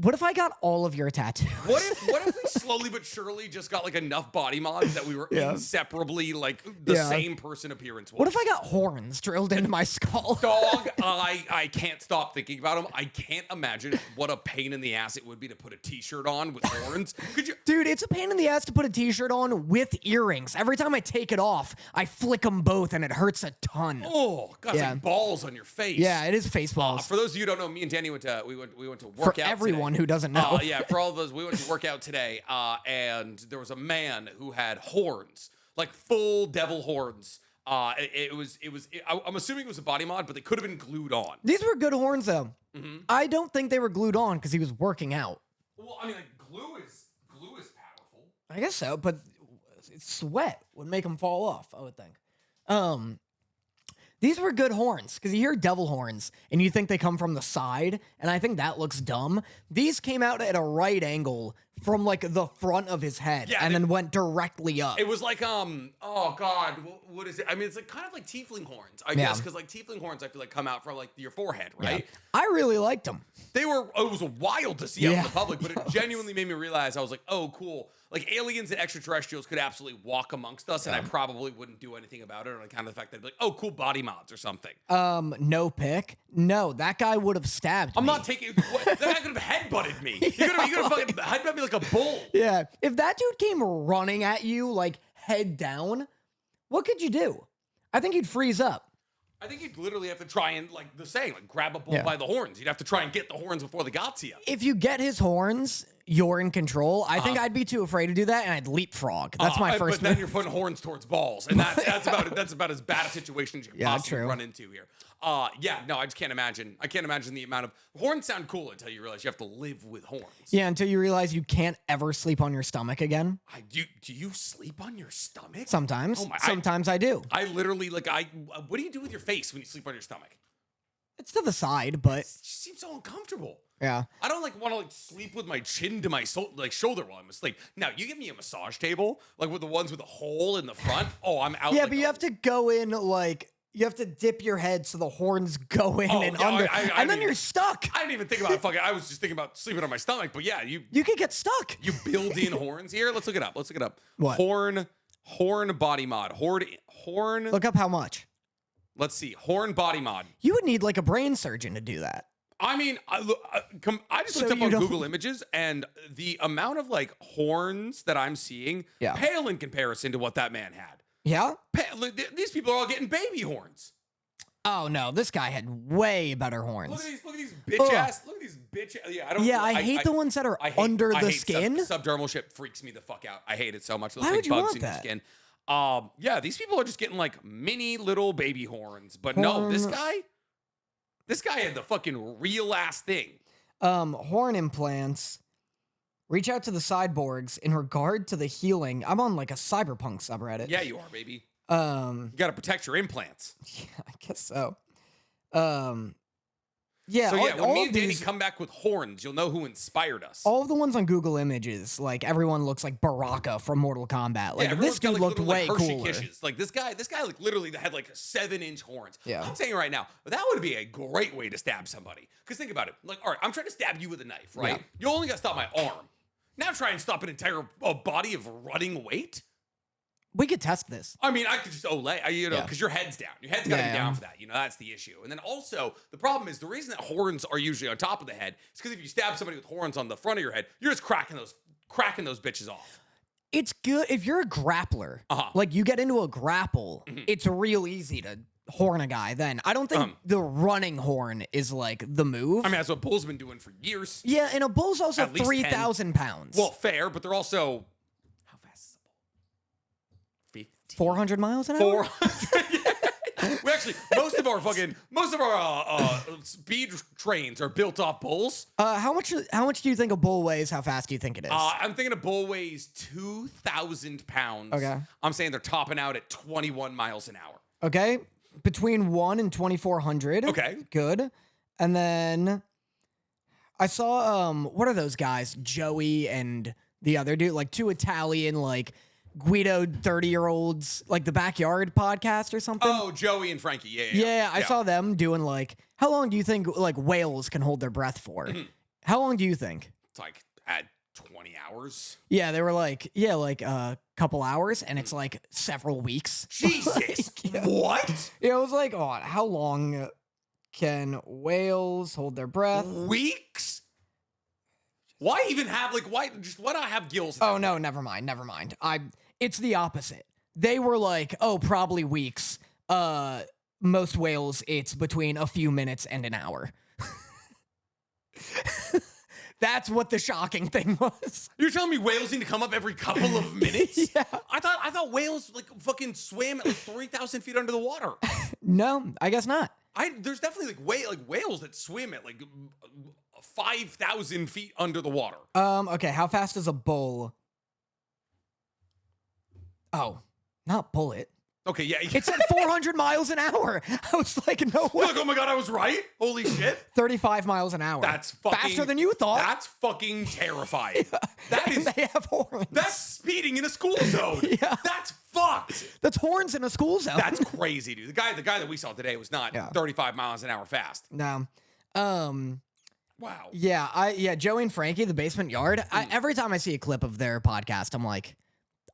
What if I got all of your tattoos? What if we slowly but surely just got like enough body mods that we were inseparably like the same person appearance was? What if I got horns drilled into my skull? Dog, I can't stop thinking about them. I can't imagine what a pain in the ass it would be to put a t-shirt on with horns. Could you? Dude, it's a pain in the ass to put a t-shirt on with earrings. Every time I take it off, I flick them both and it hurts a ton. Oh, got some balls on your face. Yeah, it is face balls. For those of you who don't know, me and Danny went to work out. For everyone who doesn't know. For all of those, we went to work out today, and there was a man who had horns, like full devil horns. I'm assuming it was a body mod, but they could have been glued on. These were good horns, though. Mm-hmm. I don't think they were glued on because he was working out. Well, I mean, like glue is powerful. I guess so, but sweat would make them fall off, I would think. These were good horns, because you hear devil horns, and you think they come from the side, and I think that looks dumb. These came out at a right angle from, like, the front of his head, and then went directly up. It was like, oh, God, what is it? I mean, it's like kind of like tiefling horns, I guess, because, like, tiefling horns, I feel like, come out from, like, your forehead, right? Yeah. I really liked them. It was wild to see out in the public, but it genuinely made me realize, I was like, oh, cool. Like, aliens and extraterrestrials could absolutely walk amongst us, and I probably wouldn't do anything about it, on account of the fact that I'd be like, oh, cool body mods or something. No pick. No, that guy would have stabbed me. I'm not taking... that guy could have headbutted me. He could have fucking headbutted me like a bull. Yeah. If that dude came running at you, like, head down, what could you do? I think you'd freeze up. I think you'd literally have to try and, like the saying, like grab a bull by the horns. You'd have to try and get the horns before they got to you. If you get his horns, you're in control. I think I'd be too afraid to do that, and I'd leapfrog. That's my first But then move. you're putting horns towards balls, and that's about as bad a situation as you can possibly run into here. No, I just can't imagine. I can't imagine the amount of horns sound cool until you realize you have to live with horns. Yeah, until you realize you can't ever sleep on your stomach again. Do you sleep on your stomach? Sometimes. Sometimes I do. I literally what do you do with your face when you sleep on your stomach? It's to the side, but it just seems so uncomfortable. Yeah. I don't want to sleep with my chin to my shoulder while I'm asleep. Now, you give me a massage table, like with the ones with a hole in the front. Oh, I'm out. Yeah, but you have to go in you have to dip your head so the horns go in and under, and then you're stuck. I didn't even think about fucking. I was just thinking about sleeping on my stomach. But yeah, you could get stuck. You build in horns here. Let's look it up. What? Horn body mod. Horn. Look up how much. Let's see. Horn body mod. You would need like a brain surgeon to do that. I mean, I just looked up on Google Images, and the amount of like horns that I'm seeing pale in comparison to what that man had. Yeah? These people are all getting baby horns. Oh no, this guy had way better horns. Look at these bitch ass. Look at these bitch. I hate the ones that are under the skin. Subdermal shit freaks me the fuck out. I hate it so much. Those Why would you bugs want in that? your skin. These people are just getting like mini little baby horns. But no, this guy had the fucking real ass thing. Horn implants. Reach out to the cyborgs in regard to the healing. I'm on like a cyberpunk subreddit. Yeah, you are, baby. You got to protect your implants. Yeah, I guess so. When me and Danny come back with horns, you'll know who inspired us. All of the ones on Google Images, like everyone looks like Baraka from Mortal Kombat. Like this dude looked way cooler. Kisses. Like this guy like literally had like 7-inch horns. Yeah. I'm saying right now, that would be a great way to stab somebody. Because think about it. Like, all right, I'm trying to stab you with a knife, right? Yeah. You only got to stop my arm. Now try and stop an entire body of running weight. We could test this. I mean, I could just because your head's down. Your head's got to be down for that. That's the issue. And then also, the problem is the reason that horns are usually on top of the head is because if you stab somebody with horns on the front of your head, you're just cracking those bitches off. It's good if you're a grappler. Like you get into a grapple, it's real easy to horn a guy then. I don't think the running horn is like the move. I mean, that's what Bull's been doing for years. Yeah, and a bull's also 3,000 pounds. Well, fair, but they're also... How fast is a bull? 400 miles an hour? 400. We actually, most of our speed trains are built off bulls. How much do you think a bull weighs? How fast do you think it is? I'm thinking a bull weighs 2,000 pounds. Okay. I'm saying they're topping out at 21 miles an hour. Okay. Between 1 and 2,400. Okay. Good. And then I saw, what are those guys? Joey and the other dude, like two Italian, like Guido 30-year-olds, like the Backyard podcast or something. Oh, Joey and Frankie. Yeah. I saw them doing like, how long do you think like whales can hold their breath for? How long do you think? It's like at 20 hours. Yeah, they were like, a couple hours, and it's like several weeks. Jesus. What? Yeah, it was like, oh, how long can whales hold their breath? Weeks? Why even have why not have gills? Oh no, never mind. It's the opposite. They were like, oh, probably weeks. Most whales, it's between a few minutes and an hour. That's what the shocking thing was. You're telling me whales need to come up every couple of minutes? Yeah. I thought whales fucking swam at 3,000 feet under the water. No, I guess not. There's definitely whales that swim at 5,000 feet under the water. Okay, how fast is a bull? Oh, not bullet. Okay, yeah. It's at 400 miles an hour. I was like, no way. You're like, oh my God, I was right? Holy shit. 35 miles an hour. That's fucking... faster than you thought. That's fucking terrifying. Yeah. That is... They have horns. That's speeding in a school zone. Yeah. That's fucked. That's horns in a school zone. That's crazy, dude. The guy that we saw today was not 35 miles an hour fast. No. Wow. Yeah, Joey and Frankie, the Basement Yard. Every time I see a clip of their podcast, I'm like,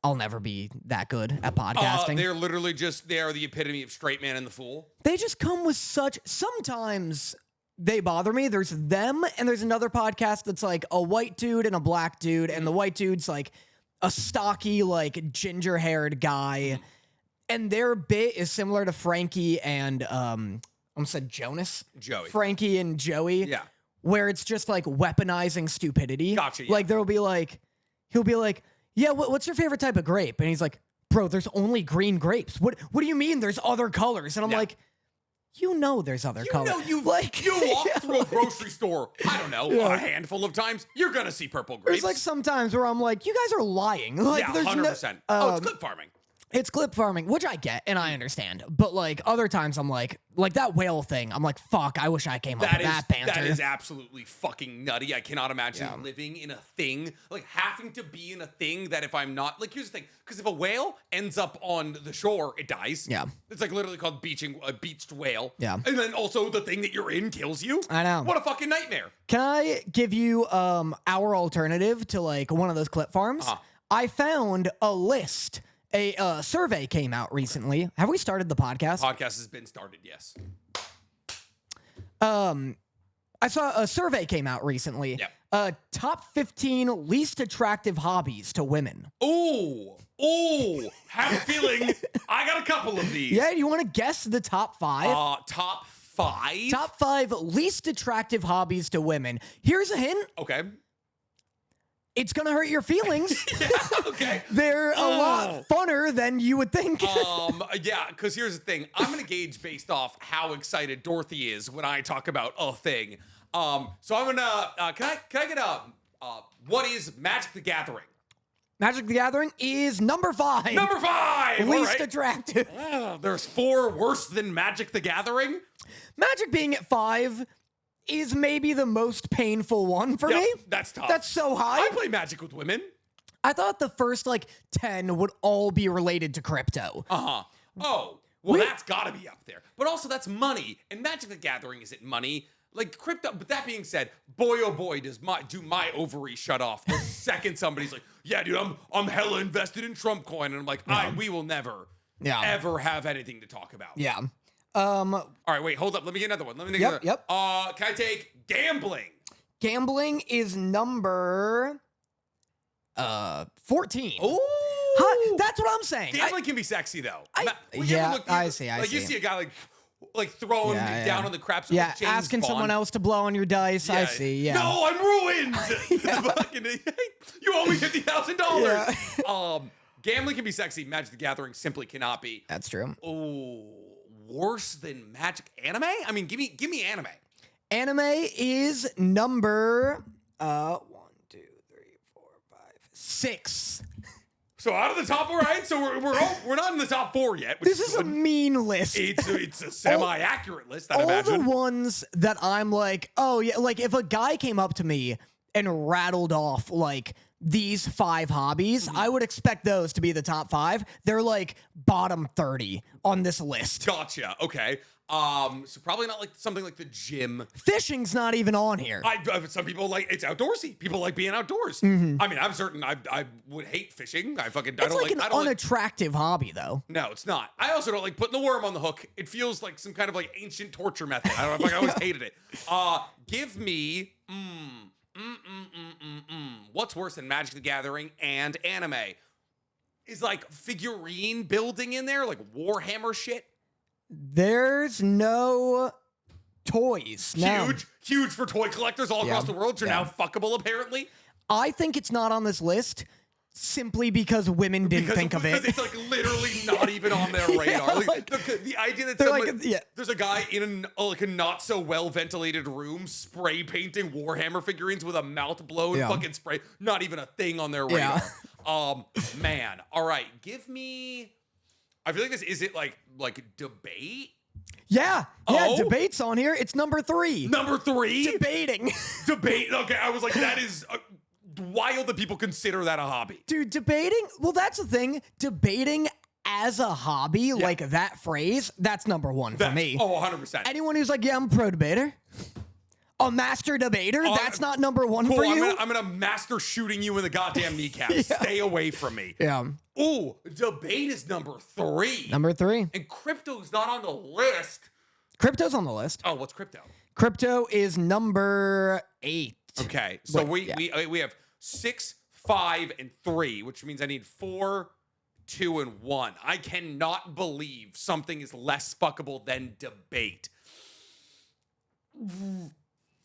I'll never be that good at podcasting. They're literally they are the epitome of straight man and the fool. They just come with sometimes they bother me. There's them, and there's another podcast that's like a white dude and a black dude, and the white dude's like a stocky, like ginger-haired guy, and their bit is similar to Frankie and I almost said Jonas. Joey. Frankie and Joey. Yeah. Where it's just like weaponizing stupidity. Gotcha. Yeah. Like he'll be like, yeah, what's your favorite type of grape? And he's like, bro, there's only green grapes. What do you mean there's other colors? And I'm like, there's other colors. You walk through a grocery store, I don't know, a handful of times, you're going to see purple grapes. There's like some times where I'm like, you guys are lying. Like, yeah, there's 100%. It's clip farming. It's clip farming, which I get and I understand. But like other times I'm like that whale thing, I'm like, fuck, I wish I came up with that banter. That is absolutely fucking nutty. I cannot imagine living in a thing, like having to be in a thing that if I'm not, like here's the thing, because if a whale ends up on the shore, it dies. Yeah. It's like literally called a beached whale. Yeah. And then also the thing that you're in kills you. I know. What a fucking nightmare. Can I give you our alternative to like one of those clip farms? I found a list. A survey came out recently. Have we started the podcast? Podcast has been started, yes. I saw a survey came out recently. Yep. Top 15 least attractive hobbies to women. Ooh, have a feeling. I got a couple of these. Yeah, you want to guess the top 5? Top 5? Top 5 least attractive hobbies to women. Here's a hint. Okay. It's gonna hurt your feelings. Yeah, okay. They're a lot funner than you would think. Yeah, because here's the thing. I'm gonna gauge based off how excited Dorothy is when I talk about a thing. So I'm gonna can I get what is Magic the Gathering? Magic the Gathering is number 5. Number 5! Least attractive. There's 4 worse than Magic the Gathering? Magic being at 5 is maybe the most painful one for me. That's tough. That's so high. I play Magic with women. I thought the first 10 would all be related to crypto. Oh, well, that's gotta be up there. But also that's money, and Magic the Gathering isn't money. Like crypto, but that being said, boy oh boy do my ovaries shut off the second somebody's like, yeah, dude, I'm hella invested in Trump coin, and I'm like, we will never ever have anything to talk about. Yeah. All right, wait, hold up. Let me get another one. Yep. Can I take gambling? Gambling is number 14. Oh, that's what I'm saying. Gambling can be sexy though. I see. You see a guy like throwing down on the craps. Yeah, like James asking Bond. someone else to blow on your dice. Yeah. I see. Yeah. No, I'm ruined. You owe me $50,000. Gambling can be sexy. Magic the Gathering simply cannot be. That's true. Oh, worse than Magic anime? I mean, give me anime. Anime is number 1, 2, 3, 4, 5, 6. So out of the top, all right. So we're not in the top 4 yet. This is a mean list. It's a semi-accurate list. I'd imagine. All the ones that I'm like, oh yeah, like if a guy came up to me and rattled off like these 5 hobbies, I would expect those to be the top 5. They're like bottom 30 on this list. Gotcha. Okay. So probably not like something like the gym. Fishing's not even on here. Some people like it's outdoorsy. People like being outdoors. Mm-hmm. I mean, I'm certain I would hate fishing. I It's don't like an I don't unattractive hobby, though. No, it's not. I also don't like putting the worm on the hook. It feels like some kind of like ancient torture method. I don't know if I always hated it. Give me what's worse than Magic the Gathering and anime? Is like figurine building in there, like Warhammer shit. There's no toys. No. Huge for toy collectors all across the world. You're now fuckable, apparently. I think it's not on this list simply because women didn't think of it. Because it's like literally not even on their radar. The idea that there's a guy in a not so well ventilated room spray painting Warhammer figurines with a mouth blown fucking spray, not even a thing on their radar. Man. All right, give me. I feel like this is it like debate. Yeah, debate's on here. It's number 3. Number 3? Debating. Debate. Okay, I was like, that is wild that people consider that a hobby. Dude, debating, well, that's the thing. Debating as a hobby, like that phrase, that's number 1 for me. Oh, 100%. Anyone who's like, yeah, I'm a pro debater. A master debater? That's not number 1 for you? I'm gonna master shooting you in the goddamn kneecap. Stay away from me. Yeah. Ooh, debate is number 3. Number 3. And crypto's not on the list. Crypto's on the list. Oh, what's crypto? Crypto is number 8. Okay, so we have 6, 5, and 3, which means I need 4, 2, and 1. I cannot believe something is less fuckable than debate.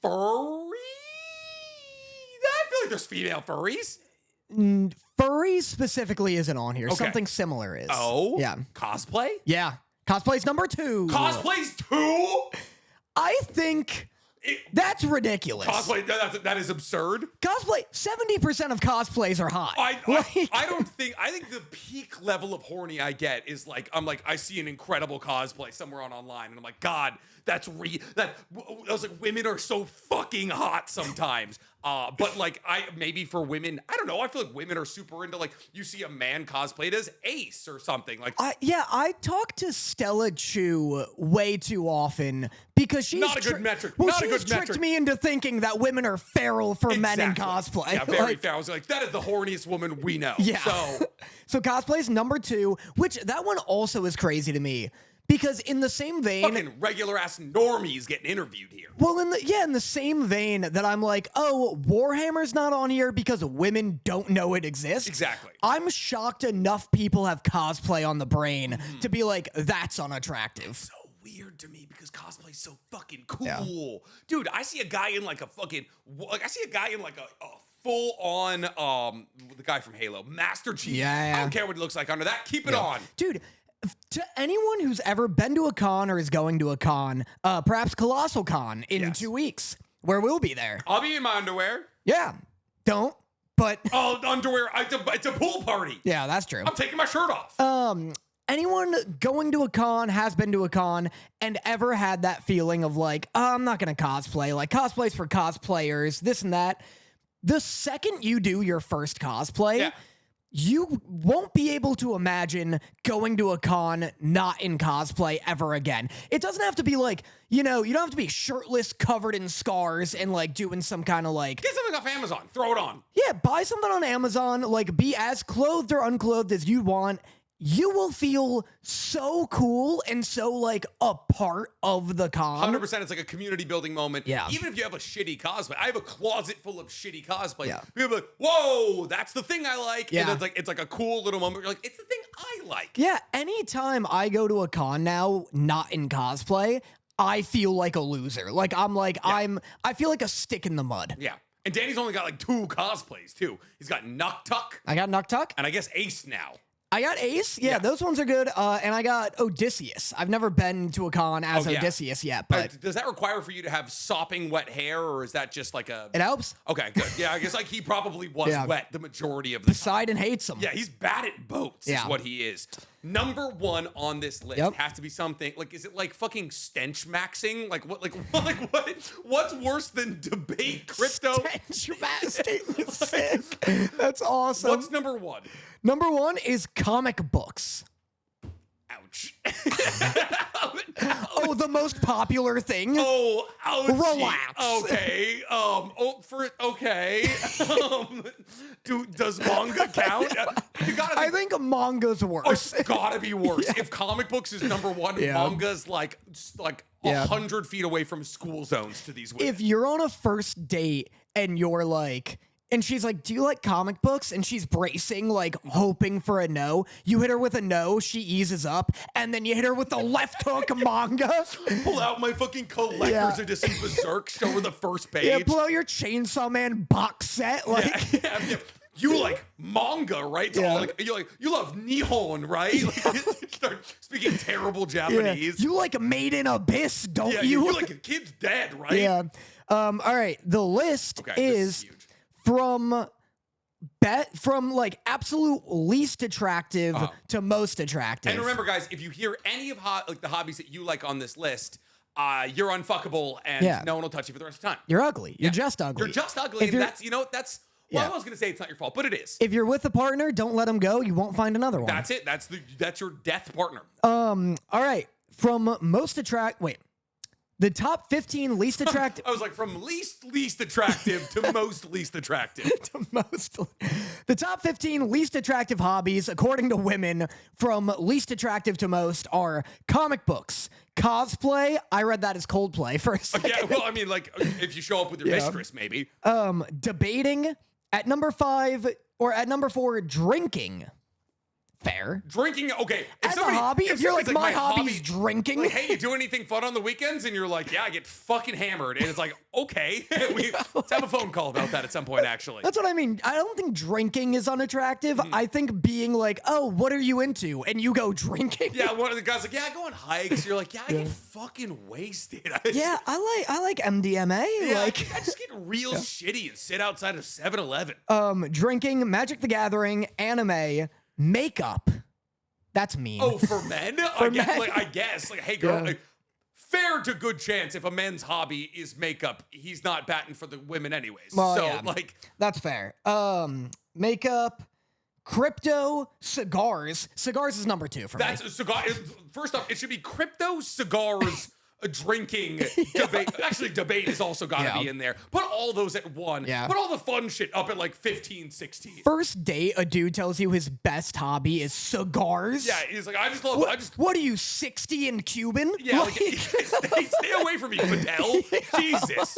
Furry? I feel like there's female furries. Furries specifically isn't on here. Something similar is. Oh? Yeah. Cosplay? Yeah. Cosplay's number 2. Cosplay's 2? I think that's ridiculous. Cosplay, that is absurd. Cosplay, 70% of cosplays are hot. I think the peak level of horny I get is like, I see an incredible cosplay somewhere online and I'm like, God, I was like, women are so fucking hot sometimes. But like, maybe for women, I don't know. I feel like women are super into like, you see a man cosplayed as Ace or something like. I talk to Stella Chu way too often because she's not a good metric. Well, not a good tricked metric. me into thinking that women are feral for men in cosplay. Yeah, very feral. I was like, that is the horniest woman we know. Yeah. So cosplay's number 2, which that one also is crazy to me. Because in the same vein, fucking regular ass normies getting interviewed here. Well, in the same vein that I'm like, oh, Warhammer's not on here because women don't know it exists. Exactly. I'm shocked enough people have cosplay on the brain to be like, that's unattractive. So weird to me because cosplay's so fucking cool, dude. I see a guy in like a fucking a full on the guy from Halo, Master Chief. Yeah. I don't care what he looks like under that. Keep it on, dude. To anyone who's ever been to a con or is going to a con, perhaps Colossal Con in 2 weeks, where we'll be there. I'll be in my underwear. Yeah. Don't. But underwear. It's a pool party. Yeah, that's true. I'm taking my shirt off. Anyone going to a con, has been to a con, and ever had that feeling of like, oh, I'm not going to cosplay. Like, cosplay's for cosplayers, this and that. The second you do your first cosplay, you won't be able to imagine going to a con not in cosplay ever again. It doesn't have to be like, you don't have to be shirtless, covered in scars, and like doing some kind of like... Get something off Amazon. Throw it on. Yeah, buy something on Amazon. Like, be as clothed or unclothed as you want. You will feel so cool and so like a part of the con. 100%. It's like a community building moment. Yeah. Even if you have a shitty cosplay, I have a closet full of shitty cosplay. Yeah. People be like, whoa, that's the thing I like. Yeah. And it's like a cool little moment. You're like, it's the thing I like. Yeah. Anytime I go to a con now, not in cosplay, I feel like a loser. Like I feel like a stick in the mud. Yeah. And Danny's only got like 2 cosplays too. He's got Nuktuk. I got Nuktuk. And I guess Ace now. I got Ace. Yeah, those ones are good. And I got Odysseus. I've never been to a con as Odysseus yet, but does that require for you to have sopping wet hair, or is that just like a? It helps. Okay, good. Yeah, I guess like he probably was wet the majority of the time. Poseidon hates him. Yeah, he's bad at boats. Is what he is. Number 1 on this list has to be something like, is it like fucking stench maxing? Like what? What's worse than debate crypto? Stench maxing is sick. That's awesome. What's number 1? Number 1 is comic books. Ouch. Ouch. Oh, the most popular thing. Oh, ouch. Relax. Okay. Okay. Does manga count? You gotta I think manga's worse. it's gotta be worse. If comic books is number one, manga's like 100 feet away from school zones to these women. If you're on a first date and you're like, and she's like, do you like comic books? And she's bracing, like hoping for a no. You hit her with a no, she eases up, and then you hit her with the left hook manga. Pull out my fucking collector's edition Berserk, show her the first page. Yeah, pull out your Chainsaw Man box set. Like, yeah. You like manga, right? So like, you love Nihon, right? Like, start speaking terrible Japanese. You like Made in Abyss, don't you? You like a kid's dead, right? Yeah. All right. The list is huge. from like absolute least attractive to most attractive. And remember, guys, if you hear any of the hobbies that you like on this list, you're unfuckable, and no one will touch you for the rest of the time. You're ugly. You're just ugly. You're just ugly, and that's. Well, I was gonna say it's not your fault, but it is. If you're with a partner, don't let him go. You won't find another one. That's it. That's your death partner. All right. From most the top 15 least attractive. I was like, from least attractive to most least attractive. The top 15 least attractive hobbies, according to women, from least attractive to most, are comic books, cosplay. I read that as Coldplay for a second. Yeah, well, I mean, like, if you show up with your mistress, maybe. Debating. At number 5 or at number 4, drinking. Fair. Drinking, okay. As a hobby, if you're like, my hobby's drinking. Like, hey, you do anything fun on the weekends? And you're like, yeah, I get fucking hammered. And it's like, okay. Let's have a phone call about that at some point, actually. That's what I mean. I don't think drinking is unattractive. I think being like, oh, what are you into? And you go drinking. Yeah, one of the guys like, yeah, I go on hikes. You're like, yeah, I get fucking wasted. I like MDMA. Yeah, like, I just get real shitty and sit outside of 7-Eleven. Drinking, Magic the Gathering, anime, makeup. That's mean. Oh, for men? I guess. Like, hey, girl, like, fair to good chance if a man's hobby is makeup, he's not batting for the women anyways. Well, so, like... That's fair. Makeup, crypto, cigars. Cigars is number 2 for me. That's a cigar. First off, it should be crypto, cigars, drinking, debate. Actually, debate is also got to be in there. Put all those at 1. Yeah. Put all the fun shit up at like 15, 16. First date, a dude tells you his best hobby is cigars. Yeah, he's like, What are you, 60 and Cuban? Yeah, like, stay away from me, Fidel. Jesus.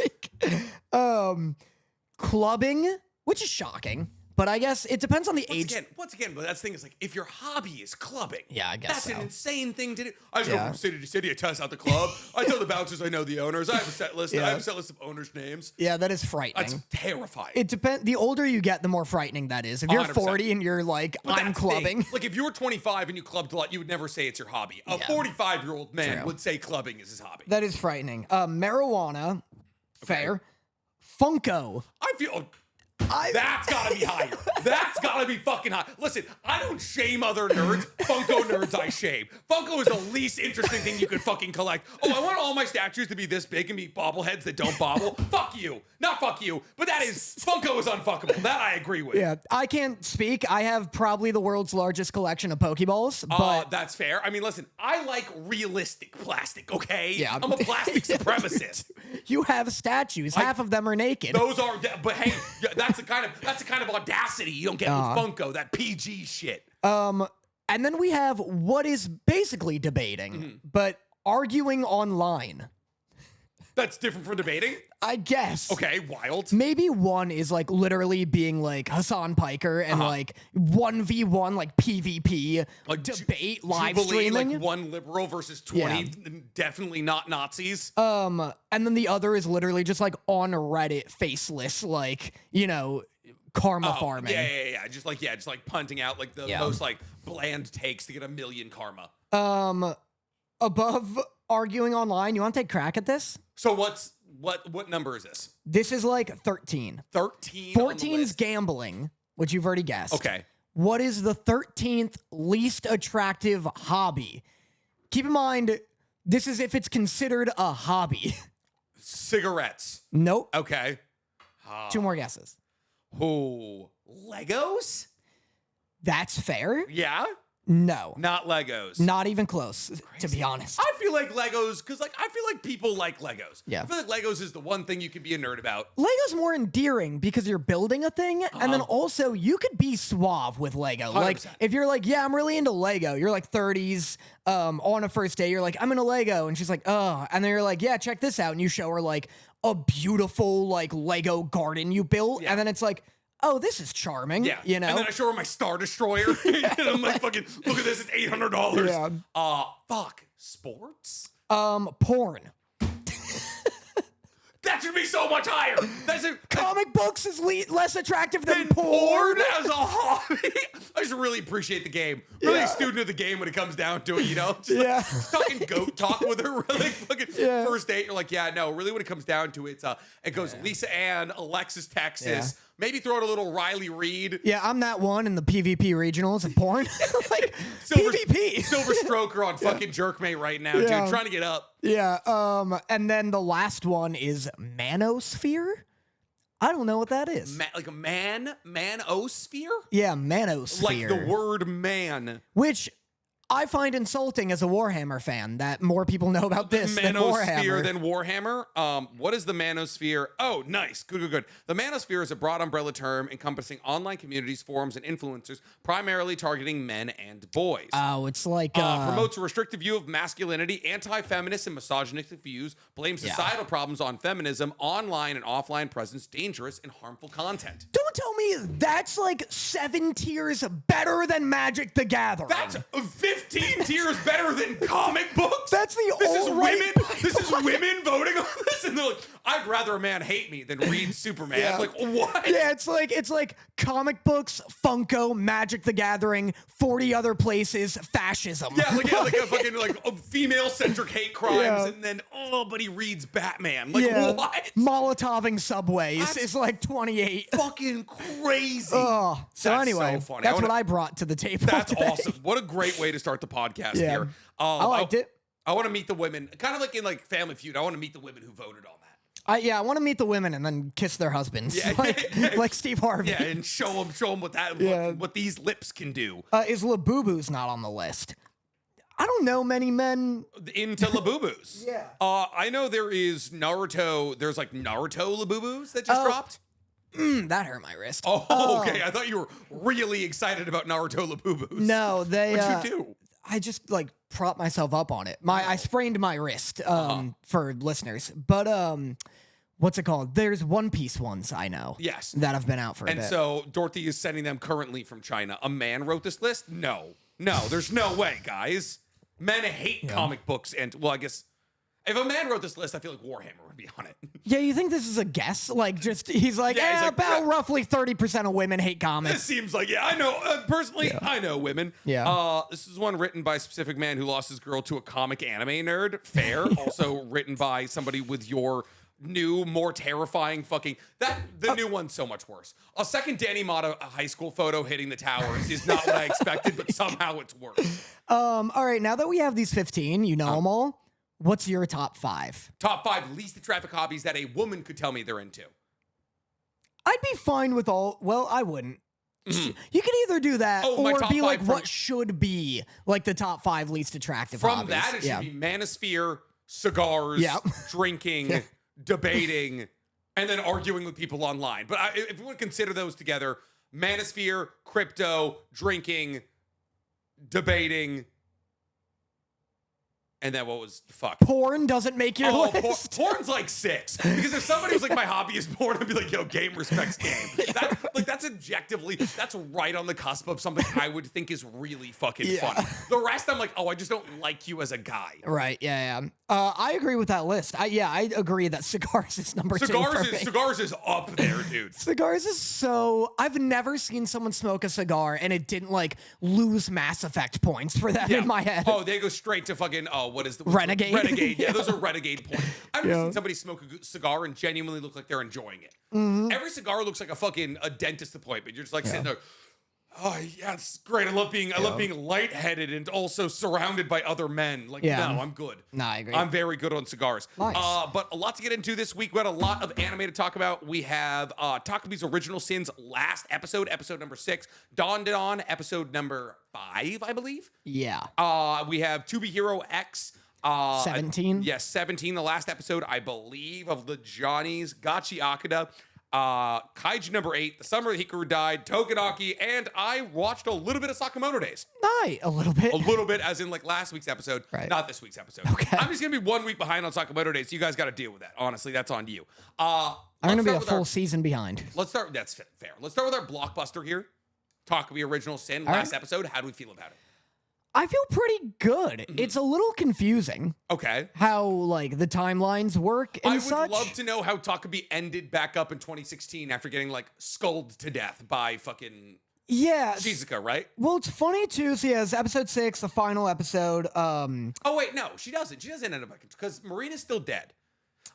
Clubbing, which is shocking. But I guess it depends on the age. Once again, but that's the thing is like, if your hobby is clubbing, I guess that's an insane thing to do. I just go from city to city, I test out the club. I tell the bouncers I know the owners. I have a set list. I have a set list of owners' names. Yeah, that is frightening. That's terrifying. It depends. The older you get, the more frightening that is. If you're 100%. 40 and you're like, I'm clubbing. Like if you were 25 and you clubbed a lot, you would never say it's your hobby. A 45-year-old man would say clubbing is his hobby. That is frightening. Marijuana, fair. Funko. I feel... That's gotta be higher. That's gotta be fucking high. Listen, I don't shame other nerds. Funko nerds I shame. Funko is the least interesting thing you could fucking collect. Oh, I want all my statues to be this big and be bobbleheads that don't bobble. Fuck you. Not fuck you, but Funko is unfuckable. That I agree with. Yeah, I can't speak. I have probably the world's largest collection of Pokeballs, but... that's fair. I mean, listen, I like realistic plastic, okay? Yeah. I'm a plastic supremacist. You have statues. Half of them are naked. Those are... But hey, that's the kind of audacity you don't get with Funko, that PG shit. And then we have what is basically debating, but arguing online. That's different from debating? I guess. Okay, wild. Maybe one is like literally being like Hassan Piker and like 1v1 like PvP, like debate, live streaming. Like one liberal versus 20, definitely not Nazis. And then the other is literally just like on Reddit faceless, like, you know, karma farming. Yeah. Just like punting out like the most like bland takes to get 1 million karma. Above arguing online, you want to take a crack at this? So what number is this? This is like 13. 13. 14's gambling, which you've already guessed. Okay. What is the 13th least attractive hobby? Keep in mind, this is if it's considered a hobby. Cigarettes. Nope. Okay. 2 more guesses. Oh, Legos? That's fair. Yeah. No. Not Legos. Not even close, to be honest. I feel like Legos, because like I feel like people like Legos. Yeah. I feel like Legos is the one thing you can be a nerd about. Lego's more endearing because you're building a thing, and then also you could be suave with Lego. 100%. Like if you're like, yeah, I'm really into Lego. You're like 30s, on a first day. You're like, I'm into Lego, and she's like, oh, and then you're like, yeah, check this out, and you show her like a beautiful like Lego garden you built, and then it's like, oh, this is charming. Yeah. You know? And then I show her my Star Destroyer. And I'm like, fucking, look at this. It's $800. Yeah. Fuck. Sports? Porn. That should be so much higher. That's Comic books is less attractive than porn as a hobby. I just really appreciate the game. Really a student of the game when it comes down to it, you know? Just like, talking goat talk with her. Really fucking first date. You're like, yeah, no, really when it comes down to it, it goes Lisa Ann, Alexis Texas. Maybe throw in a little Riley Reed. Yeah, I'm that one in the PvP regionals of porn. Like, PvP. Silver Stroker on fucking Jerkmate right now, dude. Trying to get up. Yeah, and then the last one is Manosphere. I don't know what that is. Like a manosphere? Yeah, Manosphere. Like the word man. Which I find insulting as a Warhammer fan that more people know about this than Warhammer. Than Warhammer. What is the Manosphere? Oh, nice. Good. The Manosphere is a broad umbrella term encompassing online communities, forums, and influencers, primarily targeting men and boys. Oh, it's like... promotes a restrictive view of masculinity, anti-feminist and misogynistic views, blames societal problems on feminism, online and offline presence, dangerous and harmful content. Don't tell me that's like 7 tiers better than Magic the Gathering. That's 15 tiers better than comic books. That's the This is women voting on this, and they're like, I'd rather a man hate me than read Superman. Yeah. Like, what? Yeah, it's like comic books, Funko, Magic the Gathering, 40 other places, fascism. Yeah, like a fucking like female-centric hate crimes, and then but he reads Batman. Like, what? Molotoving subways is like 28. Fucking crazy. Oh, so that's anyway, so funny. that's what I brought to the table. That's today. awesome. What a great way to start the podcast here. I liked it. I want to meet the women, kind of like in like Family Feud. I want to meet the women who voted on that. I want to meet the women and then kiss their husbands, like Steve Harvey. Yeah, and show them what these lips can do. Is Labubu's not on the list? I don't know many men into Labubus. Yeah. I know there is Naruto. There's like Naruto Labubus that just dropped. That hurt my wrist. Oh, okay. I thought you were really excited about Naruto Labubus. No, What'd you do? I just like propped myself up on it. I sprained my wrist. For listeners, but what's it called? There's One Piece ones I know. Yes, that have been out for a bit. And so Dorothy is sending them currently from China. A man wrote this list? No, there's no way, guys. Men hate comic books, and well, I guess. If a man wrote this list, I feel like Warhammer would be on it. Yeah, you think this is a guess? Like, just he's like, about roughly 30% of women hate comics. It seems like, I know. Personally, I know women. Yeah. This is one written by a specific man who lost his girl to a comic anime nerd. Fair. Also written by somebody with your new, more terrifying fucking... The new one's so much worse. A second Danny Motta high school photo hitting the towers is not what I expected, but somehow it's worse. All right, now that we have these 15, you know them all. What's your top 5? Top 5 least attractive hobbies that a woman could tell me they're into. I'd be fine with all. Well, I wouldn't. You could either do that or be like what should be like the top 5 least attractive hobbies. From that, it should be manosphere, cigars, drinking, debating, and then arguing with people online. But if you would consider those together, manosphere, crypto, drinking, debating, and then what was porn doesn't make your list. Porn's like 6. Because if somebody was like, my hobby is porn, I'd be like, yo, game respects game. That's objectively, that's right on the cusp of something I would think is really fucking funny. The rest, I'm like, I just don't like you as a guy. Right, yeah. I agree with that list. I agree that cigars is number 2 for me. Cigars is up there, dude. Cigars is so... I've never seen someone smoke a cigar and it didn't like lose Mass Effect points for them in my head. Oh, they go straight to fucking... what is the Renegade? Renegade, yeah, those are Renegade points. I've never seen somebody smoke a cigar and genuinely look like they're enjoying it. Every cigar looks like a dentist appointment. You're just like sitting there, Oh yeah, it's great. I love being lightheaded and also surrounded by other men. Like, no, I'm good. Nah, I agree. I'm very good on cigars. Nice. But a lot to get into this week. We had a lot of anime to talk about. We have Takopi's Original Sins last episode number 6. Dandadan, episode number 5, I believe. Yeah. We have To Be Hero X. 17. Yes, 17. The last episode, I believe, of the Johnny's Gachiakuta. Kaiju number 8, The Summer Hikaru Died, Togenaki, and I watched a little bit of Sakamotto Days. A little bit. A little bit, as in like last week's episode, not this week's episode. Okay. I'm just gonna be 1 week behind on Sakamotto Days, so you guys got to deal with that. Honestly, that's on you. I'm gonna be a full season behind. Let's start. That's fair. Let's start with our blockbuster here. Takopi Original Sin, last episode. How do we feel about it? I feel pretty good. It's a little confusing. Okay. How, like, the timelines work and such. I would love to know how Takopi ended back up in 2016 after getting, like, skulled to death by fucking Shizuka, right? Well, it's funny, too. So, yeah, it's episode 6, the final episode. Oh, wait, no. She doesn't. She doesn't end up, because Marina's still dead.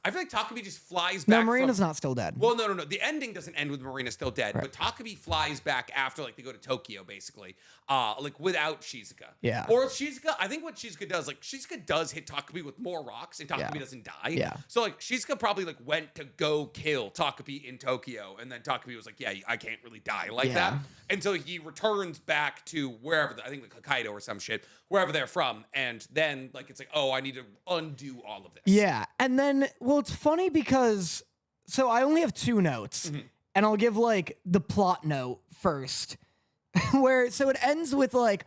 I feel like Takopi just flies back. No, Marina's not still dead. Well, no. The ending doesn't end with Marina still dead, but Takopi flies back after, like, they go to Tokyo, basically, like, without Shizuka. Yeah. Or Shizuka, I think what Shizuka does, like, Shizuka does hit Takopi with more rocks, and Takopi doesn't die. Yeah. So, like, Shizuka probably, like, went to go kill Takopi in Tokyo, and then Takopi was like, yeah, I can't really die like that. And so he returns back to wherever, I think, like, Hokkaido or some shit, wherever they're from, and then, like, it's like, oh, I need to undo all of this. Yeah, and then, well, it's funny because, so I only have 2 notes, and I'll give, like, the plot note first, so it ends with, like,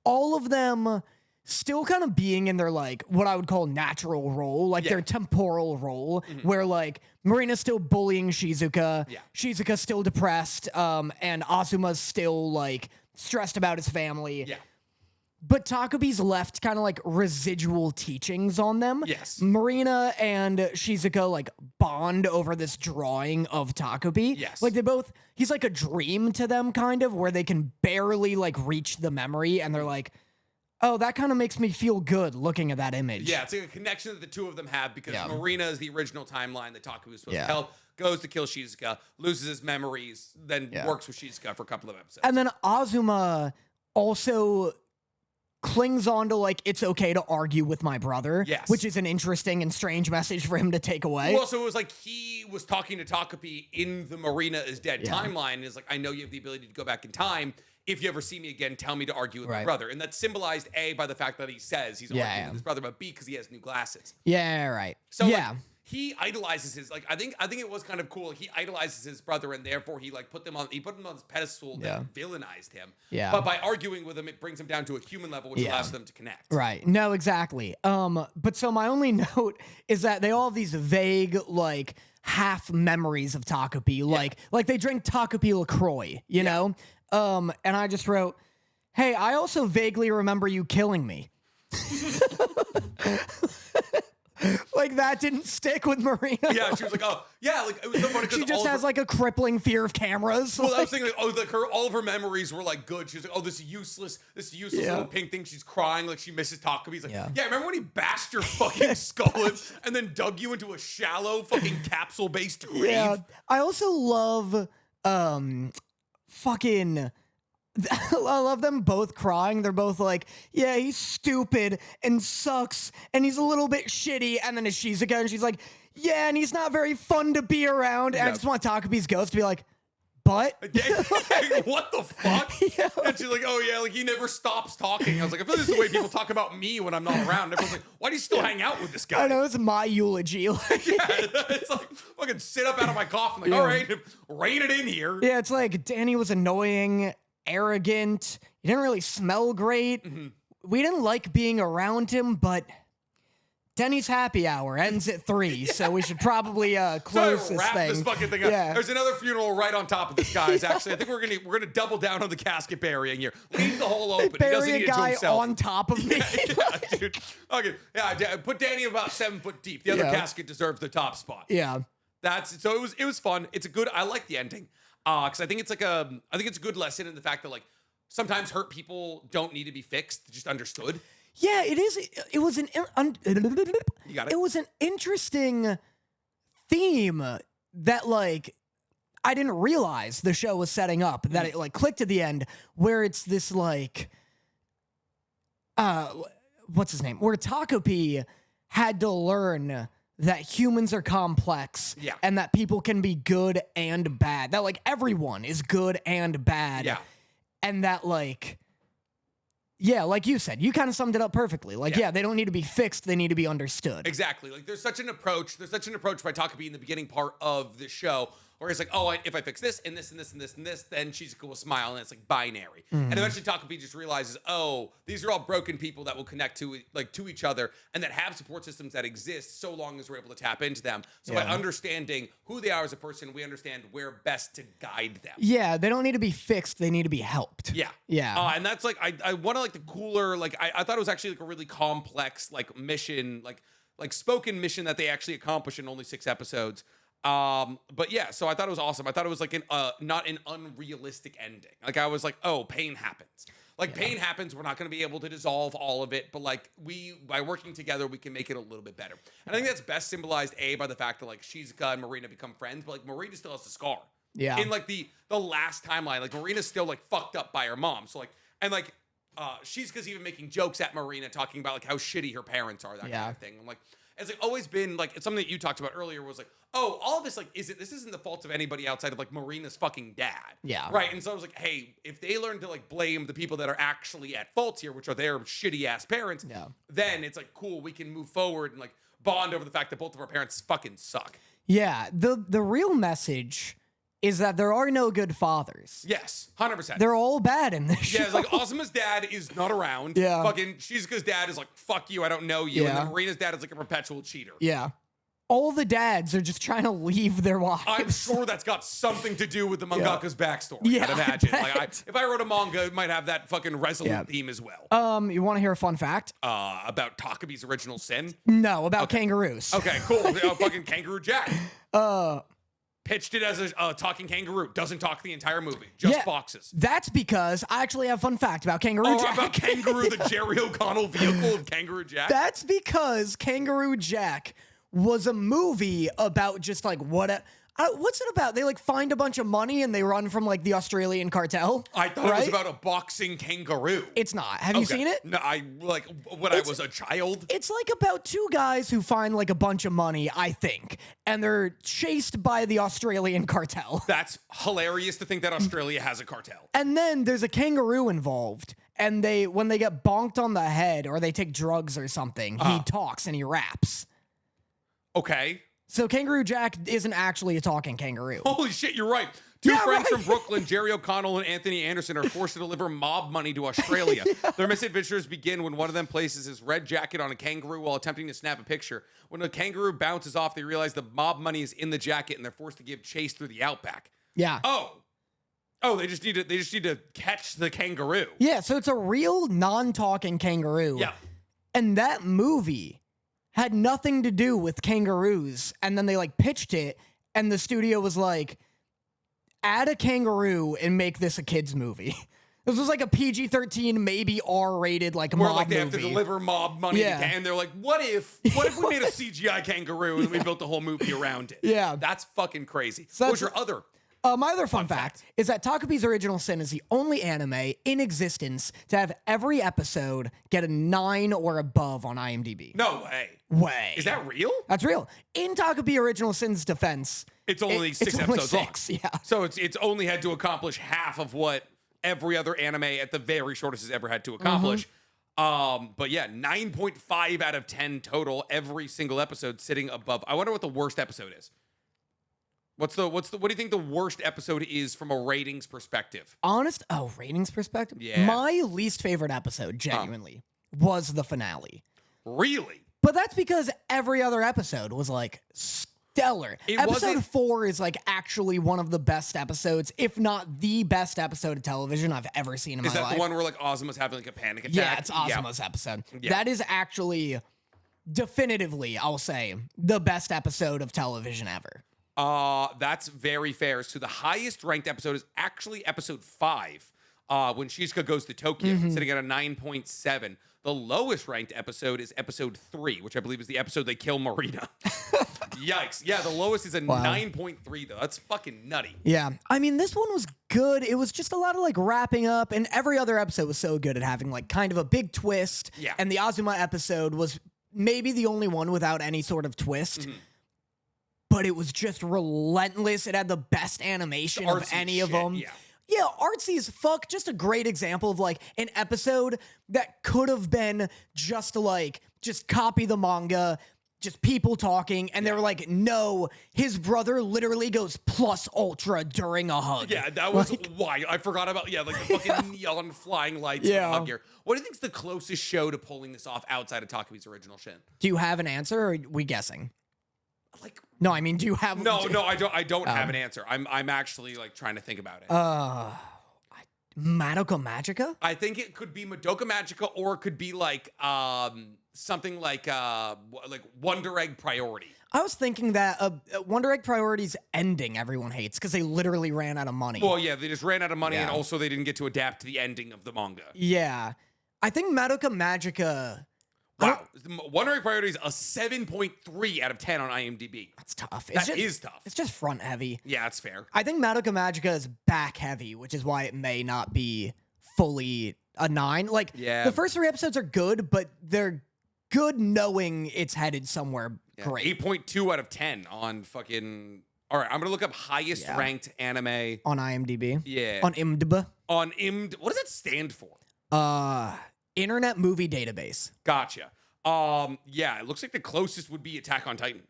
all of them still kind of being in their, like, what I would call natural role, like their temporal role, where, like, Marina's still bullying Shizuka, Shizuka's still depressed, and Azuma's still, like, stressed about his family. Yeah. But Takopi's left kind of like residual teachings on them. Yes. Marina and Shizuka like bond over this drawing of Takopi. Yes. Like he's like a dream to them kind of, where they can barely like reach the memory, and they're like, oh, that kind of makes me feel good looking at that image. Yeah, it's like a connection that the two of them have, because Marina is the original timeline that Takopi was supposed to help, goes to kill Shizuka, loses his memories, then works with Shizuka for a couple of episodes. And then Azuma also clings on to, like, it's okay to argue with my brother, which is an interesting and strange message for him to take away. Well, so it was like he was talking to Takopi in the Marina is dead timeline, and is like, I know you have the ability to go back in time. If you ever see me again, tell me to argue with my brother. And that's symbolized, A, by the fact that he says he's arguing with his brother, but B, because he has new glasses. Yeah, right. So, like, he idolizes his, like, I think it was kind of cool. He idolizes his brother, and therefore he like put him on this pedestal that villainized him. Yeah. But by arguing with him, it brings him down to a human level, which allows them to connect. Right. No, exactly. But so my only note is that they all have these vague, like, half memories of Takopi. Like they drink Takopi LaCroix, you know? And I just wrote, hey, I also vaguely remember you killing me. Like, that didn't stick with Marina. Yeah, she was like, oh, yeah, like, it was so funny. She just has, like, a crippling fear of cameras. Well, I was thinking, like, all of her memories were, like, good. She was like, oh, this useless little pink thing. She's crying like she misses Takopi. He's like, yeah, remember when he bashed your fucking skull in and then dug you into a shallow fucking capsule-based grave? Yeah, I also love, I love them both crying. They're both like, yeah, he's stupid and sucks, and he's a little bit shitty. And then it's Shizuka, and she's like, yeah, and he's not very fun to be around. And I just want Takopi's ghost to be like, but? What the fuck? And she's like, oh, yeah, like, he never stops talking. I was like, I feel like this is the way people talk about me when I'm not around. Everyone's like, why do you still hang out with this guy? I know, it's my eulogy. It's like, fucking sit up out of my coffin. Like, all right, rein it in here. Yeah, it's like, Danny was annoying, arrogant, he didn't really smell great. We didn't like being around him, but Denny's happy hour ends at 3, so we should probably close this wrap thing. This fucking thing up. There's another funeral right on top of this, guys. Actually, I think we're gonna double down on the casket burying here. Leave the hole open. Bury he doesn't need a guy it to himself. on top of me. Dude. Okay, put Danny about 7 foot deep. The other casket deserves the top spot. Yeah, so it was fun. It's a good. I like the ending because I think it's like I think it's a good lesson in the fact that, like, sometimes hurt people don't need to be fixed, just understood. Yeah, it is. It was an you got it. It was an interesting theme that, like, I didn't realize the show was setting up that it like clicked at the end where it's this like what's his name? Where Takopi had to learn that humans are complex and that people can be good and bad. That like everyone is good and bad. Yeah. And that like like you said, you kind of summed it up perfectly. Like, they don't need to be fixed, they need to be understood. Exactly. Like there's such an approach by Takopi in the beginning part of the show where it's like, oh, if I fix this and this and this and this and this, then she's will smile, and it's like binary. And eventually Takopi just realizes, oh, these are all broken people that will connect to each other and that have support systems that exist so long as we're able to tap into them. So by understanding who they are as a person, we understand where best to guide them. Yeah, they don't need to be fixed, they need to be helped. Yeah. Yeah. And that's like, I want to like the cooler, like I thought it was actually like a really complex like mission, like spoken mission that they actually accomplished in only 6 episodes. But yeah, so I thought it was awesome. I thought it was like not an unrealistic ending. Like I was like, oh, pain happens. Like pain happens. We're not going to be able to dissolve all of it, but like by working together, we can make it a little bit better. And I think that's best symbolized by the fact that like Shizuka and Marina become friends, but like Marina still has the scar. Yeah. In like the last timeline, like Marina's still like fucked up by her mom. So like, and like, Shizuka's even making jokes at Marina talking about like how shitty her parents are, that kind of thing. I'm like, it's like always been like, it's something that you talked about earlier was like, oh, all of this like this isn't the fault of anybody outside of like Marina's fucking dad. Yeah. Right. And so I was like, hey, if they learn to like blame the people that are actually at fault here, which are their shitty ass parents, then it's like cool, we can move forward and like bond over the fact that both of our parents fucking suck. Yeah. The real message is that there are no good fathers. Yes, 100%. They're all bad in this show. Yeah, it's like Asuma's dad is not around. Yeah. Fucking Shizuka's dad is like, fuck you, I don't know you. And then Marina's dad is like a perpetual cheater. Yeah. All the dads are just trying to leave their wives. I'm sure that's got something to do with the mangaka's backstory. Yeah, I'd imagine. I Like, if I wrote a manga, it might have that fucking resolute theme as well. You want to hear a fun fact? About Takopi's original sin? No, about kangaroos. Okay, cool. Fucking Kangaroo Jack. Pitched it as a talking kangaroo. Doesn't talk the entire movie. Just boxes. That's because I actually have a fun fact about Kangaroo Jack. About Kangaroo, the Jerry O'Connell vehicle of Kangaroo Jack? That's because Kangaroo Jack was a movie about just like what's it about? They like find a bunch of money and they run from like the Australian cartel. I thought it was about a boxing kangaroo. It's not. Have you seen it? No, I like when I was a child. It's like about 2 guys who find like a bunch of money, I think, and they're chased by the Australian cartel. That's hilarious to think that Australia has a cartel. And then there's a kangaroo involved. And when they get bonked on the head or they take drugs or something, he talks and he raps. Okay. So Kangaroo Jack isn't actually a talking kangaroo. Holy shit, you're right. Two friends from Brooklyn, Jerry O'Connell and Anthony Anderson, are forced to deliver mob money to Australia. Their misadventures begin when one of them places his red jacket on a kangaroo while attempting to snap a picture. When the kangaroo bounces off, they realize the mob money is in the jacket and they're forced to give chase through the outback. Yeah. Oh, they just need to catch the kangaroo. Yeah, so it's a real non-talking kangaroo. Yeah. And that movie had nothing to do with kangaroos. And then they like pitched it and the studio was like, add a kangaroo and make this a kid's movie. This was like a PG-13, maybe R-rated like mob like they movie. have to deliver mob money and they're like, what if we made a CGI kangaroo and we built the whole movie around it? Yeah. That's fucking crazy. So what was your other? My other fun fact is that Takopi's Original Sin is the only anime in existence to have every episode get a 9 or above on IMDb. No way. Is that real? That's real. In Takopi Original Sin's defense, it's only 6 episodes long. Yeah. So it's only had to accomplish half of what every other anime at the very shortest has ever had to accomplish. But yeah, 9.5 out of 10 total, every single episode sitting above. I wonder what the worst episode is. What do you think the worst episode is from a ratings perspective? Ratings perspective? Yeah. My least favorite episode, genuinely, was the finale. Really? But that's because every other episode was like stellar. Episode 4 is like actually one of the best episodes, if not the best episode of television I've ever seen in my life. Is that the one where like Azuma's having like a panic attack? Yeah, it's Azuma's episode. Yeah. That is actually definitively, I'll say, the best episode of television ever. That's very fair. So the highest ranked episode is actually episode 5, when Shizuka goes to Tokyo, sitting at a 9.7. The lowest ranked episode is episode 3, which I believe is the episode they kill Marina. Yikes. Yeah, the lowest is a 9.3, though. That's fucking nutty. Yeah. I mean, this one was good. It was just a lot of like wrapping up, and every other episode was so good at having like kind of a big twist. Yeah. And the Azuma episode was maybe the only one without any sort of twist. But it was just relentless. It had the best animation of any of them. Yeah. Yeah, artsy as fuck. Just a great example of like an episode that could have been just like, just copy the manga, just people talking, and they were like, no, his brother literally goes plus ultra during a hug. Yeah, that was why I forgot about like the fucking neon flying lights. Yeah. Hug here. What do you think's the closest show to pulling this off outside of Takopi's original Shin? Do you have an answer, or are we guessing? Like, no, I mean, do you have? No, I don't have an answer. I'm actually like trying to think about it. Madoka Magica? I think it could be Madoka Magica, or it could be like something like Wonder Egg Priority. I was thinking that Wonder Egg Priority's ending everyone hates because they literally ran out of money. Well, yeah, they just ran out of money, and also they didn't get to adapt to the ending of the manga. Yeah, I think Madoka Magica. Wow, Wonder Egg Priority is a 7.3 out of 10 on IMDb. That's tough. That is tough. It's just front heavy. Yeah, that's fair. I think Madoka Magica is back heavy, which is why it may not be fully a 9. Like, the first 3 episodes are good, but they're good knowing it's headed somewhere great. 8.2 out of 10 on fucking... All right, I'm going to look up highest ranked anime. On IMDb? Yeah. On IMDb? On IMDb. What does that stand for? Internet Movie Database. Gotcha. Yeah, it looks like the closest would be Attack on Titan.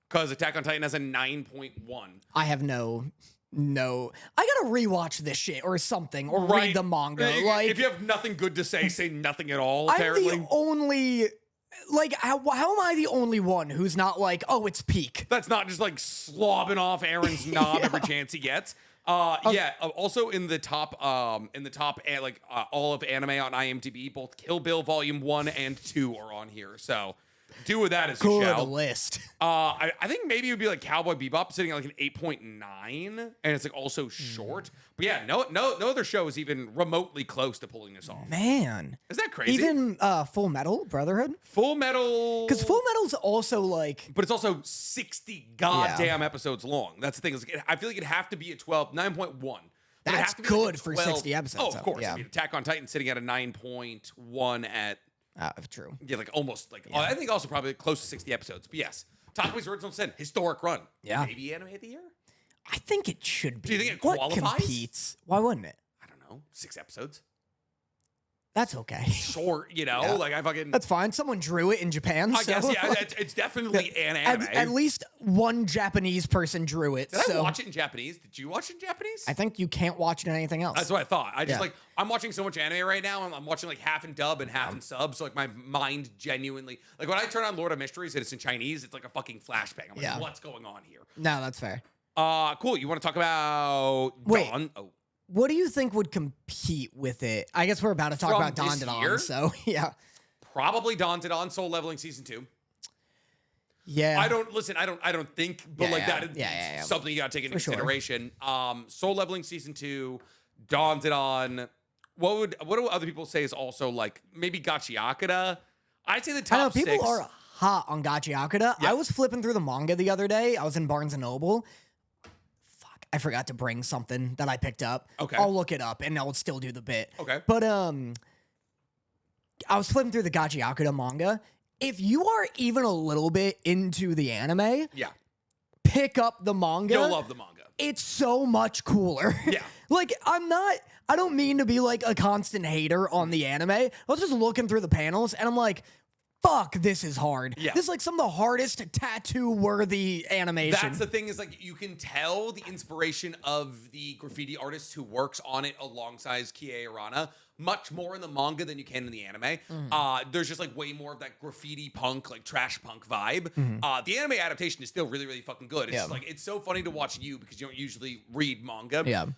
Because Attack on Titan has a 9.1. I have no. I gotta rewatch this shit or something, or read the manga. Like, if you have nothing good to say nothing at all, apparently. I'm the only... Like, how am I the only one who's not like, oh, it's peak? That's not just like slobbing off Aaron's knob every chance he gets. Also in the top, all of anime on IMDb, both Kill Bill Volume 1 and 2 are on here. So do with that as you shall. Good list. I think maybe it would be like Cowboy Bebop sitting at like an 8.9, and it's like also short. But yeah, no other show is even remotely close to pulling this off. Man, is that crazy? Even Full Metal Brotherhood. Full Metal, because Full Metal's also like, but it's also 60 goddamn episodes long. That's the thing. Is I feel like it'd have to be a 9.1. That's good for 60 episodes. Oh, of course. I mean, Attack on Titan sitting at a 9.1 at. True. Yeah, like almost like I think also probably close to 60 episodes. But yes, Takopi's original Sin, historic run. Yeah, maybe anime of the year. I think it should be. Do you think it qualifies? What competes? Why wouldn't it? I don't know. 6 episodes. That's okay. Short, like I fucking. That's fine. Someone drew it in Japan. I guess, yeah. It's definitely an anime. At least one Japanese person drew it. Did I watch it in Japanese? Did you watch it in Japanese? I think you can't watch it in anything else. That's what I thought. I just I'm watching so much anime right now. I'm watching like half in dub and half in sub. So like my mind genuinely, like when I turn on Lord of Mysteries and it's in Chinese, it's like a fucking flashbang. I'm like, what's going on here? No, that's fair. Cool. You want to talk about Dawn? Oh. What do you think would compete with it? I guess we're about to talk about Dandadan, so yeah. Probably Dandadan Soul Leveling Season 2. Yeah. I don't think, but that's something you gotta take into consideration. Sure. Soul Leveling Season 2, Dandadan. What do other people say is also like maybe Gachiakuta? I'd say the top 6. People are hot on Gachiakuta. Yeah. I was flipping through the manga the other day. I was in Barnes & Noble. I forgot to bring something that I picked up. Okay. I'll look it up and I'll still do the bit. Okay. But I was flipping through the Gachiakuta manga. If you are even a little bit into the anime, pick up the manga. You'll love the manga. It's so much cooler. Yeah. Like, I don't mean to be like a constant hater on the anime. I was just looking through the panels and I'm like, fuck, this is hard. Yeah. This is like some of the hardest tattoo-worthy animation. That's the thing is like you can tell the inspiration of the graffiti artist who works on it alongside Kie Arana much more in the manga than you can in the anime. There's just like way more of that graffiti punk, like trash punk vibe. The anime adaptation is still really, really fucking good. It's just like, it's so funny to watch you because you don't usually read manga. Yeah.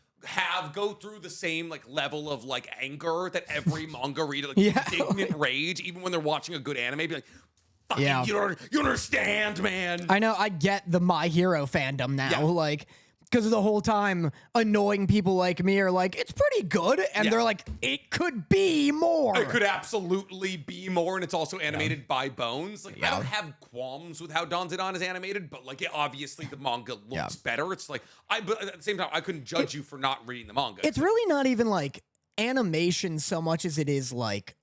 Go through the same like level of like anger that every manga reader, like indignant rage, even when they're watching a good anime, be like, fucking, you understand, man. I know, I get the My Hero fandom now. Like, Because the whole time, annoying people like me are like, it's pretty good. And they're like, it could be more. It could absolutely be more. And it's also animated by Bones. Like, I don't have qualms with how Dandadan is animated, but like, obviously the manga looks better. It's like, but at the same time, I couldn't judge you for not reading the manga. It's really not even like animation so much as it is like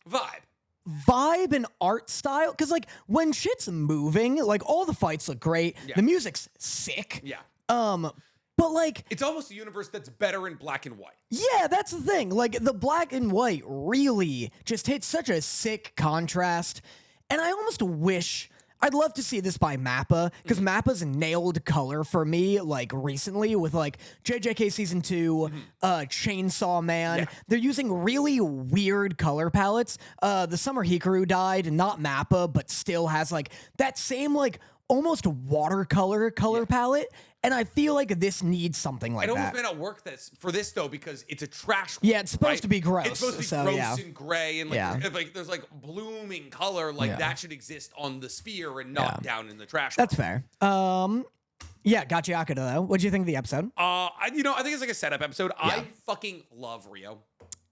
vibe and art style. Because like when shit's moving, like all the fights look great. The music's sick. But like, it's almost a universe that's better in black and white. Yeah, that's the thing. Like the black and white really just hits such a sick contrast. And I almost wish I'd love to see this by Mappa, because Mappa's nailed color for me, like recently with like JJK season 2, Chainsaw Man. They're using really weird color palettes. The summer Hikaru died, not Mappa, but still has like that same like almost watercolor color palette. And I feel like this needs something like that. It almost may not work for this though, because it's a trash. Yeah, it's supposed to be gross. It's supposed to be gross and gray, and like if like there's like blooming color, like that should exist on the sphere and not down in the trash. That's fair. Yeah, Gachiakuta though. What do you think of the episode? I think it's like a setup episode. I fucking love Rio.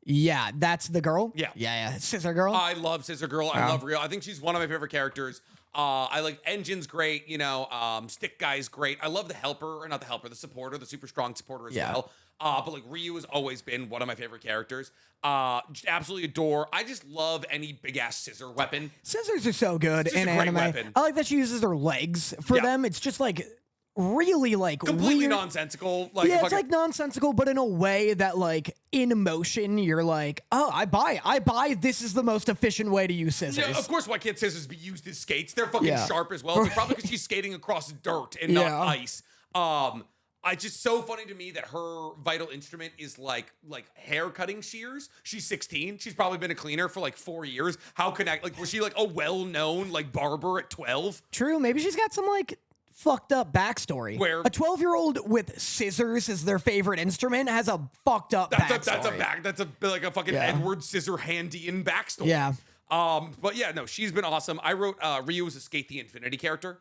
Yeah, that's the girl. Yeah. Scissor Girl. I love Scissor Girl. I love Rio. I think she's one of my favorite characters. I like Engine's great, Stick Guy's great. I love the supporter, the super strong supporter as well. But like Ryu has always been one of my favorite characters. Just absolutely adore. I just love any big ass scissor weapon. Scissors are so good in anime. Weapon. I like that she uses her legs for them. It's just like really like completely weird. Nonsensical. Like, it's like nonsensical, but in a way that like in motion you're like, oh, I buy. This is the most efficient way to use scissors. Yeah, of course. Why can't scissors be used as skates? They're fucking sharp as well. It's probably because she's skating across dirt and not ice. It's just so funny to me that her vital instrument is like hair cutting shears. She's 16. She's probably been a cleaner for like 4 years. Was she like a well-known like barber at 12? True. Maybe she's got some like fucked up backstory. Where a 12-year-old with scissors as their favorite instrument has a fucked up backstory. That's like a fucking Edward Scissorhandian backstory. Yeah. But yeah, no, she's been awesome. I wrote Ryu as a Skate the Infinity character.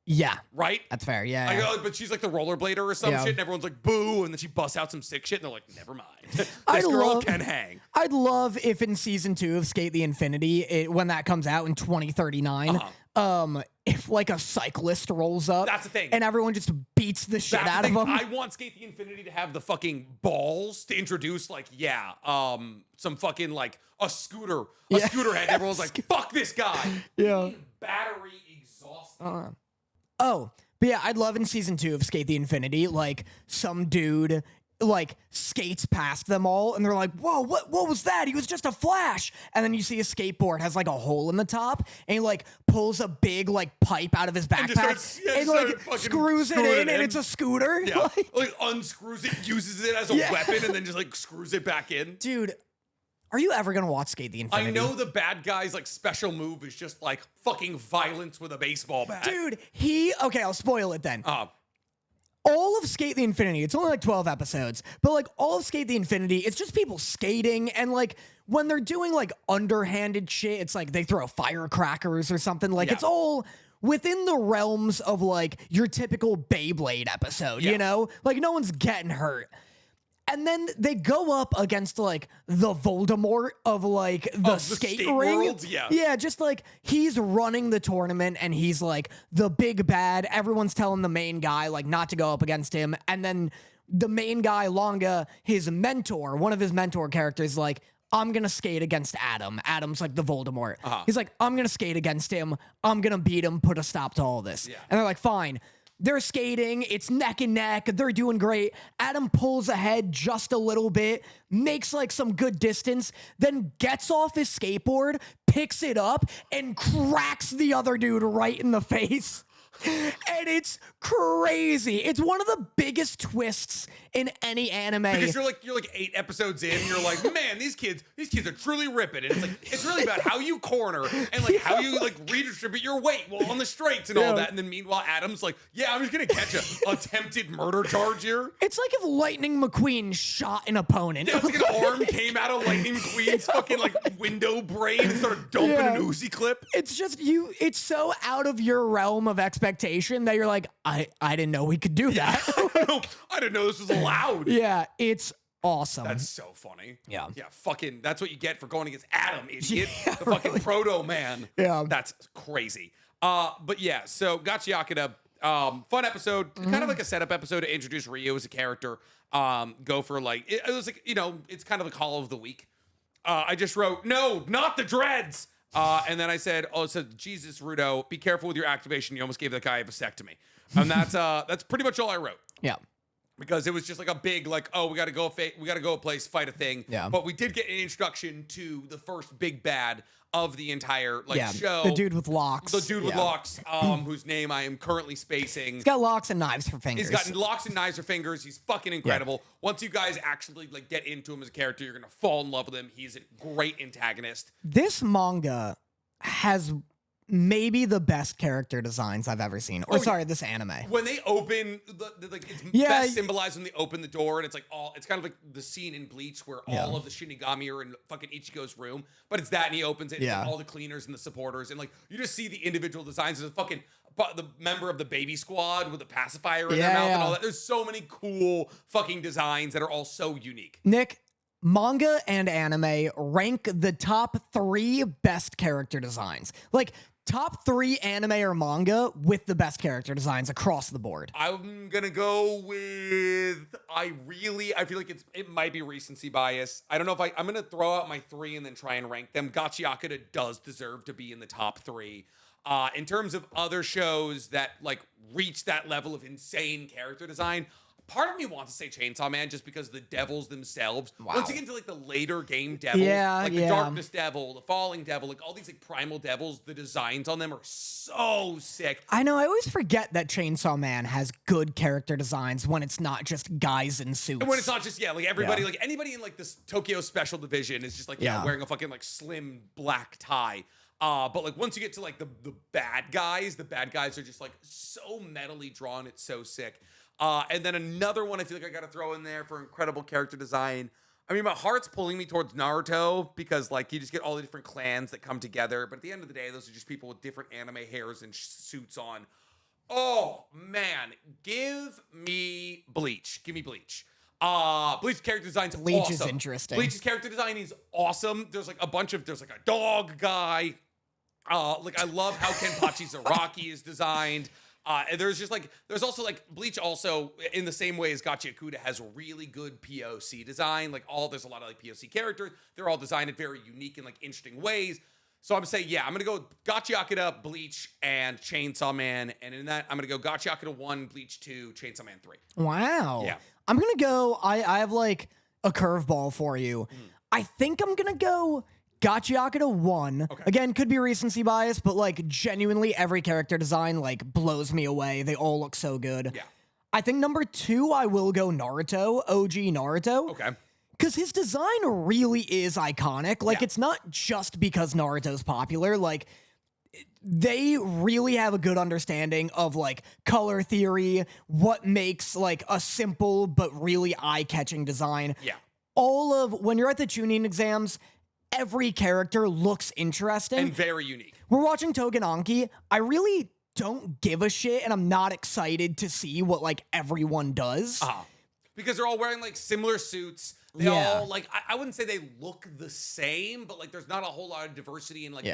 Yeah. Right? That's fair. Yeah. But she's like the rollerblader or some shit, and everyone's like, boo, and then she busts out some sick shit, and they're like, never mind. This girl can hang. I'd love if in season 2 of Skate the Infinity, when that comes out in 2039, if like a cyclist rolls up. That's the thing. And everyone just beats the shit out of them. I want Skate the Infinity to have the fucking balls to introduce some fucking like a scooter head. Everyone's like, fuck this guy. Yeah. Battery exhausted. Oh, but yeah, I'd love in season 2 of Skate the Infinity, like some dude like skates past them all and they're like, whoa, what was that? He was just a flash. And then you see a skateboard has like a hole in the top and he like pulls a big like pipe out of his backpack and like screws it in and it's a scooter. Yeah. like unscrews it, uses it as a weapon and then just like screws it back in. Dude, are you ever gonna watch Skate the Infinity? I know the bad guy's like special move is just like fucking violence with a baseball bat. Dude, okay, I'll spoil it then. All of Skate the Infinity, it's only like 12 episodes, but like all of Skate the Infinity, it's just people skating and like when they're doing like underhanded shit, it's like they throw firecrackers or something. Like it's all within the realms of like your typical Beyblade episode, you know? Like no one's getting hurt. And then they go up against like the Voldemort of like the skate ring. Worlds, yeah, just like he's running the tournament and he's like the big bad. Everyone's telling the main guy like not to go up against him. And then the main guy, Longa, his mentor, one of his mentor characters, like, I'm gonna skate against Adam. Adam's like the Voldemort. He's like, I'm gonna skate against him. I'm gonna beat him, put a stop to all this. And they're like, fine. They're skating, it's neck and neck, they're doing great. Adam pulls ahead just a little bit, makes like some good distance, then gets off his skateboard, picks it up, and cracks the other dude right in the face. And it's crazy. It's one of the biggest twists in any anime. Because you're like 8 episodes in, and you're like, man, these kids are truly ripping. And it's really about how you corner and like how you like redistribute your weight while on the straights and all that. And then meanwhile, Adam's like, yeah, I'm just gonna catch a attempted murder charge here. It's like if Lightning McQueen shot an opponent. Yeah, it's like an arm came out of Lightning McQueen's fucking like window brain and started dumping an Uzi clip. It's just it's so out of your realm of expertise. expectation that you're like, I didn't know we could do that. I didn't know this was allowed. Yeah, it's awesome. That's so funny. Yeah. Yeah, fucking, that's what you get for going against Adam, idiot. Yeah, the fucking proto man. Yeah. That's crazy. But yeah, so Gachiakuta, fun episode. Kind of like a setup episode to introduce Ryu as a character. Go for like, it was like, it's kind of the call of the week. I just wrote, no, not the dreads. And then I said, Jesus, Rudo, be careful with your activation. You almost gave that guy a vasectomy. And that's pretty much all I wrote. Yeah. Because it was just like a big, like, oh, we got to go a place, fight a thing. Yeah. But we did get an introduction to the first big bad of the entire show. The dude with locks. The dude with locks, whose name I am currently spacing. He's got locks and knives for fingers. He's got locks and knives for fingers. He's fucking incredible. Yeah. Once you guys actually like get into him as a character, you're gonna fall in love with him. He's a great antagonist. This manga has maybe the best character designs I've ever seen. Or this anime. When they open, it's best symbolized when they open the door, and it's like it's kind of like the scene in Bleach where all of the Shinigami are in fucking Ichigo's room, but it's that, and he opens it, and it's like all the cleaners and the supporters, and like you just see the individual designs. There's a fucking the member of the baby squad with a pacifier in their mouth and all that. There's so many cool fucking designs that are all so unique. Nick, manga and anime rank the top 3 best character designs. Like, top 3 anime or manga with the best character designs across the board. I'm gonna go with, I feel like it might be recency bias. I don't know if I'm gonna throw out my 3 and then try and rank them. Gachiakuta does deserve to be in the top 3. In terms of other shows that like reach that level of insane character design, part of me wants to say Chainsaw Man just because the devils themselves, once you get into like the later game devils, like the Darkness Devil, the Falling Devil, like all these like primal devils, the designs on them are so sick. I know, I always forget that Chainsaw Man has good character designs when it's not just guys in suits. And when it's not just, like everybody, like anybody in like this Tokyo Special Division is just like, wearing a fucking like slim black tie. But like once you get to like the bad guys are just like so metally drawn. It's so sick. And then another one I feel like I got to throw in there for incredible character design. I mean, my heart's pulling me towards Naruto because like you just get all the different clans that come together. But at the end of the day, those are just people with different anime hairs and suits on. Oh man, give me Bleach. Give me Bleach. Bleach's character design's awesome. Bleach is interesting. Bleach's character design is awesome. There's like a dog guy. Like I love how Kenpachi Zaraki is designed. And there's also like Bleach also in the same way as Gachiakuta has really good POC design. Like there's a lot of like POC characters. They're all designed in very unique and like interesting ways. So I'm saying, I'm going to go Gachiakuta, Bleach, and Chainsaw Man. And in that, I'm going to go Gachiakuta 1, Bleach 2, Chainsaw Man 3. Wow. Yeah. I'm going to go, I have like a curveball for you. I think I'm going to go Gachiakuta 1. Okay. Again, could be recency bias, but like genuinely every character design like blows me away. They all look so good. Yeah. I think number 2, I will go Naruto, OG Naruto. Okay. Because his design really is iconic. Like, it's not just because Naruto's popular. Like, they really have a good understanding of, like, color theory, what makes, like, a simple but really eye-catching design. Yeah. When you're at the Chunin exams, every character looks interesting. And very unique. We're watching Togenanki. I really don't give a shit, and I'm not excited to see what, like, everyone does. Because they're all wearing, like, similar suits. They all, like, I wouldn't say they look the same, but, like, there's not a whole lot of diversity. And, like,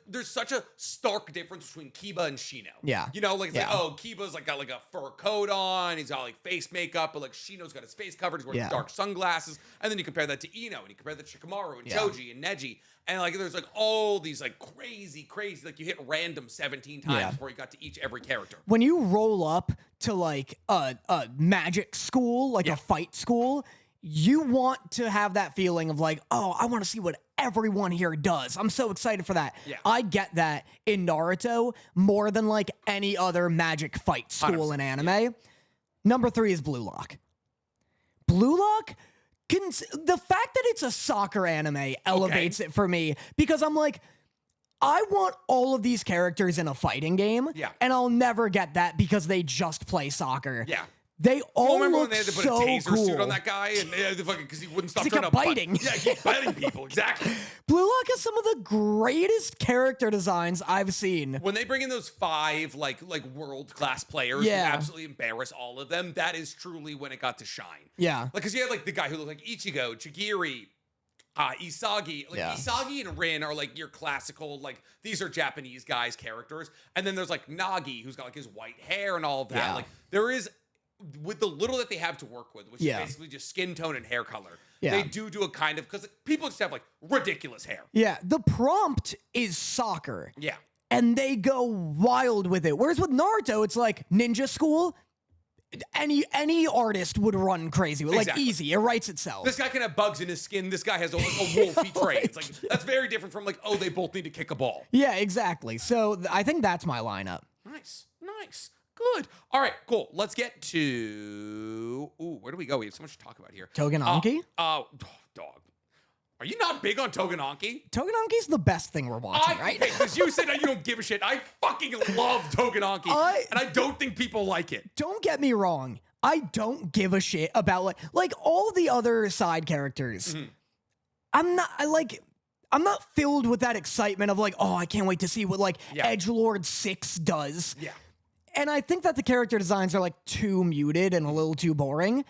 there's such a stark difference between Kiba and Shino. Yeah. You know, like, it's like, oh, Kiba's, like, got, like, a fur coat on. He's got, like, face makeup. But, like, Shino's got his face covered. He's wearing dark sunglasses. And then you compare that to Ino. And you compare that to Shikamaru and Choji and Neji. And, like, there's, like, all these, like, crazy, like, you hit random 17 times before you got to every character. When you roll up to, like, a magic school, like a fight school, you want to have that feeling of, like, oh, I want to see what everyone here does. I'm so excited for that. Yeah. I get that in Naruto more than, like, any other magic fight school in anime. Yeah. Number 3 is Blue Lock. Blue Lock... the fact that it's a soccer anime elevates it for me because I'm like, I want all of these characters in a fighting game, and I'll never get that because they just play soccer. Yeah. They all remember look when they had to put so a taser cool. suit on that guy and because he wouldn't stop He trying kept to biting. Yeah, he kept biting people. Exactly. Blue Lock has some of the greatest character designs I've seen. When they bring in those 5 like world class players, who absolutely embarrass all of them. That is truly when it got to shine. Yeah, like because you had like the guy who looked like Ichigo, Chigiri. Isagi, Isagi and Rin are like your classical, like these are Japanese guys characters, and then there's like Nagi who's got like his white hair and all of that. Yeah. Like there is, with the little that they have to work with, which is basically just skin tone and hair color. They do a kind of, because people just have like ridiculous hair. Yeah, the prompt is soccer. Yeah. And they go wild with it. Whereas with Naruto, it's like ninja school. Any artist would run crazy. Like easy, it writes itself. This guy can have bugs in his skin. This guy has a wolfy trait. It's like that's very different from like, oh, they both need to kick a ball. Yeah, exactly. So I think that's my lineup. Nice. Good. All right, cool. Let's get to where do we go? We have so much to talk about here. Togenanki? Dog. Are you not big on Togenanki? Togenanki's the best thing we're watching, right? Because you said that you don't give a shit. I fucking love Togenanki, and I don't think people like it. Don't get me wrong. I don't give a shit about like all the other side characters. Mm-hmm. I'm not filled with that excitement of like, oh, I can't wait to see what like Edgelord 6 does. Yeah. And I think that the character designs are like too muted and a little too boring.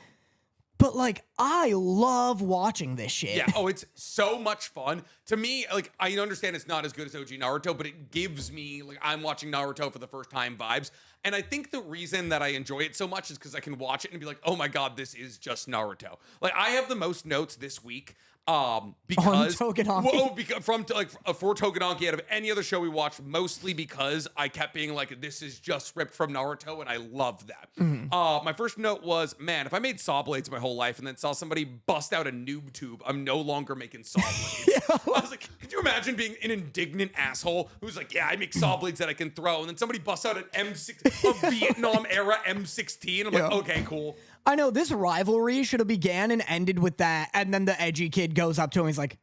But like, I love watching this shit. Yeah. Oh, it's so much fun. To me, like, I understand it's not as good as OG Naruto, but it gives me like I'm watching Naruto for the first time vibes. And I think the reason that I enjoy it so much is because I can watch it and be like, oh my God, this is just Naruto. Like, I have the most notes this week. Because for Togenanki out of any other show we watched, mostly because I kept being like, this is just ripped from Naruto, and I love that. My first note was, man, if I made saw blades my whole life and then saw somebody bust out a noob tube, I'm no longer making saw blades. I was like, could you imagine being an indignant asshole who's like, yeah, I make saw blades that I can throw, and then somebody busts out an M6, a Vietnam era M16. I'm like, okay, cool. I know this rivalry should have began and ended with that, and then the edgy kid goes up to him. He's like,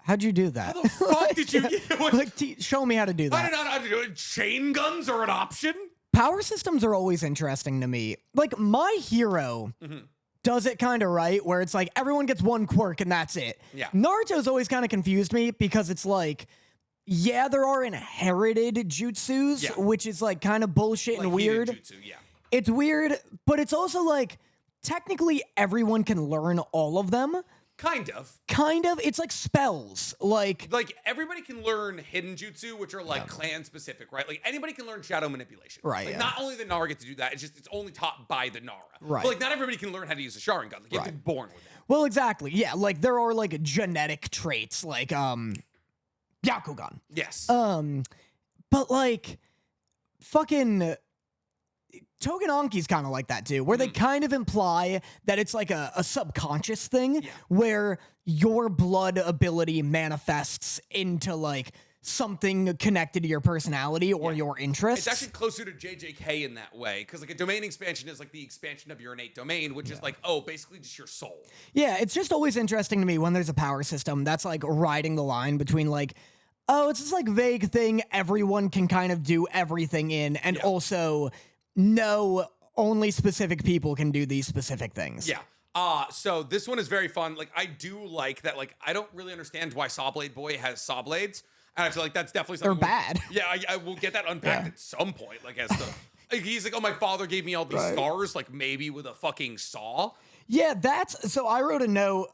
"How'd you do that? How the fuck did you? Show me how to do that." I don't know how to do it. Chain guns are an option. Power systems are always interesting to me. Like My Hero does it kind of right, where it's like everyone gets one quirk and that's it. Yeah. Naruto's always kind of confused me because it's like, yeah, there are inherited jutsus, which is like kind of bullshit and weird. Jutsu, It's weird, but it's also like, technically, everyone can learn all of them. Kind of. It's like spells. Like everybody can learn hidden jutsu, which are like clan specific, right? Like anybody can learn shadow manipulation. Right. Like not only the Nara get to do that, it's only taught by the Nara. Right. But like not everybody can learn how to use a Sharingan. Like you have to be born with that. Well, exactly. Yeah. Like there are like genetic traits, like Byakugan. Yes. But like fucking Togenanki's kind of like that too, where they kind of imply that it's like a subconscious thing where your blood ability manifests into like something connected to your personality or your interests. It's actually closer to JJK in that way, because like a domain expansion is like the expansion of your innate domain, which is like, oh, basically just your soul. Yeah, it's just always interesting to me when there's a power system that's like riding the line between like, oh, it's this like vague thing everyone can kind of do everything in, and also no, only specific people can do these specific things. Yeah. So this one is very fun. Like, I do like that. Like, I don't really understand why Sawblade Boy has saw blades, and I feel like that's definitely something. They're bad. Yeah, I will get that unpacked at some point. Like, as the like, he's like, oh, my father gave me all these scars. Like, maybe with a fucking saw. Yeah, that's so. I wrote a note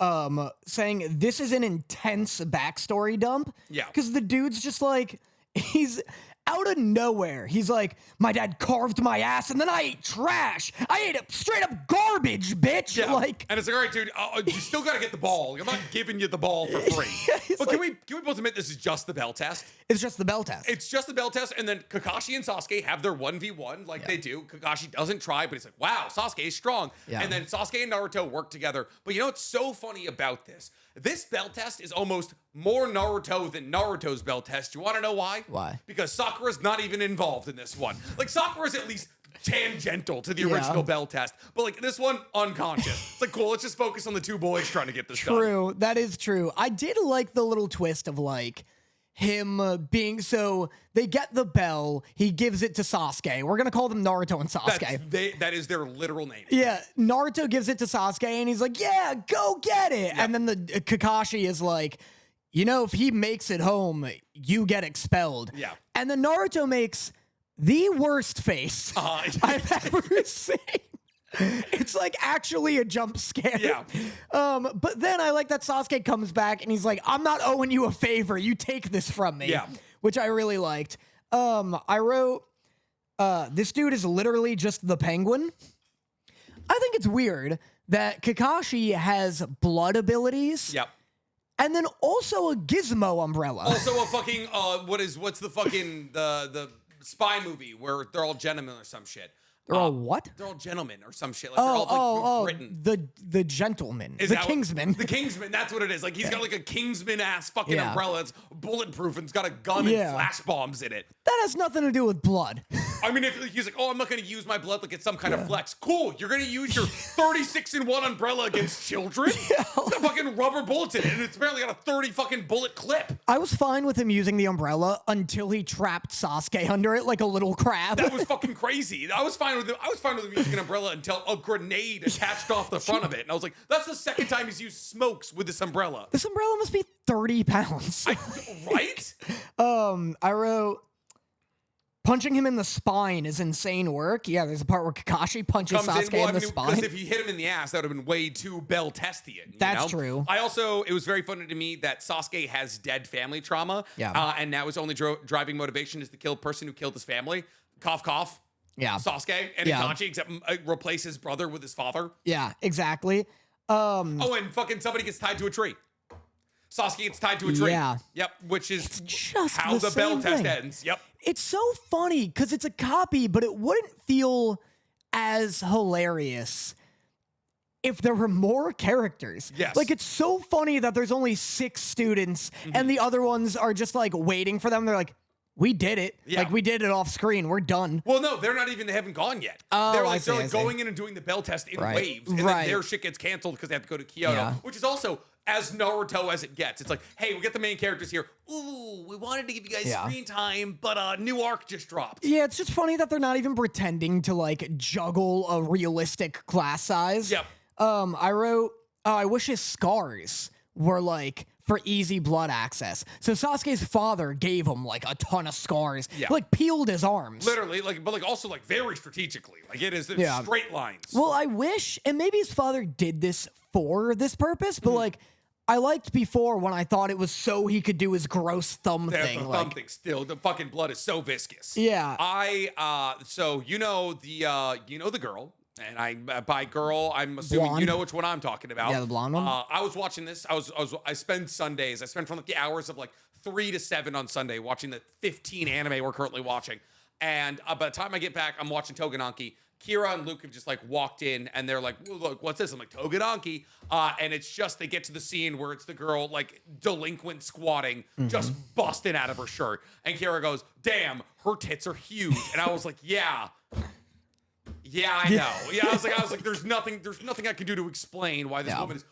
saying this is an intense backstory dump. Yeah, because the dude's just like he's. Out of nowhere, he's like, my dad carved my ass and then I ate trash. I ate straight up garbage, bitch. Yeah. Like, and it's like, all right, dude, you still got to get the ball. Like, I'm not giving you the ball for free. But like, can we both admit this is just the bell test? It's just the bell test. It's just the bell test. And then Kakashi and Sasuke have their 1v1 like they do. Kakashi doesn't try, but he's like, wow, Sasuke is strong. Yeah. And then Sasuke and Naruto work together. But you know what's so funny about this? This bell test is almost more Naruto than Naruto's bell test. You want to know why? Why? Because Sakura's not even involved in this one. Like, Sakura's at least tangential to the original bell test. But, like, this one, unconscious. It's like, cool, let's just focus on the two boys trying to get this done. True. That is true. I did like the little twist of, like, him being so they get the bell, he gives it to Sasuke. We're gonna call them Naruto and Sasuke. That is their literal name. Yeah, Naruto gives it to Sasuke and he's like, yeah, go get it. Yep. And then the Kakashi is like, you know, if he makes it home, you get expelled. Yeah. And then Naruto makes the worst face I've ever seen. It's like actually a jump scare. Yeah. But then I like that Sasuke comes back and he's like, I'm not owing you a favor. You take this from me. Yeah. Which I really liked. I wrote, this dude is literally just the Penguin. I think it's weird that Kakashi has blood abilities. Yep. And then also a gizmo umbrella. Also a fucking, what's the fucking, the spy movie where they're all gentlemen or some shit. They're all what? They're all gentlemen or some shit. Like they're all like from Britain. The gentleman. Is the that Kingsman. The Kingsman, that's what it is. Like he's got like a Kingsman ass fucking umbrella. It's bulletproof and it's got a gun and flash bombs in it. That has nothing to do with blood. I mean, if he's like, oh, I'm not going to use my blood like it's some kind of flex. Cool. You're going to use your 36-in-1 umbrella against children? It's got fucking rubber bullets in it, and it's apparently got a 30 fucking bullet clip. I was fine with him using the umbrella until he trapped Sasuke under it like a little crab. That was fucking crazy. I was fine with him using an umbrella until a grenade attached off the front of it. And I was like, that's the second time he's used smokes with this umbrella. This umbrella must be 30 pounds. Right? I wrote... Punching him in the spine is insane work. Yeah, there's a part where Kakashi punches Sasuke in the spine. Because if he hit him in the ass, that would have been way too Bell-Testian. That's true. It was very funny to me that Sasuke has dead family trauma. Yeah. And now his only driving motivation is to kill the person who killed his family. Cough, cough. Yeah. Sasuke and Itachi, except replace his brother with his father. Yeah, exactly. And fucking somebody gets tied to a tree. Sasuke gets tied to a tree. Yeah. Yep, which is just how the Bell test thing. ends. Yep. It's so funny because it's a copy, but it wouldn't feel as hilarious if there were more characters. Yes. Like, it's so funny that there's only 6 students and the other ones are just, like, waiting for them. They're like, we did it. Yeah. Like, we did it off screen. We're done. Well, no, they haven't gone yet. Oh, they're I see. going in and doing the Bell test in Right. waves. And then their shit gets canceled because they have to go to Kyoto, which is also as Naruto as it gets. It's like, hey, we get the main characters here. Ooh, we wanted to give you guys screen time, but new arc just dropped. Yeah, it's just funny that they're not even pretending to, like, juggle a realistic class size. Yep. I wrote, I wish his scars were, like, for easy blood access. So Sasuke's father gave him, like, a ton of scars. Yeah. Like, peeled his arms. Literally, but also, like, very strategically. Like, it's straight lines. Well, I wish, and maybe his father did this for this purpose, but, like, I liked before when I thought it was so he could do his gross thumb thing. The thumb thing still. The fucking blood is so viscous. Yeah. So you know the girl. And by girl, I'm assuming blonde. You know which one I'm talking about. Yeah, the blonde one. I was watching this. I spend Sundays. I spend from like the hours of like 3 to 7 on Sunday watching the 15 anime we're currently watching. And by the time I get back, I'm watching Togenanki. Kira and Luke have just like walked in and they're like, look, what's this? I'm like, Togenanki. And it's just, they get to the scene where it's the girl like delinquent squatting, just busting out of her shirt. And Kira goes, damn, her tits are huge. And I was like, yeah, I know. Yeah, I was like, there's nothing I can do to explain why this woman is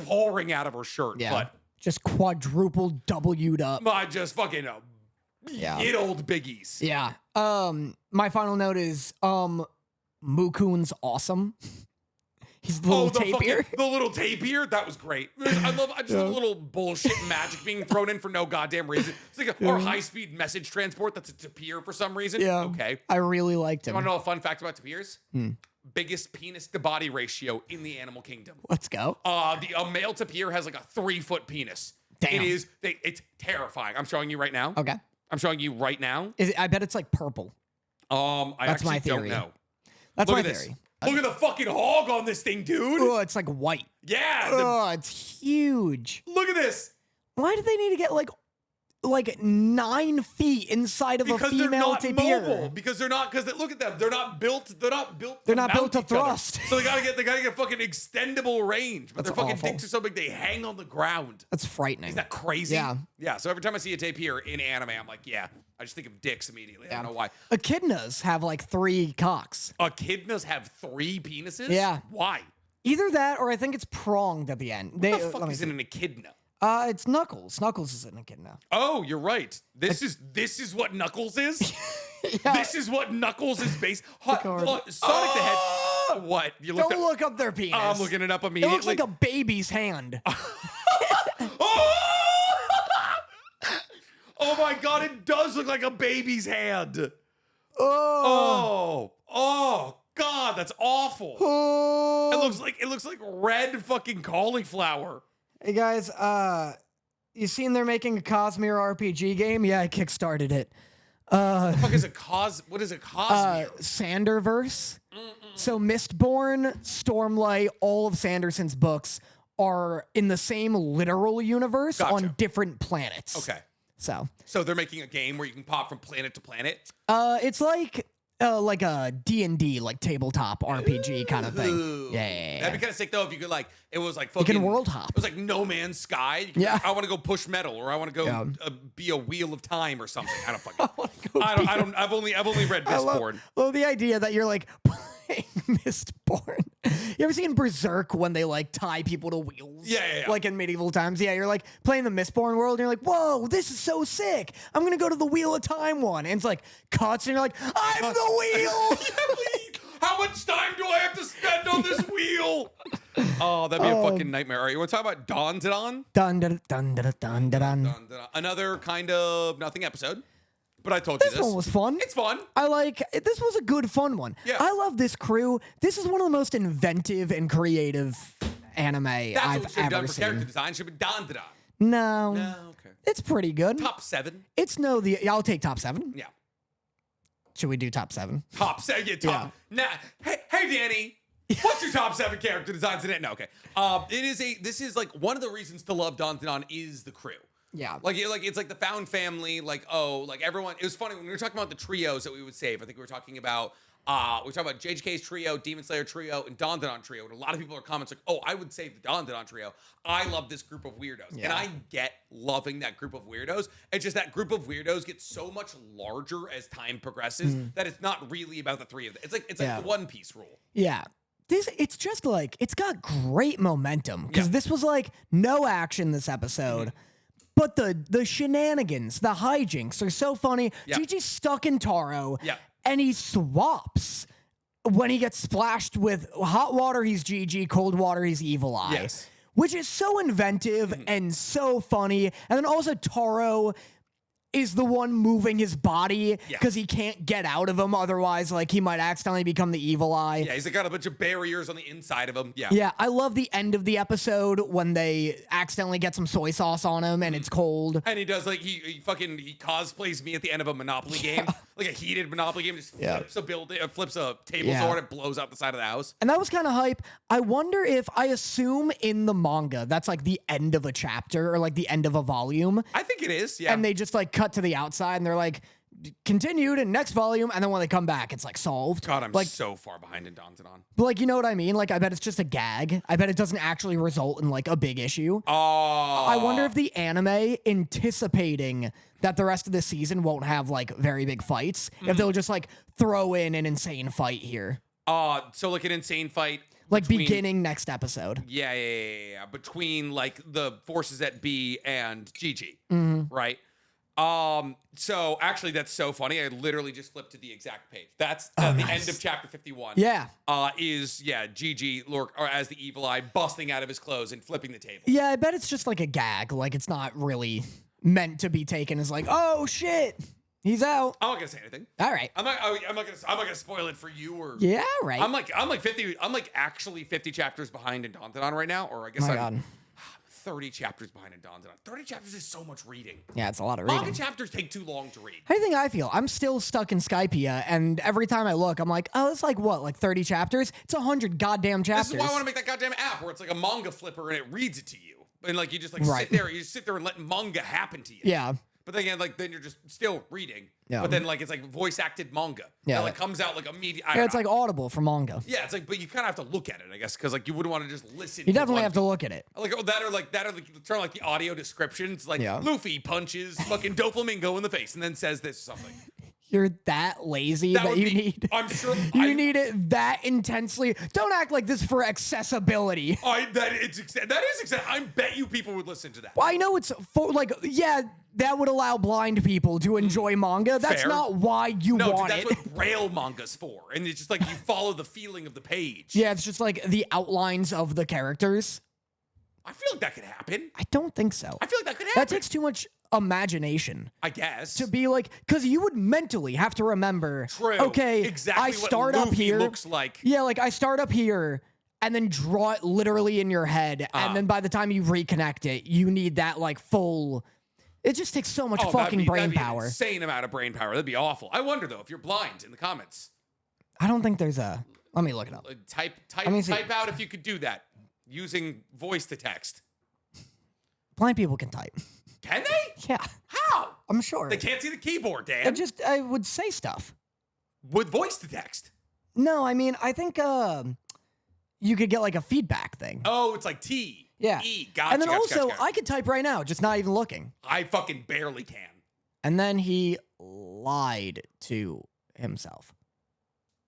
pouring out of her shirt. Yeah. But just quadruple W'd up. I just fucking hit old biggies. Yeah. My final note is, Mukun's awesome. He's the little tapir. The little tapir? That was great. I love a little bullshit magic being thrown in for no goddamn reason. It's like our high-speed message transport that's a tapir for some reason. Yeah. Okay. I really liked him. You want to know a fun fact about tapirs? Biggest penis to body ratio in the animal kingdom. Let's go. A male tapir has like a 3-foot penis. Damn. It's terrifying. I'm showing you right now. Okay. I'm showing you right now. I bet it's like purple. I That's my actually theory. don't know. That's Look my at this. theory. Look at the fucking hog on this thing, dude. Oh, it's like white. Yeah. Oh, it's huge. Look at this. Why do they need to get like 9 feet inside of a female tapir? Mobile. Because look at them. They're not built. They're not built to thrust. So they gotta get fucking extendable range. But That's their fucking awful. dicks are so big they hang on the ground. That's frightening. Isn't that crazy? Yeah. Yeah. So every time I see a tapir in anime, I'm like, yeah. I just think of dicks immediately. I don't know why. Echidnas have like 3 cocks. Echidnas have 3 penises? Yeah. Why? Either that or I think it's pronged at the end. What the fuck is in an echidna? It's Knuckles. Knuckles is an echidna. Oh, you're right. This is what Knuckles is. Yeah. This is what Knuckles is based. Sonic the Oh! Hedgehog. What? You Don't look up their penis. I'm looking it up It immediately. looks like a baby's hand. Oh! Oh my god, it does look like a baby's hand. Oh. Oh god, that's awful. Oh. It looks like red fucking cauliflower. Hey guys, you seen they're making a Cosmere RPG game? Yeah, I kickstarted it. What is a Cosmere? Sanderverse. So Mistborn, Stormlight, all of Sanderson's books are in the same literal universe Gotcha. on different planets. Okay. So they're making a game where you can pop from planet to planet. it's like a D&D, like tabletop RPG kind of thing. Ooh. Yeah. That'd be kind of sick though if you could it was like You fucking can world hop. It was like No Man's Sky. You could Yeah. I want to go push metal, or I want to go be a wheel of time or something. I don't fucking. I I don't. I've only read Mistborn. Love the idea that you're like playing Mistborn. You ever seen Berserk when they like tie people to wheels? Yeah. Like in medieval times. Yeah, you're like playing the Mistborn world and you're like, whoa, this is so sick. I'm gonna go to the Wheel of Time one. And it's like cuts and you're like, I'm the wheel. How much time do I have to spend on this wheel? Oh, that'd be a fucking nightmare. All right, you want to talk about Dandadan? Dun dun dun dun dun dun dun. Another kind of nothing episode. But I told you This this. one was fun. It's fun. This was a good fun one. Yeah. I love this crew. This is one of the most inventive and creative anime That's what we I've should have done ever for character seen. design. Should be Dandadan. No. No, okay. It's pretty good. Top 7. I'll take top 7. Yeah. Should we do top 7? Top 7. Yeah, top. Nah. Hey, Danny. What's your top 7 character designs in it? No, okay. This is like one of the reasons to love Dandadan is the crew. Yeah. It's like the found family, everyone. It was funny when we were talking about the trios that we would save. I think we were talking about JJK's trio, Demon Slayer trio, and Dandadan trio. And a lot of people are comments like, "Oh, I would save the Dandadan trio. I love this group of weirdos." Yeah. And I get loving that group of weirdos. It's just that group of weirdos gets so much larger as time progresses that it's not really about the three of them. It's like the One Piece rule. Yeah. It's just like, it's got great momentum because this was like no action this episode. But the shenanigans, the hijinks are so funny. Yeah. Gigi's stuck in Taro. Yeah. And he swaps when he gets splashed with hot water, he's Gigi, cold water, he's Evil Eye. Yes. Which is so inventive and so funny. And then also Taro is the one moving his body because he can't get out of him. Otherwise, like, he might accidentally become the Evil Eye. Yeah, he's got a bunch of barriers on the inside of him. Yeah. Yeah, I love the end of the episode when they accidentally get some soy sauce on him and it's cold. And he does he cosplays me at the end of a Monopoly game, like a heated Monopoly game. Just flips a table sword and blows out the side of the house. And that was kind of hype. I wonder if, I assume in the manga that's like the end of a chapter or like the end of a volume. I think it is. Yeah. And they just like cut to the outside and they're like, continued in next volume, and then when they come back it's like solved. God, I'm like so far behind in Dandadan. But like, you know what I mean? Like, I bet it's just a gag. I bet it doesn't actually result in like a big issue. Oh. I wonder if the anime, anticipating that the rest of the season won't have like very big fights, if they'll just like throw in an insane fight here. So like an insane fight. Like beginning next episode. Yeah. Between like the forces at B and Gigi. Right? So actually that's so funny. I literally just flipped to the exact page. That's the end of chapter 51. Yeah. Gigi or as the Evil Eye busting out of his clothes and flipping the table. Yeah, I bet it's just like a gag. Like, it's not really meant to be taken as like, oh shit, he's out. I'm not gonna say anything. All right. I'm not gonna spoil it for you or Yeah, right. I'm actually 50 chapters behind in Dandadan right now, or I guess I'm 30 chapters behind in Dandadan. 30 chapters is so much reading. Yeah, it's a lot of reading. Manga chapters take too long to read. How do you think I feel? I'm still stuck in Skypia, and every time I look, I'm like, oh, it's like what, like 30 chapters? It's 100 goddamn chapters. This is why I want to make that goddamn app where it's like a manga flipper and it reads it to you. And like you just like sit there and let manga happen to you. Yeah. But then again, like then you're just still reading. Yeah. But then like it's like voice acted manga. Yeah. That like comes out like immediately. Yeah, it's like Audible for manga. Yeah, it's like, but you kind of have to look at it, I guess, because like you wouldn't want to just listen. You definitely have to look at it. Like turn like the audio descriptions, like Luffy punches fucking Doflamingo in the face and then says this or something. You're that lazy that you need. I'm sure you need it that intensely. Don't act like this for accessibility. That is. I bet you people would listen to that. Well, I know it's for that would allow blind people to enjoy manga. That's Fair. not why you want that's it. what Braille manga's for, and it's just like you follow the feeling of the page. Yeah, it's just like the outlines of the characters. I feel like that could happen. I don't think so. I feel like that could happen. That takes too much imagination. I guess. To be like, because you would mentally have to remember. True. Okay, Exactly I start what up here. looks like. Yeah, like I start up here and then draw it literally in your head, and then by the time you reconnect it, you need that like full. It just takes so much fucking brain power. An insane amount of brain power. That'd be awful. I wonder though if you're blind in the comments. I don't think there's a. Let me look it up. Type out if you could do that using voice to text. Blind people can type. Can they? Yeah. How? I'm sure. They can't see the keyboard, Dan. I would say stuff. With voice to text. No, I mean, I think you could get like a feedback thing. Oh, it's like T. Yeah. E. Gotcha. And then also, gotcha. I could type right now, just not even looking. I fucking barely can. And then he lied to himself.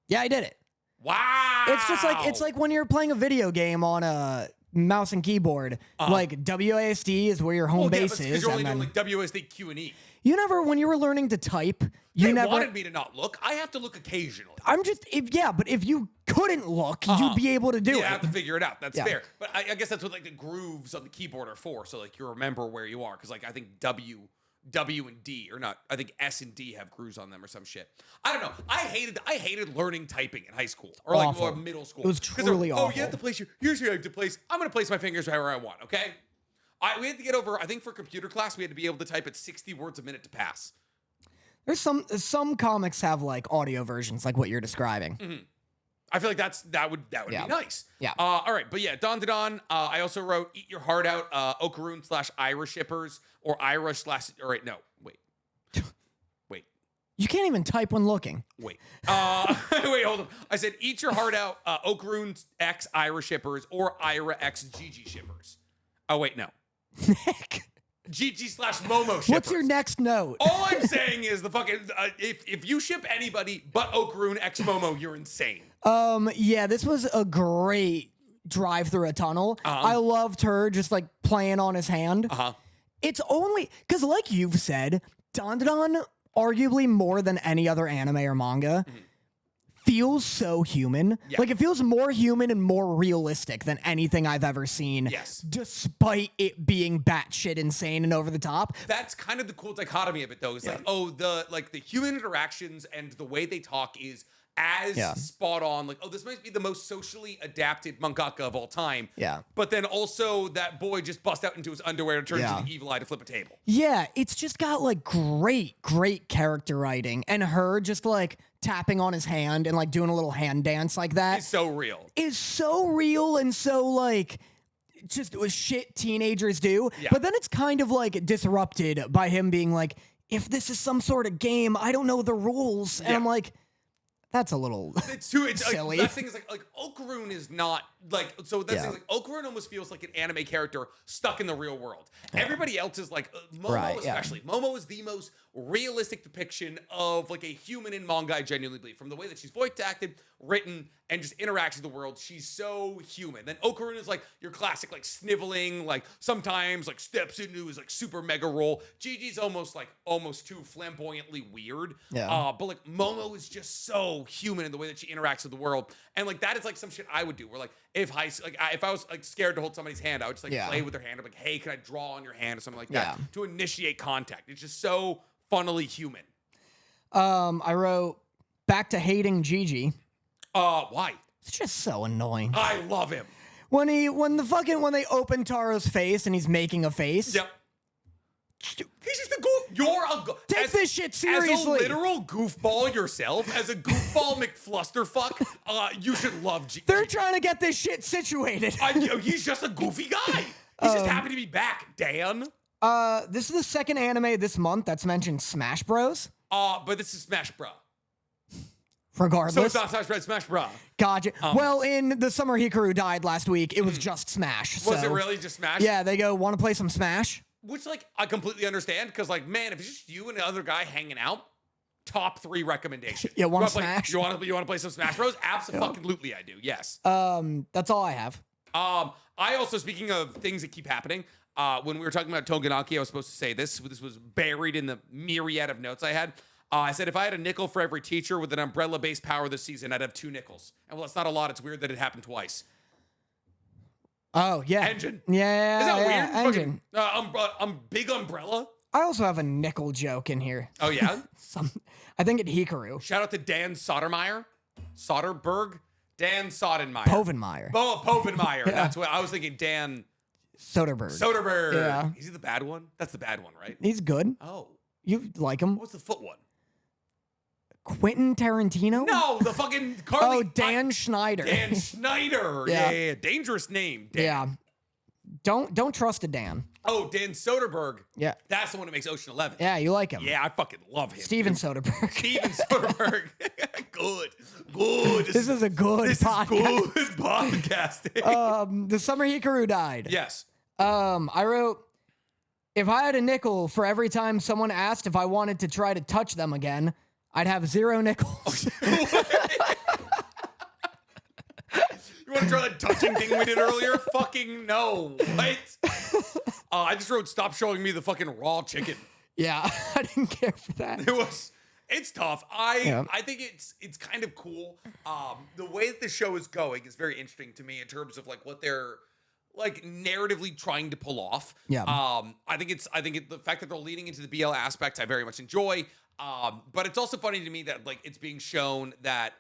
Yeah, I did it. Wow. It's like when you're playing a video game on a mouse and keyboard. Like WASD is where your home base is. You're only doing like WSD Q and E. You never, when you were learning to type, They wanted me to not look. I have to look occasionally. But if you couldn't look, you'd be able to do it. Yeah, I have to figure it out. That's fair. But I guess that's what like the grooves on the keyboard are for. So like you remember where you are. Because like I think W and D or not. I think S and D have grooves on them or some shit. I don't know. I hated learning typing in high school or like or middle school. It was truly awful. Oh, you have to place here's where you have to place. I'm gonna place my fingers wherever I want. Okay. We had to get over. I think for computer class, we had to be able to type at 60 words a minute to pass. There's some comics have like audio versions, like what you're describing. Mm-hmm. I feel like that would be nice. Yeah. All right, but yeah, Dandadan. I also wrote "Eat Your Heart Out." Okarun / Ira shippers or Ira / All right, no, wait. You can't even type when looking. Wait. Wait, hold on. I said "Eat Your Heart Out." Okarun X Ira shippers or Ira X Gigi shippers. Oh wait, no. Nick. Gigi / Momo shippers. What's your next note? All I'm saying is the fucking if you ship anybody but Okarun X Momo, you're insane. Yeah, this was a great drive through a tunnel. I loved her just like playing on his hand. It's only because, like you've said, Dandadan, arguably more than any other anime or manga, feels so human. Yeah. Like it feels more human and more realistic than anything I've ever seen. Yes. Despite it being batshit insane and over the top. That's kind of the cool dichotomy of it, though. It's like, the human interactions and the way they talk is as spot on. Like, this might be the most socially adapted mangaka of all time. Yeah. But then also that boy just bust out into his underwear and turn into the evil eye to flip a table. Yeah, it's just got like great character writing, and her just like tapping on his hand and like doing a little hand dance like that. It's so real. Is so real and so like just what shit teenagers do. Yeah. But then it's kind of like disrupted by him being like, if this is some sort of game, I don't know the rules. And I'm like, that's a little silly. That thing is like Okarun is not like, so that's like Okarun almost feels like an anime character stuck in the real world. Everybody else is like Momo especially. Momo is the most realistic depiction of like a human in manga, I genuinely believe. From the way that she's voice acted, written, and just interacts with the world, she's so human. Then Okarun is like your classic like sniveling, like sometimes like steps into his like super mega role. Gigi's almost too flamboyantly weird. Yeah. But like Momo is just so human in the way that she interacts with the world. And like that is like some shit I would do where like if I was like scared to hold somebody's hand, I would just like play with their hand. I'm like, hey, can I draw on your hand or something like that to initiate contact. It's just so funnily human. I wrote back to hating Gigi. Why? It's just so annoying. I love him. When they open Taro's face and he's making a face. Yep. He's just a goof. You're a Take this shit seriously. As a literal goofball yourself, as a goofball McFlusterfuck, you should love Gigi. They're trying to get this shit situated. He's just a goofy guy. He's just happy to be back, Dan. This is the second anime this month that's mentioned Smash Bros. But this is Smash Bros. Regardless. So it's not Smash Bros. Gotcha. Well, in the summer Hikaru died last week, it was just Smash. Was it really just Smash? Yeah, they go, want to play some Smash? Which, like, I completely understand, because, like, man, if it's just you and the other guy hanging out, top 3 recommendation. You want to play Smash? You want to play some Smash Bros? Absolutely, I do. Yes. That's all I have. I also, speaking of things that keep happening, when we were talking about Togenaki, I was supposed to say this. This was buried in the myriad of notes I had. I said, if I had a nickel for every teacher with an umbrella-based power this season, I'd have 2 nickels. And well, it's not a lot. It's weird that it happened twice. Oh, yeah. Engine. Yeah. Is that weird? Engine. Fucking, big umbrella. I also have a nickel joke in here. Oh, yeah? I think it's Hikaru. Shout out to Dan Sodermeyer. Soderberg? Dan Sodenmeyer. Povenmire. Povenmire. Yeah. That's what I was thinking. Dan Soderberg. Yeah. Is he the bad one? That's the bad one, right? He's good. Oh. You like him? What's the foot one? Quentin Tarantino? No, the fucking Dan Schneider. Dan Schneider. Yeah. Dangerous name. Dan. Yeah. Don't trust a Dan. Oh, Dan Soderberg. Yeah. That's the one that makes Ocean 11. Yeah, you like him. Yeah, I fucking love him. Steven Soderbergh. Steven Soderbergh. Good. This is a good podcast. This is good podcasting. The summer Hikaru died. Yes. I wrote, if I had a nickel for every time someone asked if I wanted to try to touch them again, I'd have 0 nickels. You want to try that touching thing we did earlier? Fucking no. What? I just wrote, stop showing me the fucking raw chicken. Yeah, I didn't care for that. It's tough. I think it's kind of cool. The way that the show is going is very interesting to me in terms of like what they're like narratively trying to pull off. Yeah. I think the fact that they're leaning into the BL aspects I very much enjoy. But it's also funny to me that like it's being shown that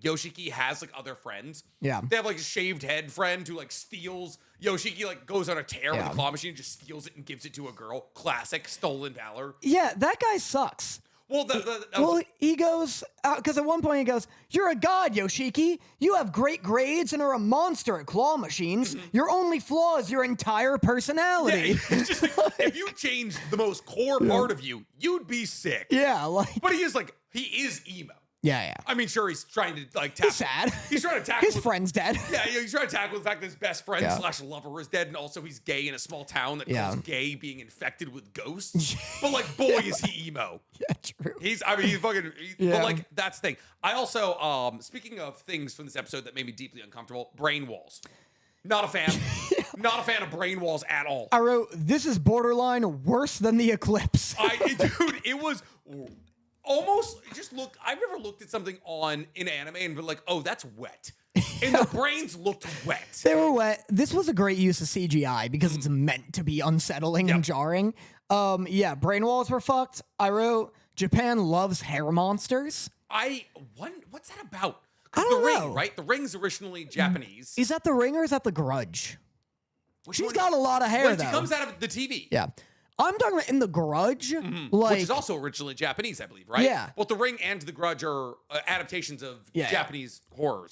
Yoshiki has like other friends. Yeah. They have like a shaved head friend who like steals Yoshiki, like goes on a tear with a claw machine and just steals it and gives it to a girl. Classic stolen valor. Yeah, that guy sucks. Well, he goes, because at one point he goes, "You're a god, Yoshiki. You have great grades and are a monster at claw machines. Mm-hmm. Your only flaw is your entire personality." Yeah, it's just like, if you changed the most core part of you, you'd be sick. Yeah, like. But he is emo. Yeah. I mean, sure, he's trying to like tackle. He's sad. He's trying to tackle. His friend's dead. Yeah, he's trying to tackle the fact that his best friend / lover is dead, and also he's gay in a small town that calls gay being infected with ghosts. But like, boy, is he emo. Yeah, true. He's fucking. But like, that's the thing. I also, speaking of things from this episode that made me deeply uncomfortable, brain walls. Not a fan. Not a fan of brain walls at all. I wrote, this is borderline worse than the eclipse. Dude, it was. Almost just look. I've never looked at something in anime and been like, "Oh, that's wet," and the brains looked wet. They were wet. This was a great use of CGI because it's meant to be unsettling and jarring. Brain walls were fucked. I wrote, Japan loves hair monsters. What's that about? I don't know. Ring, right? The Ring's originally Japanese. Is that the Ring or is that the Grudge? She's got a lot of hair. She comes out of the TV. Yeah. I'm talking about in The Grudge, which is also originally Japanese, I believe, right? Yeah. Both The Ring and The Grudge are adaptations of Japanese horrors.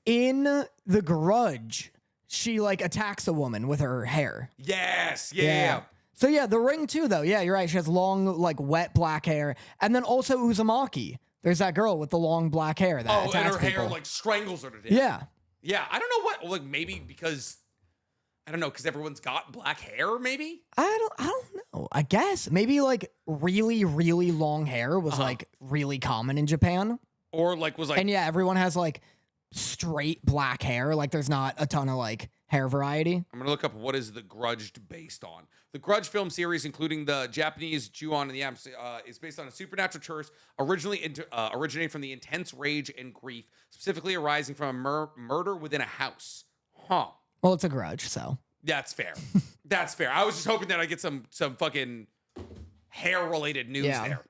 In The Grudge, she like attacks a woman with her hair. Yes, yeah. So yeah, The Ring too, though. Yeah, you're right. She has long, like wet black hair, and then also Uzumaki. There's that girl with the long black hair that attacks and her people. hair like strangles her to death. Yeah. Yeah, I don't know what. Like maybe because. I don't know, because everyone's got black hair, maybe? I don't know. I guess. Maybe, like, really, really long hair was, like, really common in Japan. Or, like, was, like... And, yeah, everyone has, like, straight black hair. Like, there's not a ton of, like, hair variety. I'm going to look up what is The Grudge based on. The Grudge film series, including the Japanese Ju-on and the Yams, is based on a supernatural curse originating from the intense rage and grief, specifically arising from a murder within a house. Huh. Well, it's a Grudge, so. That's fair. That's fair. I was just hoping that I get some fucking hair-related news there.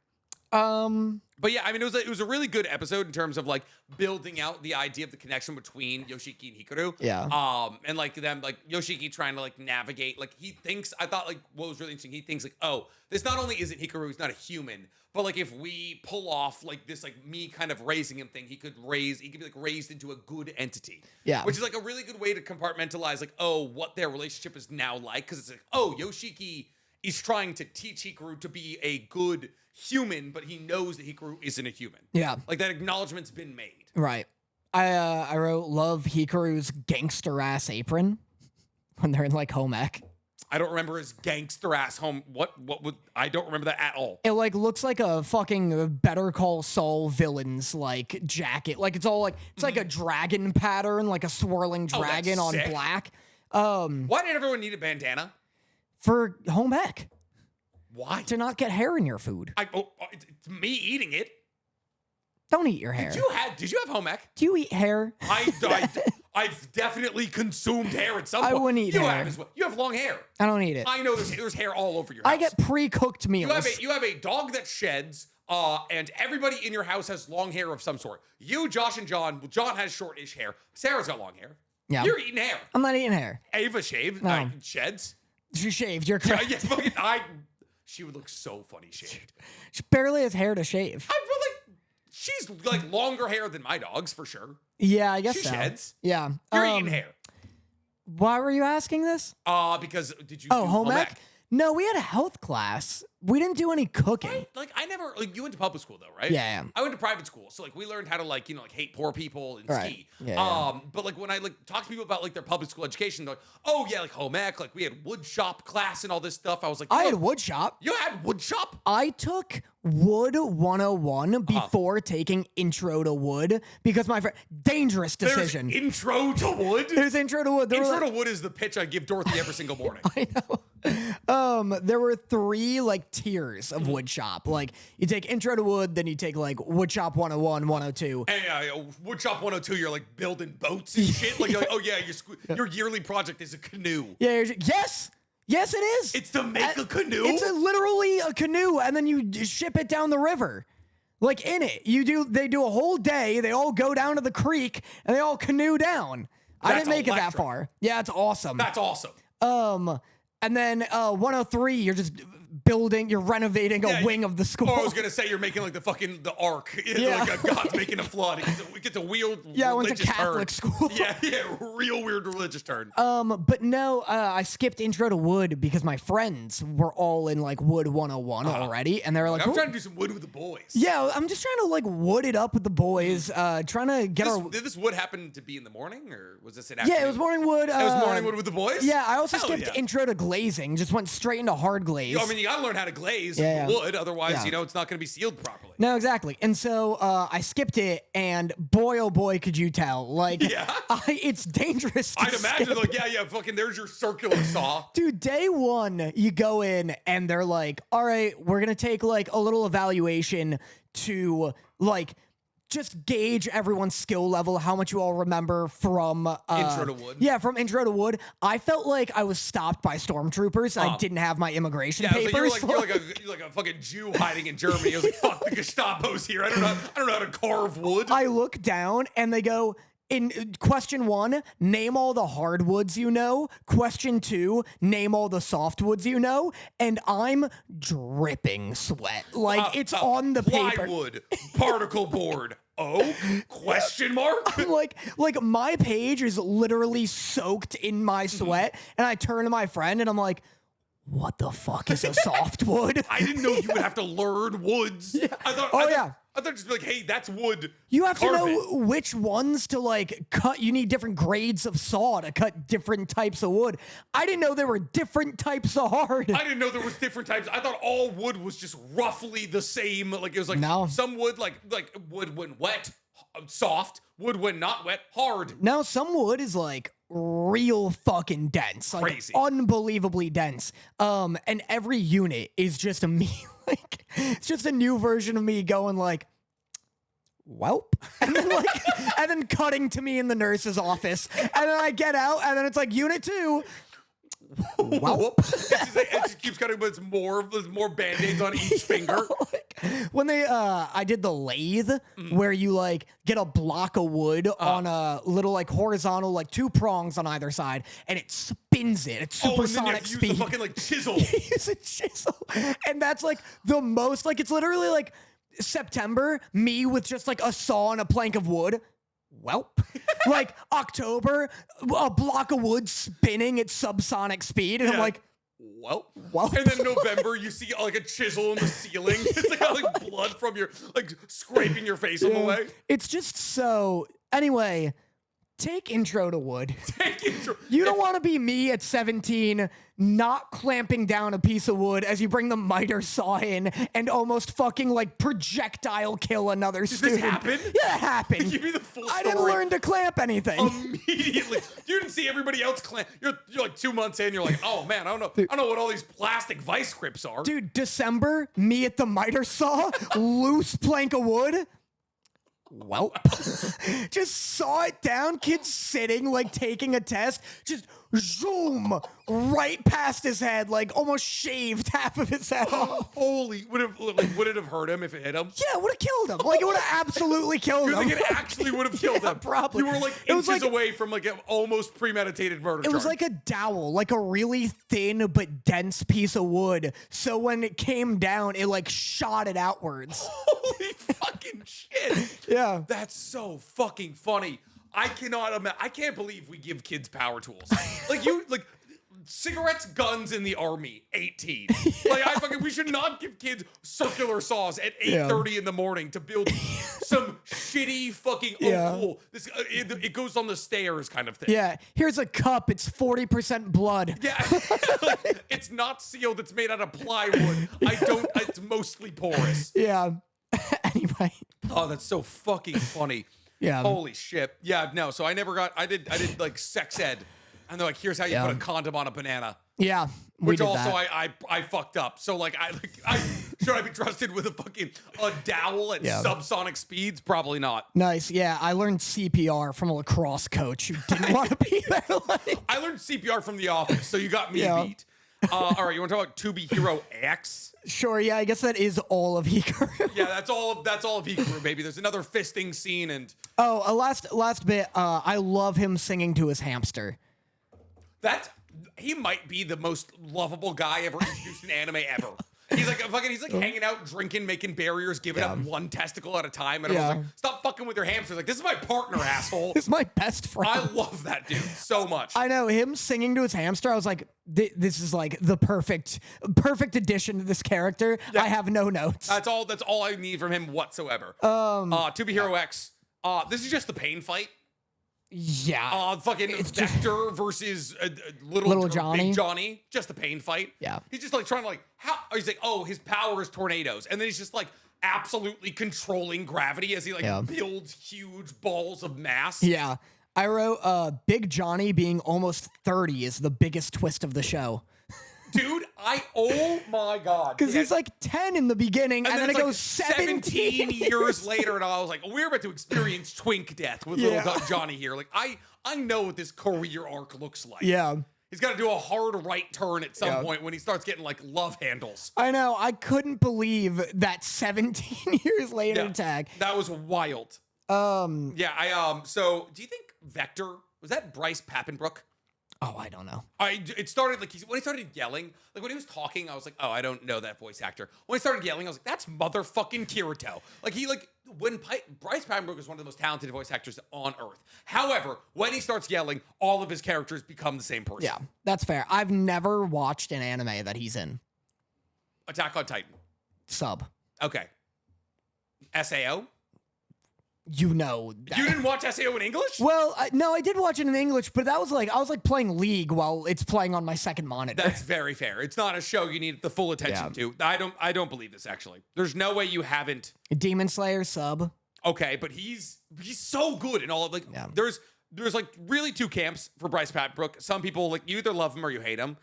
But yeah, I mean, it was a really good episode in terms of like building out the idea of the connection between Yoshiki and Hikaru. Yeah. And like them, like Yoshiki trying to like navigate, like he thinks, I thought like what was really interesting, he thinks like, oh, this not only isn't Hikaru, he's not a human, but like if we pull off like this, like me kind of raising him thing, he could be like raised into a good entity. Yeah. Which is like a really good way to compartmentalize like, oh, what their relationship is now like. Cause it's like, oh, Yoshiki is trying to teach Hikaru to be a good human, but he knows that Hikaru isn't a human. Yeah. Like that acknowledgement's been made. Right. I wrote love Hikaru's gangster ass apron when they're in like home ec. I don't remember his gangster ass home. What would I don't remember that at all. It like looks like a fucking Better Call Saul villain's like jacket. Like it's all like it's like a dragon pattern, like a swirling dragon on sick. black. Why did everyone need a bandana? For home ec. Why? To not get hair in your food. It's me eating it. Don't eat your hair. Did you have home ec? Do you eat hair? I've definitely consumed hair at some I point. wouldn't eat hair. You have long hair. I don't eat it. I know there's hair all over your house. I get pre-cooked meals. You have a dog that sheds, and everybody in your house has long hair of some sort. You, Josh, and John. John has short-ish hair. Sarah's got long hair. Yeah. You're eating hair. I'm not eating hair. Ava shaved. No. Sheds. She shaved. You're correct. She would look so funny shaved. She barely has hair to shave. I feel like she's like longer hair than my dogs for sure. Yeah, I guess She so. sheds. Yeah. You're eating hair. Why were you asking this? Because did you? Oh, do home ec? No, we had a health class. We didn't do any cooking. I never you went to public school though, right? Yeah. I went to private school, so like we learned how to hate poor people and Right. ski. Yeah. But like when I talk to people about like their public school education, they're like, oh yeah, like home ec, like we had wood shop class and all this stuff. I was like, I had wood shop. You had wood shop? I took Wood 101 before taking Intro to Wood because my friend dangerous decision. There's intro to wood. There's Intro to Wood. Intro to wood is the pitch I give Dorothy every single morning. I know. There were 3 like tiers of wood shop. Like you take Intro to Wood, then you take like Wood Shop 101, 102. And wood shop 102, you're like building boats and shit. You're like, oh yeah, your yearly project is a canoe. Yeah. Yes, it is. It's to make a canoe. It's literally a canoe, and then you ship it down the river. Like in it, they do a whole day. They all go down to the creek and they all canoe down. I didn't make it that far. Yeah, it's awesome. That's awesome. And then 103, you're just you're renovating a wing of the school. Oh, I was gonna say you're making like the ark. Yeah. Like a God's making a flood. It gets a weird I went to religious Catholic turn. school. Yeah, real weird religious turn. But no, I skipped Intro to Wood because my friends were all in like Wood 101 already, and they were like, I'm trying to do some wood with the boys. Yeah, I'm just trying to like wood it up with the boys. Trying to get Did this wood happen to be in the morning, or was this an afternoon? Yeah, it was morning wood. It was morning wood with the boys? Yeah, I also skipped Intro to Glazing. Just went straight into hard glaze. I mean, you gotta learn how to glaze wood, otherwise, it's not gonna be sealed properly. No, exactly. And so I skipped it, and boy, oh boy, could you tell. Like, it's dangerous to I'd imagine, like, fucking there's your circular saw. Dude, day one, you go in, and they're like, all right, we're gonna take, like, a little evaluation to, like, just gauge everyone's skill level, how much you all remember from Intro to Wood. Yeah, from Intro to Wood. I felt like I was stopped by stormtroopers. I didn't have my immigration papers. You're like a fucking Jew hiding in Germany. I was like, fuck, the Gestapo's here. I don't know how to carve wood. I look down and they go, in question 1, name all the hardwoods you know. Question 2, name all the softwoods you know. And I'm dripping sweat. Like, it's on the paper. Plywood, particle board, oak, question mark? I'm like my page is literally soaked in my sweat. And I turn to my friend and I'm like, what the fuck is a softwood? I didn't know you would have to learn woods. Yeah. I thought just be like, hey, that's wood. You have to know which ones to like cut. You need different grades of saw to cut different types of wood. I didn't know there were different types of hard. I didn't know there was different types. I thought all wood was just roughly the same. Like it was like some wood, like wood when wet, soft. Wood when not wet, hard. Now some wood is like real fucking dense, like crazy, unbelievably dense. And every unit is just me, like it's just a new version of me going like, welp, and then and then cutting to me in the nurse's office, and then I get out, and then it's like unit 2. Welp. It just keeps cutting, but there's more band-aids on each finger. When I did the lathe where you like get a block of wood on a little like horizontal, like 2 prongs on either side, and it spins it. It's supersonic speed. Use the fucking like chisel. Use a chisel, and that's like the most. Like it's literally like September, me with just like a saw and a plank of wood. Welp. Like October, a block of wood spinning at subsonic speed, and I'm like, welp. And then November, you see like a chisel in the ceiling. It's like blood from your like scraping your face on the way. It's just so. Anyway, take Intro to Wood. Take Intro. You don't want to be me at 17, not clamping down a piece of wood as you bring the miter saw in and almost fucking like projectile kill another student. This happen? Yeah, it happened. Give me the full story. I didn't learn to clamp anything. Immediately. You didn't see everybody else clamp. You're like 2 months in, you're like, oh man, I don't know what all these plastic vice grips are. Dude, December, me at the miter saw, loose plank of wood. Welp. Just saw it down, kid sitting, like taking a test, just zoom right past his head, like almost shaved half of his head off. Holy, would it have hurt him if it hit him? Yeah, it would have killed him. Like, it would have absolutely killed You him. think it actually would have killed him? Probably. You were like inches away from like an almost premeditated murder It was like a dowel, like a really thin but dense piece of wood. So when it came down, it like shot it outwards. Holy fucking shit. Yeah. That's so fucking funny. I can't believe we give kids power tools. Like cigarettes, guns in the army, 18. Like we should not give kids circular saws at 8:30 in the morning to build some shitty fucking cool. This it goes on the stairs kind of thing. Yeah. Here's a cup. It's 40% blood. Yeah. Like, it's not sealed. It's made out of plywood. It's mostly porous. Yeah. Anyway. Oh, that's so fucking funny. Yeah. Holy shit. Yeah, no. So I did like sex ed. And they're like, here's how you put a condom on a banana. Yeah. Which also I fucked up. So like should I be trusted with a dowel at subsonic speeds? Probably not. Nice. Yeah. I learned CPR from a lacrosse coach who didn't want to be there. I learned CPR from The Office, so you got me beat. All right, you want to talk about To Be Hero X? Sure, yeah, I guess that is all of Hikaru. Yeah, that's all of Hikaru, baby. There's another fisting scene and a last bit, I love him singing to his hamster. He might be the most lovable guy ever introduced in anime ever. He's like hanging out, drinking, making barriers, giving up one testicle at a time. And I was like, stop fucking with your hamsters. Like, this is my partner, asshole. This is my best friend. I love that dude so much. I know, him singing to his hamster, I was like, this is like the perfect addition to this character. Yeah. I have no notes. That's all I need from him whatsoever. To Be Hero X. This is just the pain fight. Yeah. Fucking Vector versus little Johnny. Big Johnny. Just the pain fight. Yeah. He's just like trying to like, he's like, oh, his power is tornadoes. And then he's just like absolutely controlling gravity as he like builds huge balls of mass. Yeah. I wrote, Big Johnny being almost 30 is the biggest twist of the show. Dude, oh my God. Because he's like 10 in the beginning, and then it goes 17 years later, and I was like, we're about to experience twink death with little Johnny here. Like, I know what this career arc looks like. Yeah. He's got to do a hard right turn at some point when he starts getting like love handles. I know. I couldn't believe that 17 years later tag. That was wild. So do you think Vector, was that Bryce Papenbrook? Oh, I don't know. It started like when he started yelling, like when he was talking, I was like, oh, I don't know that voice actor. When he started yelling, I was like, that's motherfucking Kirito. Like Bryce Papenbrook is one of the most talented voice actors on earth. However, when he starts yelling, all of his characters become the same person. Yeah, that's fair. I've never watched an anime that he's in. Attack on Titan. Sub. Okay. SAO? You know that. You didn't watch SAO in English? Well, no, I did watch it in English, but that was like, I was like playing League while it's playing on my second monitor. That's very fair. It's not a show you need the full attention to. I don't believe this, actually. There's no way you haven't. Demon Slayer sub. Okay, but he's so good in all of there's like really two camps for Bryce Papenbrook. Some people like you either love him or you hate him.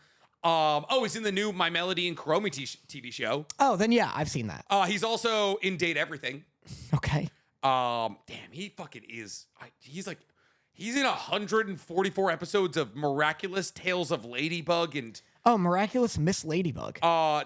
He's in the new My Melody and Kuromi TV show. Oh, then yeah, I've seen that. He's also in Date Everything. Okay. Damn, he fucking is. He's in 144 episodes of Miraculous Tales of Ladybug and Miraculous Miss Ladybug.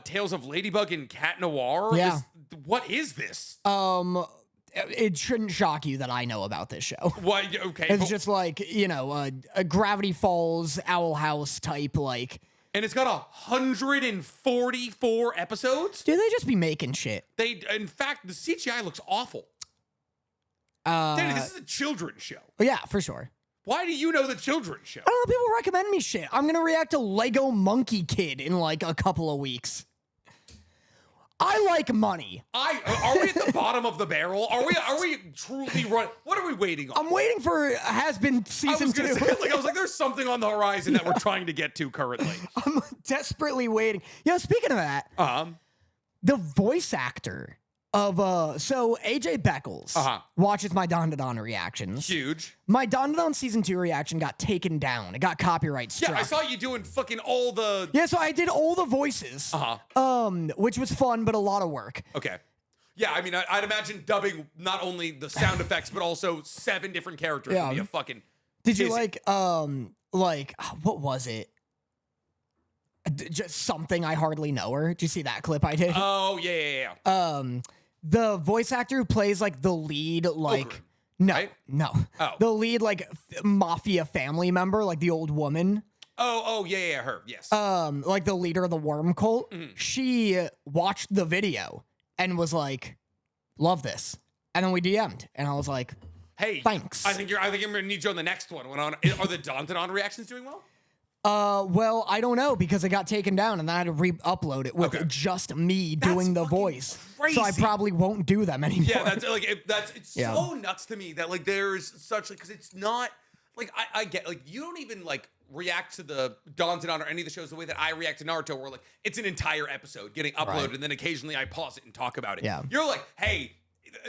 Tales of Ladybug and Cat Noir. Yeah. What is this? It shouldn't shock you that I know about this show. What? Okay, it's just like a Gravity Falls, Owl House type like. And it's got 144 episodes. Do they just be making shit? In fact, the CGI looks awful. Danny, this is a children's show. Yeah, for sure. Why do you know the children's show? I don't know. People recommend me shit. I'm gonna react to Lego Monkey Kid in like a couple of weeks. I like money. Are we at the bottom of the barrel? Are we truly run? What are we waiting on? I'm waiting for Has Been season 2. I was like, there's something on the horizon that we're trying to get to currently. I'm desperately waiting. Speaking of that, the voice actor of so AJ Beckles watches my Dandadan reactions. Huge. My Dandadan season 2 reaction got taken down. It got copyright struck. Yeah, I saw you doing fucking all the. Yeah, so I did all the voices. Which was fun, but a lot of work. Okay. Yeah, I mean, I'd imagine dubbing not only the sound effects, but also 7 different characters would be a fucking. Did you like what was it? Just something I hardly know her. Did you see that clip I did? Oh yeah. The voice actor who plays like the lead, like Ogre, no, right? no, Oh. the lead like mafia family member, like the old woman. Oh yeah, her. Yes. Like the leader of the worm cult. Mm-hmm. She watched the video and was like, "Love this," and then we DM'd, and I was like, "Hey, thanks." I think I'm gonna need you on the next one. Are the Dandadan reactions doing well? Well, I don't know because it got taken down and I had to re-upload it with just me doing the voice. Crazy. So I probably won't do them anymore. Yeah, it's so nuts to me that like there's such like because it's not like I get like you don't even like react to the Dandadan or any of the shows the way that I react to Naruto, where like it's an entire episode getting uploaded and then occasionally I pause it and talk about it. Yeah. You're like, hey,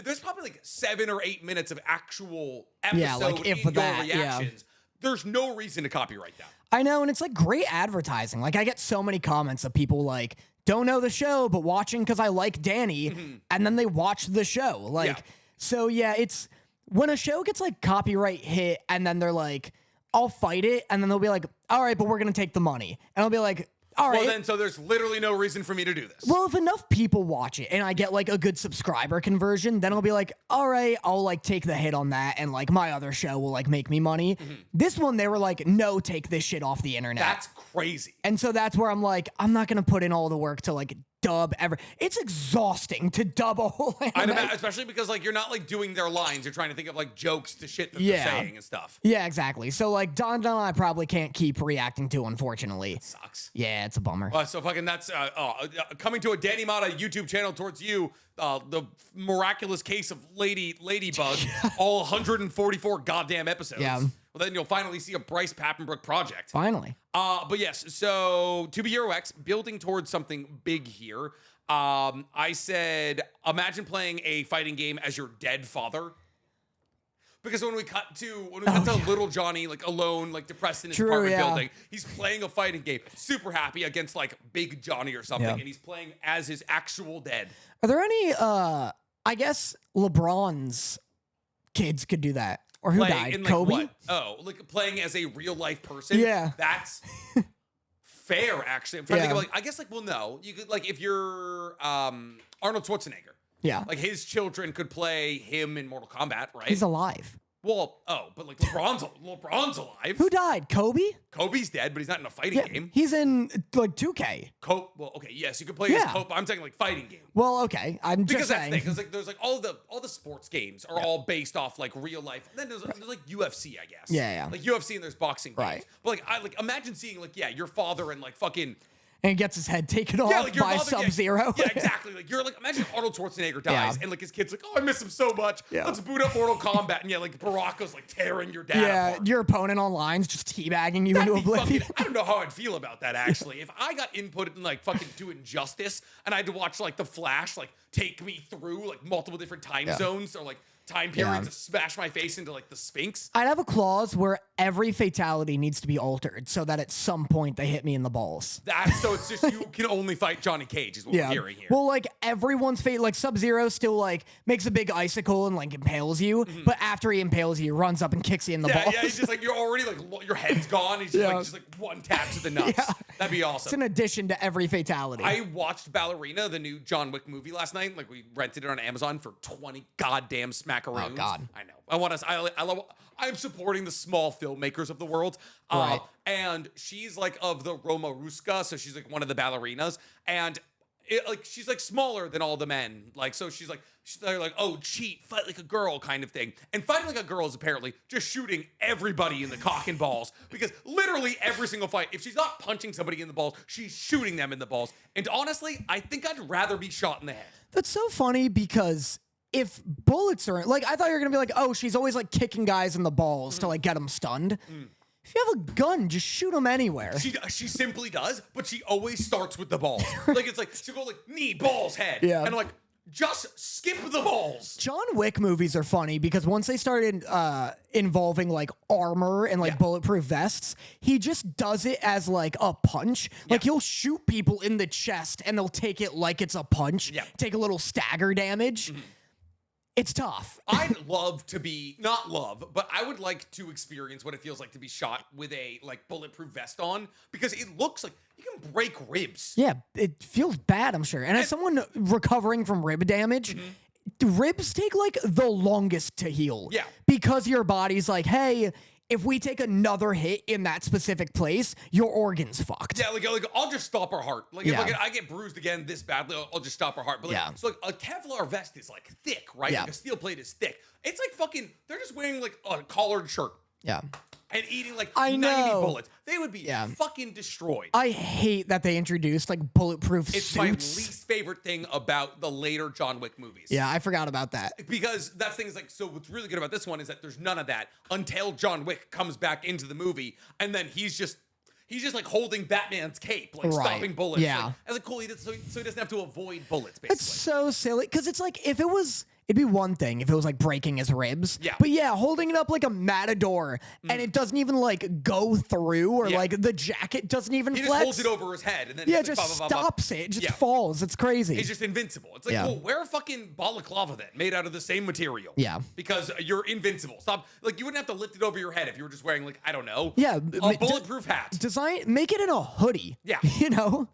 there's probably like 7 or 8 minutes of actual episode like if in that, your reactions. There's no reason to copyright that. I know, and it's like great advertising. Like I get so many comments of people like, don't know the show, but watching because I like Danny, and then they watch the show. Like, so yeah, it's when a show gets like copyright hit, and then they're like, I'll fight it, and then they'll be like, all right, but we're gonna take the money, and I'll be like, all right. Well, then, so there's literally no reason for me to do this. Well, if enough people watch it and I get like a good subscriber conversion, then I'll be like, all right, I'll like take the hit on that, and like my other show will like make me money. This one, they were like, no, take this shit off the internet. That's crazy. And so that's where I'm like, I'm not gonna put in all the work to like dub ever. It's exhausting to dub a whole anime. Especially because like you're not like doing their lines. You're trying to think of like jokes to shit that they're saying and stuff. Yeah, exactly. So like Dandadan, I probably can't keep reacting to, unfortunately. That sucks. Yeah, it's a bummer. So fucking that's coming to a Danny Motta YouTube channel towards you. The miraculous case of Ladybug, all 144 goddamn episodes. Yeah. Well, then you'll finally see a Bryce Papenbrook project. Finally. But yes, so To Be Hero X, building towards something big here. I said, imagine playing a fighting game as your dead father. Because when we cut to little Johnny, like alone, like depressed in his apartment building, he's playing a fighting game, super happy against like Big Johnny or something, and he's playing as his actual dead. Are there any? I guess LeBron's kids could do that. Or who died? Like, Kobe? what? Oh, like playing as a real life person? Yeah. That's fair, actually. I'm trying to think of like, I guess like, well, no. You could like if you're Arnold Schwarzenegger. Yeah. Like his children could play him in Mortal Kombat, right? He's alive. Well, but like LeBron's alive. Who died? Kobe? Kobe's dead, but he's not in a fighting game. He's in like 2K. Well, okay, yes, you could play as Kobe. I'm saying like fighting game. Well, okay, I'm just saying. Because like there's like all the sports games are all based off like real life. And then there's like UFC, I guess. Yeah. Like UFC and there's boxing games. Right. But like imagine seeing like your father and like fucking. And he gets his head taken off like by Sub-Zero. Yeah, exactly. Like you're like imagine Arnold Schwarzenegger dies and like his kid's like, oh, I miss him so much. Yeah. Let's boot up Mortal Kombat, and like Baraka's like tearing your dad apart. Your opponent online's just teabagging you into oblivion. I don't know how I'd feel about that actually. If I got input in like fucking do Injustice and I had to watch like the Flash like take me through like multiple different time zones or like time periods to smash my face into like the Sphinx. I'd have a clause where every fatality needs to be altered so that at some point they hit me in the balls. So it's just you can only fight Johnny Cage is what we're hearing here. Well, like everyone's fate, like Sub-Zero still like makes a big icicle and like impales you, but after he impales you, he runs up and kicks you in the balls. Yeah, he's just like you're already like your head's gone. He's just like one tap to the nuts. That'd be awesome. It's an addition to every fatality. I watched Ballerina, the new John Wick movie last night. Like we rented it on Amazon for 20 goddamn smackaroons. Oh God. I know. I'm supporting the small filmmakers of the world. Right. And she's like of the Roma Ruska, so she's like one of the ballerinas. And she's like smaller than all the men. Like, so they're like, oh, cheat, fight like a girl kind of thing. And fighting like a girl is apparently just shooting everybody in the cock and balls, because literally every single fight, if she's not punching somebody in the balls, she's shooting them in the balls. And honestly, I think I'd rather be shot in the head. That's so funny, because if bullets are like, I thought you were gonna be like, oh, she's always like kicking guys in the balls to like get them stunned. If you have a gun, just shoot them anywhere. She simply does, but she always starts with the balls. Like, it's like she'll go like knee, balls, head, and I'm like, just skip the balls. John Wick movies are funny because once they started involving like armor and like bulletproof vests, he just does it as like a punch. Like, he'll shoot people in the chest and they'll take it like it's a punch. Take a little stagger damage. It's tough. I'd love to be, not love, but I would like to experience what it feels like to be shot with a like bulletproof vest on, because it looks like you can break ribs. Yeah, it feels bad, I'm sure. And as someone recovering from rib damage, ribs take like the longest to heal. Yeah. Because your body's like, hey, if we take another hit in that specific place, your organ's fucked. Yeah, like I'll just stop her heart. Like, if I get bruised again this badly, I'll just stop her heart. But like, so like a Kevlar vest is like thick, right? Like a steel plate is thick. It's like fucking, they're just wearing like a collared shirt. Yeah. And eating like 90 bullets. They would be fucking destroyed. I hate that they introduced like bulletproof suits. It's my least favorite thing about the later John Wick movies. Yeah, I forgot about that. Because that's things like, so what's really good about this one is that there's none of that until John Wick comes back into the movie, and then he's just like holding Batman's cape, like stopping bullets. Yeah. Like, I was like, cool, so he doesn't have to avoid bullets, basically. It's so silly, because it's like, if it was, it'd be one thing if it was like breaking his ribs. Yeah. But yeah, holding it up like a matador and it doesn't even like go through, or like the jacket doesn't even flex. He just holds it over his head and then just stops it. It just falls. It's crazy. He's just invincible. It's like, cool, wear a fucking balaclava then, made out of the same material. Yeah. Because you're invincible. Stop. Like, you wouldn't have to lift it over your head if you were just wearing, like, I don't know. Yeah. A bulletproof hat. Make it in a hoodie. Yeah. You know?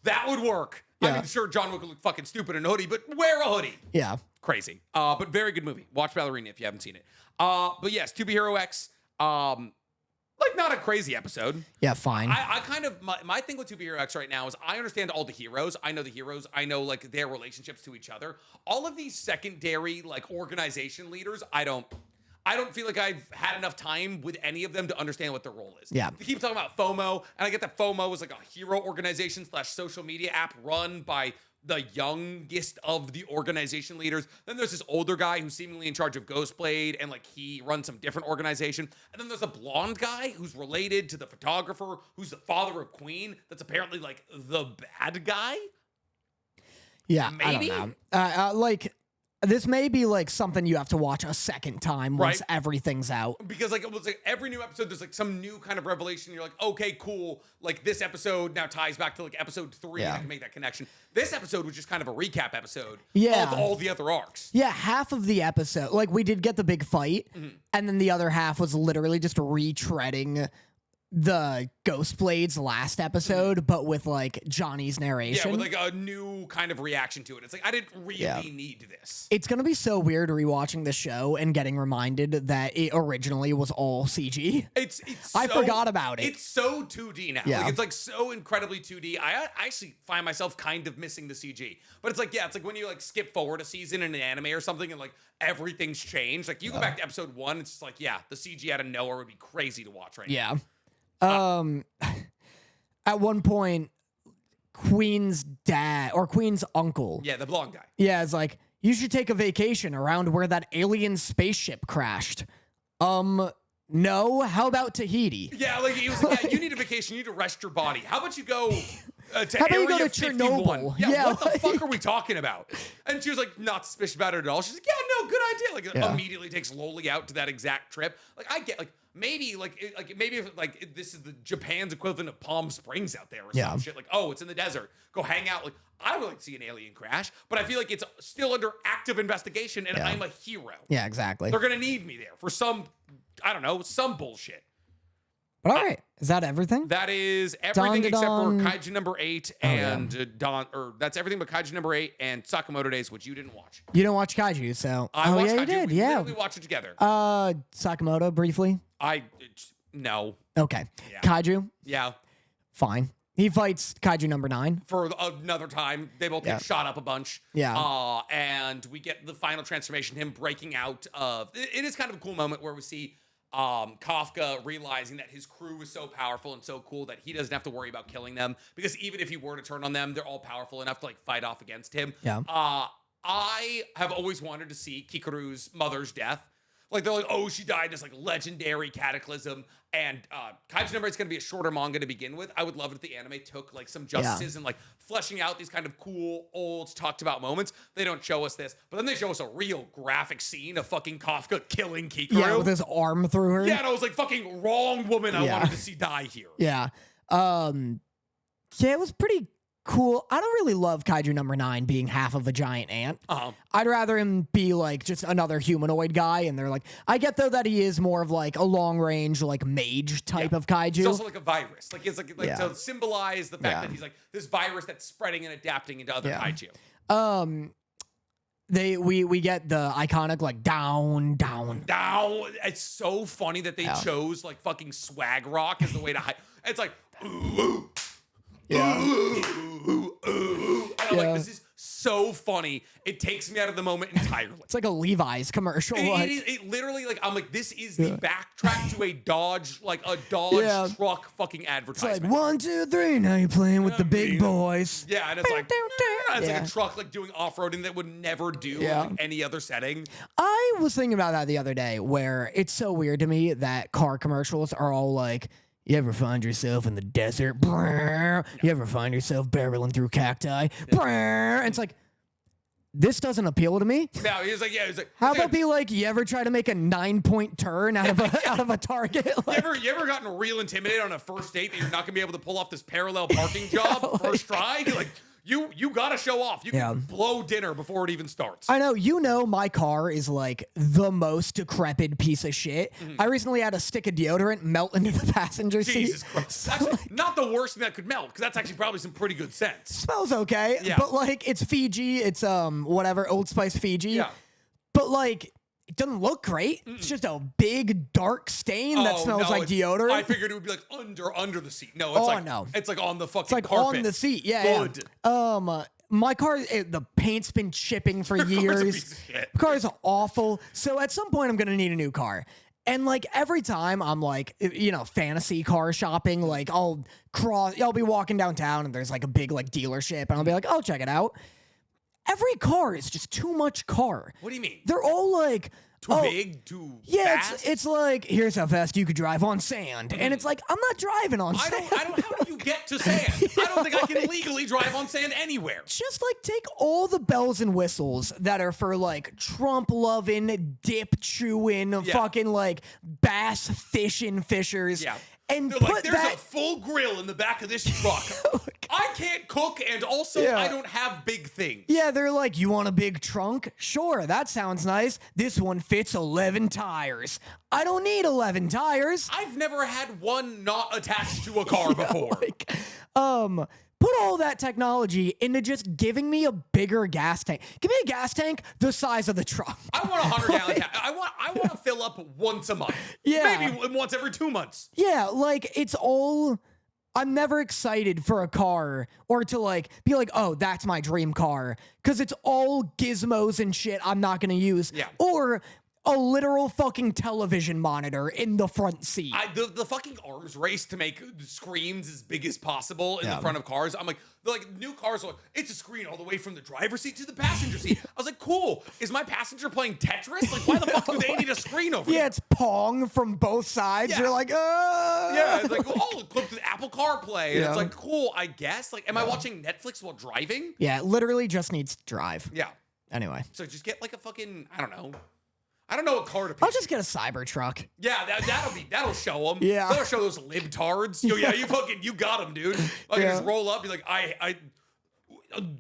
That would work. Yeah. I mean, sure, John Wick would look fucking stupid in a hoodie, but wear a hoodie. Yeah. Crazy. But very good movie. Watch Ballerina if you haven't seen it. But yes, To Be Hero X, like, not a crazy episode. Yeah, fine. I kind of, my thing with To Be Hero X right now is I understand all the heroes. I know the heroes. I know, like, their relationships to each other. All of these secondary, like, organization leaders, I don't feel like I've had enough time with any of them to understand what their role is. Yeah. They keep talking about FOMO, and I get that FOMO is like a hero organization / social media app run by the youngest of the organization leaders. Then there's this older guy who's seemingly in charge of Ghostblade, and like he runs some different organization. And then there's a blonde guy who's related to the photographer, who's the father of Queen. That's apparently like the bad guy. Yeah, maybe. I don't know. Like, this may be like something you have to watch a second time once everything's out. Because like it was like every new episode, there's like some new kind of revelation. You're like, okay, cool. Like this episode now ties back to like episode 3. And I can make that connection. This episode was just kind of a recap episode of all the other arcs. Yeah, half of the episode, like we did get the big fight, and then the other half was literally just retreading the Ghostblade's last episode, but with like Johnny's narration. Yeah, with like a new kind of reaction to it. It's like, I didn't really need this. It's gonna be so weird rewatching the show and getting reminded that it originally was all CG. I forgot about it. It's so 2D now. Yeah. Like, it's like so incredibly 2D. I actually find myself kind of missing the CG. But it's like, it's like when you like skip forward a season in an anime or something and like everything's changed. Like you go back to episode 1, it's just like, the CG out of nowhere would be crazy to watch right now. At one point, Queen's dad or Queen's uncle. Yeah, the blonde guy. Yeah, it's like, you should take a vacation around where that alien spaceship crashed. No, how about Tahiti? Yeah, like he was like, you need a vacation, you need to rest your body. How about you go to how about Area you go to 51? Chernobyl? Yeah, what the fuck are we talking about? And she was like, not suspicious about it at all. She's like, no, good idea. Like immediately takes Loli out to that exact trip. Like I get maybe maybe if like this is the Japan's equivalent of Palm Springs out there or some shit. Like, oh, it's in the desert. Go hang out. Like, I would like to see an alien crash, but I feel like it's still under active investigation, and I'm a hero. Yeah, exactly. They're gonna need me there for some, I don't know, some bullshit. But all right, is that everything? That is everything except for Dandadan. Kaiju number 8 and that's everything but Kaiju number 8 and Sakamotto Days, which you didn't watch. You didn't watch Kaiju, so I watched Kaiju. you did. We literally watched it together. Sakamoto briefly. No. Okay. Yeah. Kaiju. Yeah. Fine. He fights Kaiju number 9 for another time. They both get shot up a bunch. Yeah. And we get the final transformation, him breaking out of. It is kind of a cool moment where we see Kafka realizing that his crew is so powerful and so cool that he doesn't have to worry about killing them, because even if he were to turn on them, they're all powerful enough to like fight off against him. Yeah. I have always wanted to see Kikaru's mother's death. Like, they're like, oh, she died in this like legendary cataclysm. And Kaiju number 8 is going to be a shorter manga to begin with. I would love it if the anime took like some justices and like fleshing out these kind of cool, old, talked about moments. They don't show us this, but then they show us a real graphic scene of fucking Kafka killing Hikaru. Yeah, with his arm through her. Yeah, and I was like, fucking wrong woman I wanted to see die here. Yeah. Yeah, it was pretty cool. I don't really love Kaiju number 9 being half of a giant ant. I'd rather him be like just another humanoid guy, and they're like, I get though that he is more of like a long range like mage type of kaiju. He's also like a virus. Like it's like to symbolize the fact that he's like this virus that's spreading and adapting into other kaiju. We get the iconic like down. It's so funny that they chose like fucking swag rock as the way to hide. It's like ooh. Yeah. And I'm like, this is so funny. It takes me out of the moment entirely. It's like a Levi's commercial. It literally, like, I'm like, this is the backtrack to a Dodge truck fucking advertisement. It's like 1, 2, 3. Now you're playing with the big boys. Yeah, and it's like, it's like a truck like doing off-roading that would never do in like, any other setting. I was thinking about that the other day, where it's so weird to me that car commercials are all like, you ever find yourself in the desert? You ever find yourself barreling through cacti? And it's like, this doesn't appeal to me. No, he's like, how about be like, you ever try to make a 9-point turn out of a target? Like, you ever gotten real intimidated on a first date that you're not gonna be able to pull off this parallel parking job first try? You're like, you gotta show off. You can blow dinner before it even starts. I know, my car is like the most decrepit piece of shit. I recently had a stick of deodorant melt into the passenger seat. Jesus Christ. Actually, not the worst thing that could melt, because that's actually probably some pretty good sense. Smells okay, but like it's Fiji, it's whatever, Old Spice Fiji. Yeah. But like, it doesn't look great. It's just a big dark stain that smells like deodorant. I figured it would be like under the seat. No, it's like on the fucking carpet. It's like on the seat. Yeah. Good. My car, the paint's been chipping for years. The car is awful. So at some point, I'm gonna need a new car. And like every time I'm like, fantasy car shopping, like I'll be walking downtown and there's like a big like dealership, and I'll be like, I'll check it out. Every car is just too much car. What do you mean? They're all like too big, too fast? It's like, here's how fast you could drive on sand. And it's like, I'm not driving on sand. How do you get to sand? I don't think I can legally drive on sand anywhere. Just like take all the bells and whistles that are for like Trump loving, dip chewing, fucking like bass fishing fishers. Yeah. And they're like, there's a full grill in the back of this truck. I can't cook, and also I don't have big things. Yeah, they're like, you want a big trunk? Sure, that sounds nice. This one fits 11 tires. I don't need 11 tires. I've never had one not attached to a car before. Put all that technology into just giving me a bigger gas tank. Give me a gas tank the size of the truck. I want a 100-gallon tank. I want to fill up once a month. Yeah. Maybe once every 2 months. Yeah, like it's all... I'm never excited for a car or to like be like, oh, that's my dream car. Because it's all gizmos and shit I'm not going to use. Yeah. Or a literal fucking television monitor in the front seat. The fucking arms race to make screens as big as possible in the front of cars. I'm like, new cars are like, it's a screen all the way from the driver's seat to the passenger seat. I was like, cool. Is my passenger playing Tetris? Like, why the fuck do they need a screen over there? Yeah, it's Pong from both sides. Yeah. You're like, yeah, it's like, equipped with Apple CarPlay. And it's like, cool, I guess. Like, am I watching Netflix while driving? Yeah, it literally just needs to drive. Yeah. Anyway. So just get like a fucking, I don't know what car to pick. I'll just get a Cybertruck. Yeah, that'll show them. Yeah. That'll show those libtards. You got them, dude. Just roll up, be like,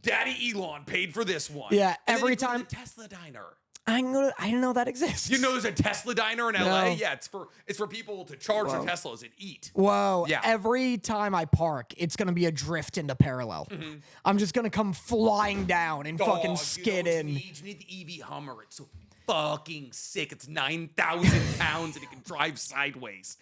Daddy Elon paid for this one. Yeah, and every time. The Tesla diner. I didn't know that exists. You know there's a Tesla diner in LA? Yeah, it's for people to charge their Teslas and eat. Whoa. Yeah. Every time I park, it's going to be a drift into parallel. Mm-hmm. I'm just going to come flying down and fucking skid in. You need the EV Hummer. fucking sick. It's 9,000 pounds and it can drive sideways.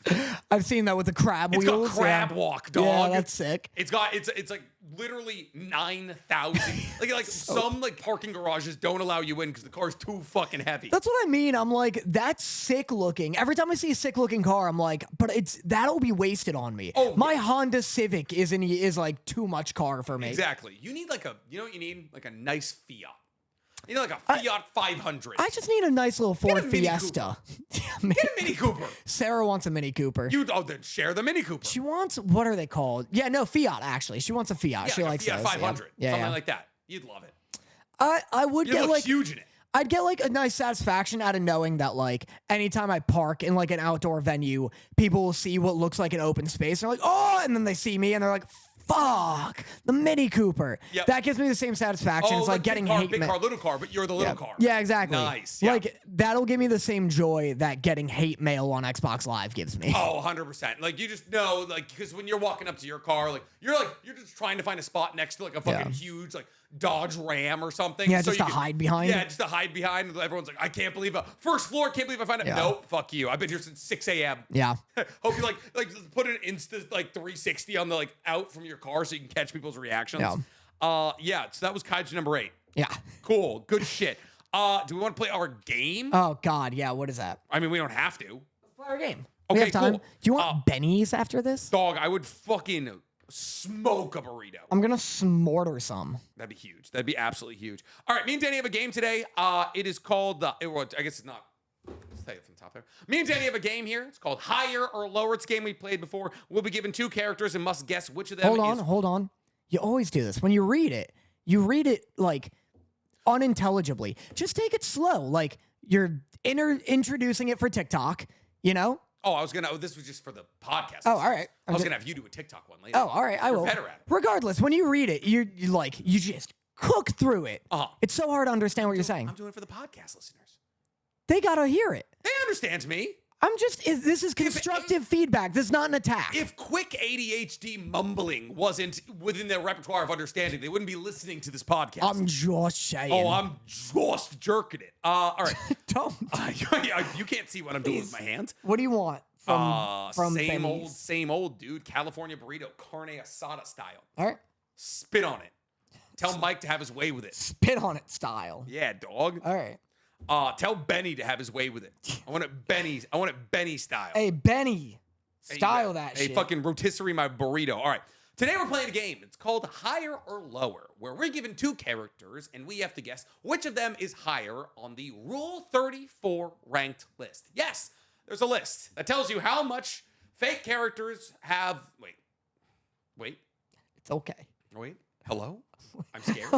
I've seen that with the crab wheels. It's got crab walk, dog. Yeah, that's sick. It's like literally 9,000. like some like parking garages don't allow you in because the car's too fucking heavy. That's what I mean. I'm like, that's sick looking. Every time I see a sick looking car, I'm like, but that'll be wasted on me. Oh, my Honda Civic is like too much car for me. Exactly. You need like a nice Fiat. You know, like a Fiat 500. I just need a nice little Ford Fiesta. Get a Mini Cooper. Sarah wants a Mini Cooper. Then share the Mini Cooper. She wants, what are they called? Yeah, no, Fiat, actually. She wants a Fiat. Yeah, she like likes a Fiat those. 500. Yeah. Something like that. You'd love it. I would You'd get look like huge in it. I'd get like a nice satisfaction out of knowing that like anytime I park in like an outdoor venue, people will see what looks like an open space. They're like, oh, and then they see me and they're like, fuck, the Mini Cooper. Yep. That gives me the same satisfaction. It's like getting hate big mail. car, little car, but you're the little car. Yeah, exactly. Nice. Yeah. Like that'll give me the same joy that getting hate mail on Xbox Live gives me. Oh, 100%. Like you just know, like, because when you're walking up to your car, you're just trying to find a spot next to like a fucking huge like Dodge Ram or something. Yeah, so just to hide behind. Yeah, just to hide behind. Everyone's like, I can't believe first floor. Can't believe I find it. Yeah. Nope, fuck you. I've been here since 6 a.m. Yeah. Hope you like put an Insta like 360 on the like out from your car so you can catch people's reactions. Yeah. So that was Kaiju number 8. Yeah. Cool. Good shit. Do we want to play our game? Oh God, yeah. What is that? I mean, we don't have to. Let's play our game. Okay, We have time. cool. Do you want bennies after this? Dog, I would fucking smoke a burrito. I'm gonna smorter some. That'd be huge. That'd be absolutely huge. All right, me and Danny have a game today. It is called I guess it's not. Let's say it from the top there. Me and Danny have a game here. It's called Higher or Lower. It's a game we played before. We'll be given 2 characters and must guess which of them Hold on. You always do this. When you read it like unintelligibly. Just take it slow. Like you're introducing it for TikTok, you know? Oh, this was just for the podcast. Oh, all right. I was going to have you do a TikTok one later. Oh, all right. I will. Better at it. Regardless, when you read it, you just cook through it. Uh-huh. It's so hard to understand what you're saying. I'm doing it for the podcast listeners. They gotta hear it. They understand me. This is constructive feedback. This is not an attack. If quick ADHD mumbling wasn't within their repertoire of understanding, they wouldn't be listening to this podcast. I'm just saying. Oh, I'm just jerking it. All right. Don't. You can't see what I'm doing with my hands. What do you want from same old, dude. California burrito, carne asada style. All right. Spit on it. Tell Mike to have his way with it. Spit on it style. Yeah, dog. All right. Tell Benny to have his way with it. I want it Benny style. Hey, Benny. Style that shit. Hey, fucking rotisserie my burrito. All right. Today we're playing a game. It's called Higher or Lower, where we're given 2 characters and we have to guess which of them is higher on the Rule 34 ranked list. Yes, there's a list that tells you how much fake characters have. Wait. It's okay. Wait. Hello? I'm scared.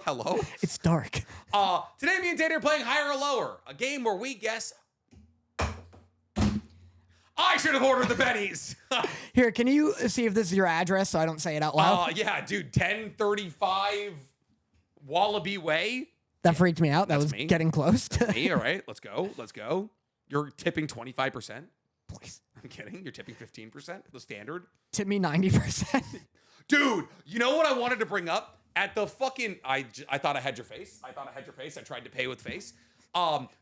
Hello? It's dark. Today me and Danny are playing Higher or Lower, a game where we guess. I should have ordered the Bennies. Here, can you see if this is your address so I don't say it out loud? Yeah, dude, 1035 Wallaby Way. That freaked me out. That was me. getting close. Hey, all right, let's go. You're tipping 25%. Please. I'm kidding. You're tipping 15%, the standard. Tip me 90%. Dude, you know what I wanted to bring up? At the fucking, I thought I had your face. I tried to pay with face.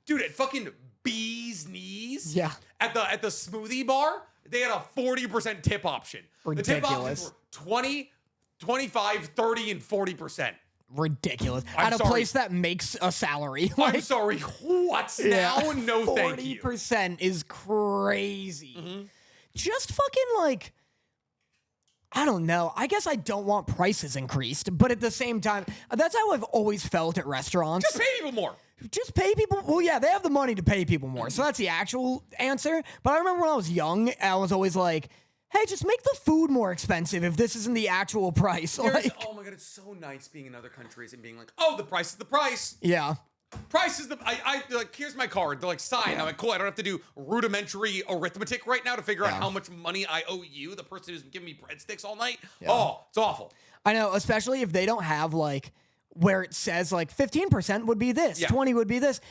Dude, at fucking Bee's Knees. Yeah. At the smoothie bar, they had a 40% tip option. Ridiculous. The tip options were 20, 25, 30, and 40%. Ridiculous. I'm At a sorry. place that makes a salary. I'm sorry. What now? No, thank you. 40% is crazy. Mm-hmm. Just fucking like, I don't know. I guess I don't want prices increased, but at the same time, that's how I've always felt at restaurants. Just pay people more. Just pay people. Well, yeah, they have the money to pay people more. So that's the actual answer. But I remember when I was young, I was always like, hey, just make the food more expensive if this isn't the actual price. Like, Oh my God, it's so nice being in other countries and being like, oh, the price is the price. yeah. Price is they're like, here's my card. They're like, sign. Yeah. I'm like, cool. I don't have to do rudimentary arithmetic right now to figure out how much money I owe you, the person who's giving me breadsticks all night. Yeah. Oh, it's awful. I know, especially if they don't have like where it says like 15% would be this, 20 would be this.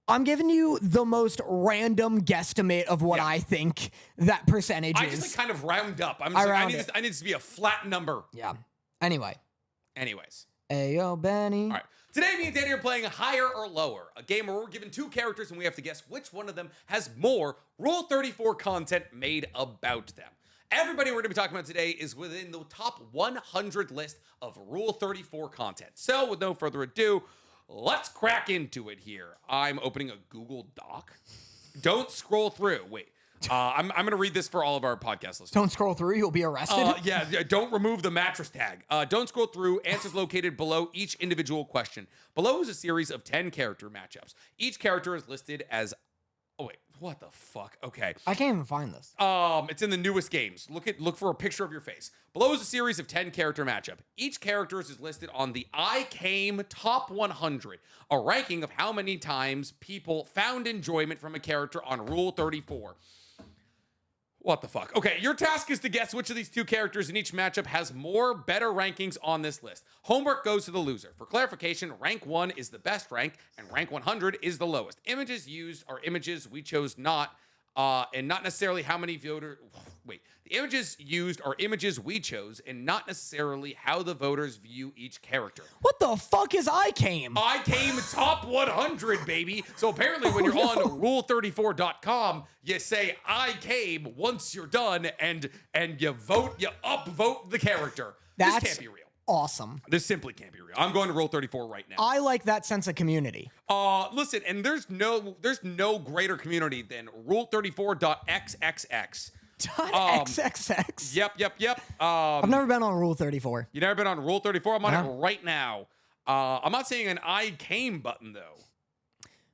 I'm giving you the most random guesstimate of what I think that percentage is. I just like kind of round up. I need this to be a flat number. Yeah. Anyway. Anyways. Ayo, Benny. All right. Today, me and Danny are playing Higher or Lower, a game where we're given 2 characters and we have to guess which one of them has more Rule 34 content made about them. Everybody we're going to be talking about today is within the top 100 list of Rule 34 content. So, with no further ado, let's crack into it here. I'm opening a Google Doc. Don't scroll through. Wait. I'm going to read this for all of our podcast listeners. Don't scroll through, you'll be arrested. Yeah, don't remove the mattress tag. Don't scroll through. Answers located below each individual question. Below is a series of 10 character matchups. Each character is listed as... Oh, wait. What the fuck? Okay. I can't even find this. It's in the newest games. Look for a picture of your face. Below is a series of 10 character matchup. Each character is listed on the I Came Top 100, a ranking of how many times people found enjoyment from a character on Rule 34. What the fuck? Okay, your task is to guess which of these 2 characters in each matchup has better rankings on this list. Homework goes to the loser. For clarification, rank 1 is the best rank, and rank 100 is the lowest. Images used are images we chose not, and not necessarily how many voters... Wait. The images used are images we chose, and not necessarily how the voters view each character. What the fuck is I Came? I Came Top 100, baby. So apparently when you're on rule34.com, you say I came once you're done, and you upvote the character. That's this can't be real. Awesome. This simply can't be real. I'm going to Rule 34 right now. I like that sense of community. Listen, and there's no greater community than rule34.xxx. XXX. Yep. I've never been on Rule 34. You never been on Rule 34? I'm on it right now. I'm not seeing an I came button though.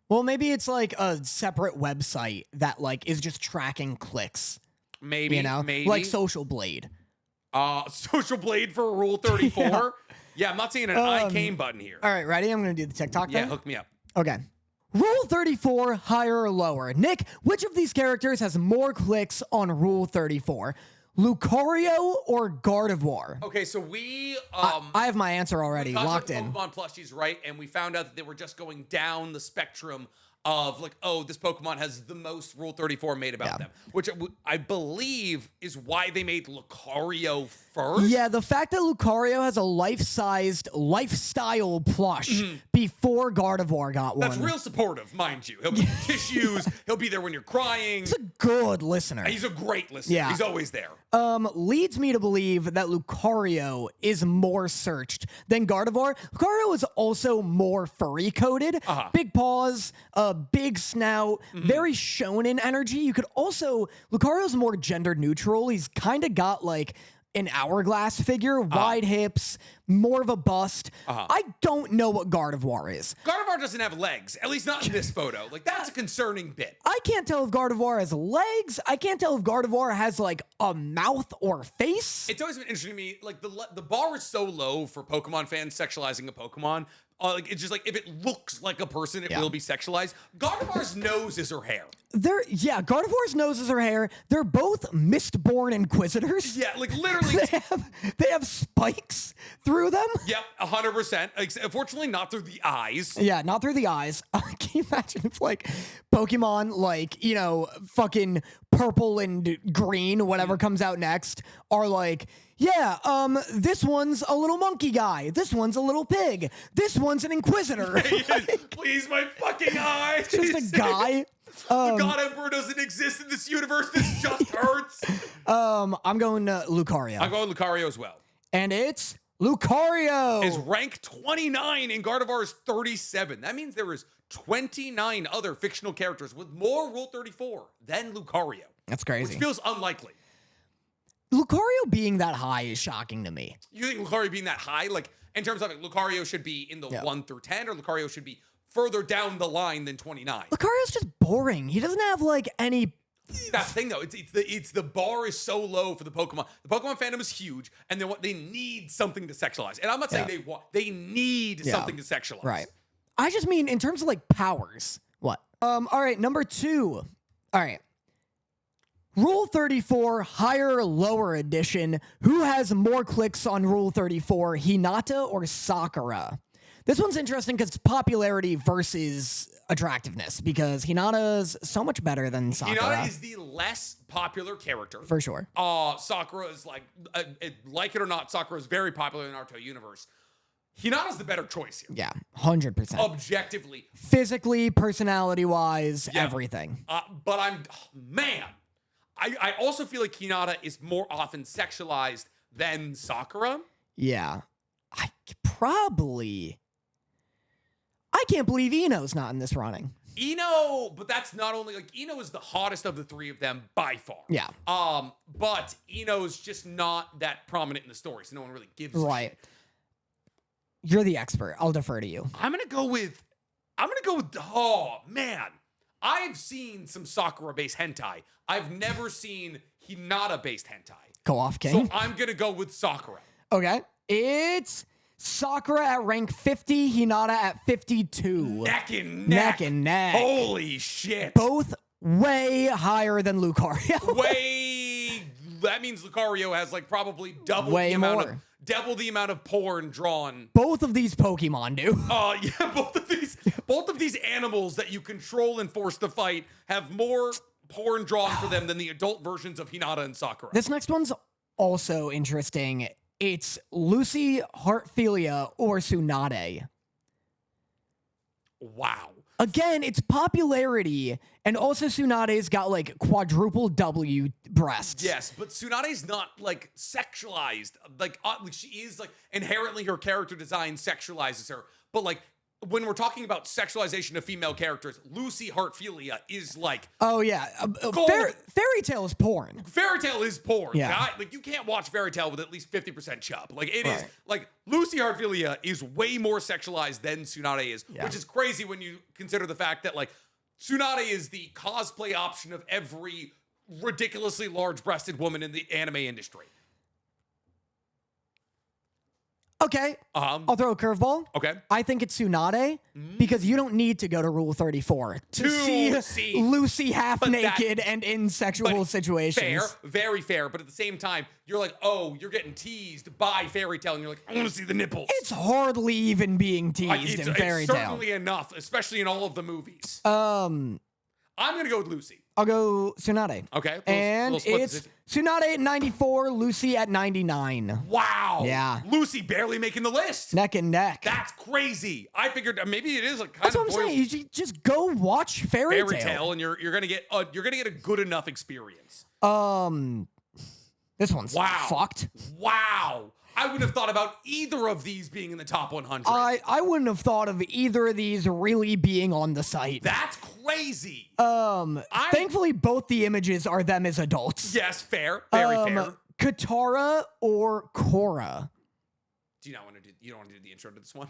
Well, maybe it's like a separate website that like is just tracking clicks. Maybe, you know, maybe like Social Blade. Social Blade for Rule 34. Yeah, I'm not seeing an I came button here. All right, ready? I'm gonna do the TikTok thing. Yeah, hook me up. Okay. Rule 34, higher or lower? Nick, which of these characters has more clicks on Rule 34? Lucario or Gardevoir? Okay, so we... I have my answer already, locked in. Pokemon plushies, right? And we found out that they were just going down the spectrum of like, oh, this Pokemon has the most Rule 34 made about them, which I believe is why they made Lucario first. Yeah, the fact that Lucario has a life-sized lifestyle plush before Gardevoir got one. That's real supportive, mind you. He'll give you tissues. He'll be there when you're crying. He's a good listener. He's a great listener. Yeah. He's always there. Leads me to believe that Lucario is more searched than Gardevoir. Lucario is also more furry coated. Big paws, big snout, very shonen energy. You could also, Lucario's more gender neutral. He's kind of got like an hourglass figure, wide hips, more of a bust. I don't know what Gardevoir is. Gardevoir doesn't have legs, at least not in this photo. Like, that's a concerning bit. I can't tell if Gardevoir has legs. I can't tell if Gardevoir has like a mouth or face. It's always been interesting to me. Like, the bar is so low for Pokemon fans sexualizing a Pokemon. Like, it's just like, if it looks like a person, it will be sexualized. Gardevoir's nose is her hair. Gardevoir's nose is her hair. They're both Mistborn Inquisitors. Yeah, like literally. They have spikes through them. Yep, 100%. Unfortunately, not through the eyes. Yeah, not through the eyes. Can you imagine if like Pokemon, like, you know, fucking purple and green, whatever comes out next, are like, yeah, this one's a little monkey guy. This one's a little pig. This one's an inquisitor. Please, my fucking eyes. Just a guy. The God Emperor doesn't exist in this universe. This just hurts. I'm going to Lucario. I'm going Lucario as well. And it's Lucario. Is rank 29 and Gardevoir is 37. That means there is 29 other fictional characters with more Rule 34 than Lucario. That's crazy. Which feels unlikely. Lucario being that high is shocking to me. You think Lucario being that high? Like, in terms of like, Lucario should be in the 1 through 10, or Lucario should be further down the line than 29? Lucario's just boring. He doesn't have like any... That's the thing, though. It's the bar is so low for the Pokemon. The Pokemon fandom is huge, and they need something to sexualize. And I'm not saying they need something to sexualize. Right. I just mean in terms of like powers. What? All right, number 2. All right. Rule 34, higher or lower edition. Who has more clicks on Rule 34, Hinata or Sakura? This one's interesting because it's popularity versus attractiveness, because Hinata's so much better than Sakura. Hinata is the less popular character. For sure. Sakura is like it or not, Sakura is very popular in the Naruto universe. Hinata's the better choice here. Yeah, 100%. Objectively. Physically, personality-wise, everything. But I also feel like Hinata is more often sexualized than Sakura. Yeah. I can't believe Ino's not in this running. Ino, but that's not only like Ino is the hottest of the three of them by far. Yeah. But Ino's just not that prominent in the story, so no one really gives a shit. You're the expert. I'll defer to you. I'm gonna go with. Oh man, I've seen some Sakura-based hentai. I've never seen Hinata-based hentai. Go off, King. So I'm gonna go with Sakura. Okay. It's Sakura at rank 50, Hinata at 52. Neck and neck. Holy shit. Both way higher than Lucario. That means Lucario has like probably double the amount of porn drawn. Both of these Pokemon do. Yeah, both of these animals that you control and force to fight have more porn drawn for them than the adult versions of Hinata and Sakura. This next one's also interesting. It's Lucy, Heartfilia, or Tsunade. Wow. Again, it's popularity, and also Tsunade's got like quadruple W breasts. Yes, but Tsunade's not like sexualized. Like she is like inherently her character design sexualizes her. But like when we're talking about sexualization of female characters, Lucy Heartfilia is like oh yeah, Fairy Tail is porn. Fairy Tail is porn. Yeah, like you can't watch Fairy Tail with at least 50% chub. Like it is like Lucy Heartfilia is way more sexualized than Tsunade is, which is crazy when you consider the fact that like Tsunade is the cosplay option of every ridiculously large-breasted woman in the anime industry. Okay, I'll throw a curveball. Okay. I think it's Tsunade because you don't need to go to Rule 34 to see Lucy half naked and in sexual situations. Fair, very fair. But at the same time, you're like, oh, you're getting teased by Fairy Tail, and you're like, I want to see the nipples. It's hardly even being teased in Fairy Tail. It's certainly enough, especially in all of the movies. I'm going to go with Lucy. I'll go Tsunade. Okay. And it's Tsunade at 94, Lucy at 99. Wow. Yeah. Lucy barely making the list. Neck and neck. That's crazy. I figured maybe it is a kind That's of what I'm saying. You just go watch Fairy Tail, and you're gonna get a good enough experience. This one's fucked. Wow. I wouldn't have thought about either of these being in the top 100. I wouldn't have thought of either of these really being on the site. That's crazy. Thankfully, both the images are them as adults. Yes, fair. Very fair. Katara or Korra? Do you not want to do? You don't want to do the intro to this one?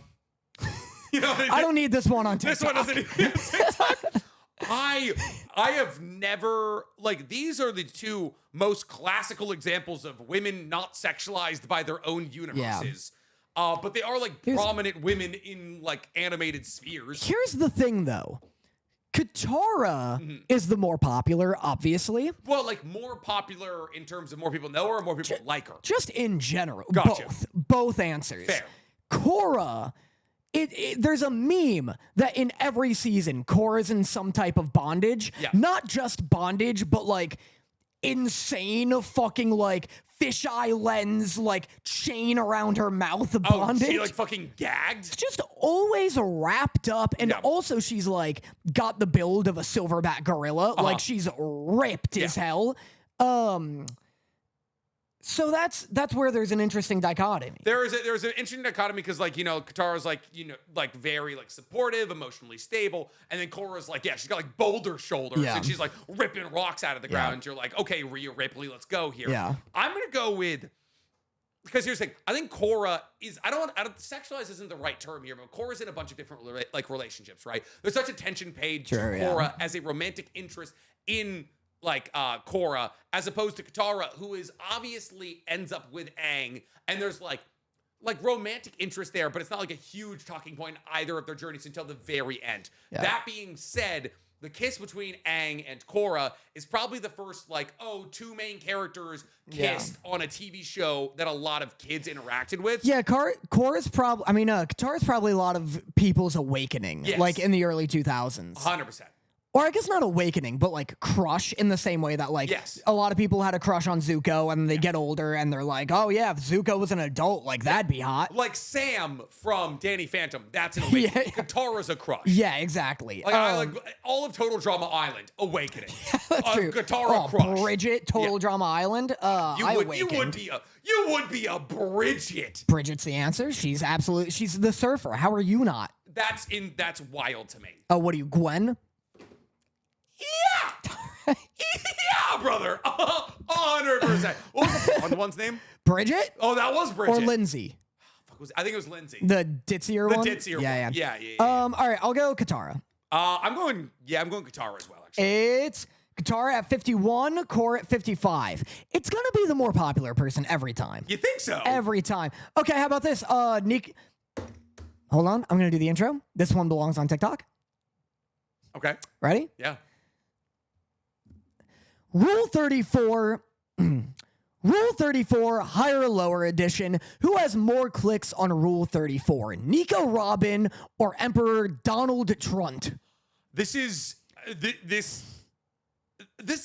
I don't need this one on TikTok. This one doesn't need TikTok. I have never, like, these are the two most classical examples of women not sexualized by their own universes. Yeah. But they are like prominent women in like animated spheres. Here's the thing though. Katara is the more popular, obviously. Well, like more popular in terms of more people know her or more people like her? Just in general. Gotcha. Both answers. Fair. Korra, there's a meme that in every season, Korra's in some type of bondage. Yeah. Not just bondage, but like insane fucking like fisheye lens, like chain around her mouth bondage. Oh, she like fucking gagged? Just always wrapped up. And also she's like got the build of a silverback gorilla. Like she's ripped as hell. So that's where there's an interesting dichotomy. There's an interesting dichotomy because like, Katara's like, like very like supportive, emotionally stable. And then Korra's like, she's got like boulder shoulders and she's like ripping rocks out of the ground. And you're like, okay, Rhea Ripley, let's go here. Yeah. I'm going to go with, because here's the thing. I think Korra is, sexualize isn't the right term here, but Korra's in a bunch of different like relationships, right? There's such attention paid to Korra as a romantic interest in like Korra, as opposed to Katara, who is obviously ends up with Aang, and there's like romantic interest there, but it's not like a huge talking point in either of their journeys until the very end. Yeah. That being said, the kiss between Aang and Korra is probably the first two main characters kissed on a TV show that a lot of kids interacted with. Yeah, Katara's probably a lot of people's awakening, like in the early 2000s. 100%. or I guess not awakening, but like crush in the same way that like a lot of people had a crush on Zuko and they get older and they're like, oh yeah, if Zuko was an adult, like that'd be hot. Like Sam from Danny Phantom, that's an awakening. Katara's a crush. Yeah, exactly. Like I like all of Total Drama Island, awakening. That's true. Katara crush. Bridget, Total Drama Island. You would be a Bridget. Bridget's the answer. She's the surfer. How are you not? That's wild to me. Oh, what are you, Gwen? Yeah, yeah, brother, 100%. What was the one's name? Bridget. Oh, that was Bridget. Or Lindsay. I think it was Lindsay. The ditzier one. The ditzier one. Yeah. All right, I'll go Katara. I'm going Katara as well. Actually, it's Katara at 51, Korra at 55. It's gonna be the more popular person every time. You think so? Every time. Okay, how about this? Nick. Hold on, I'm gonna do the intro. This one belongs on TikTok. Okay. Ready? Yeah. Rule 34. Rule 34, higher or lower edition. Who has more clicks on Rule 34? Nico Robin or Emperor Donald Trump? This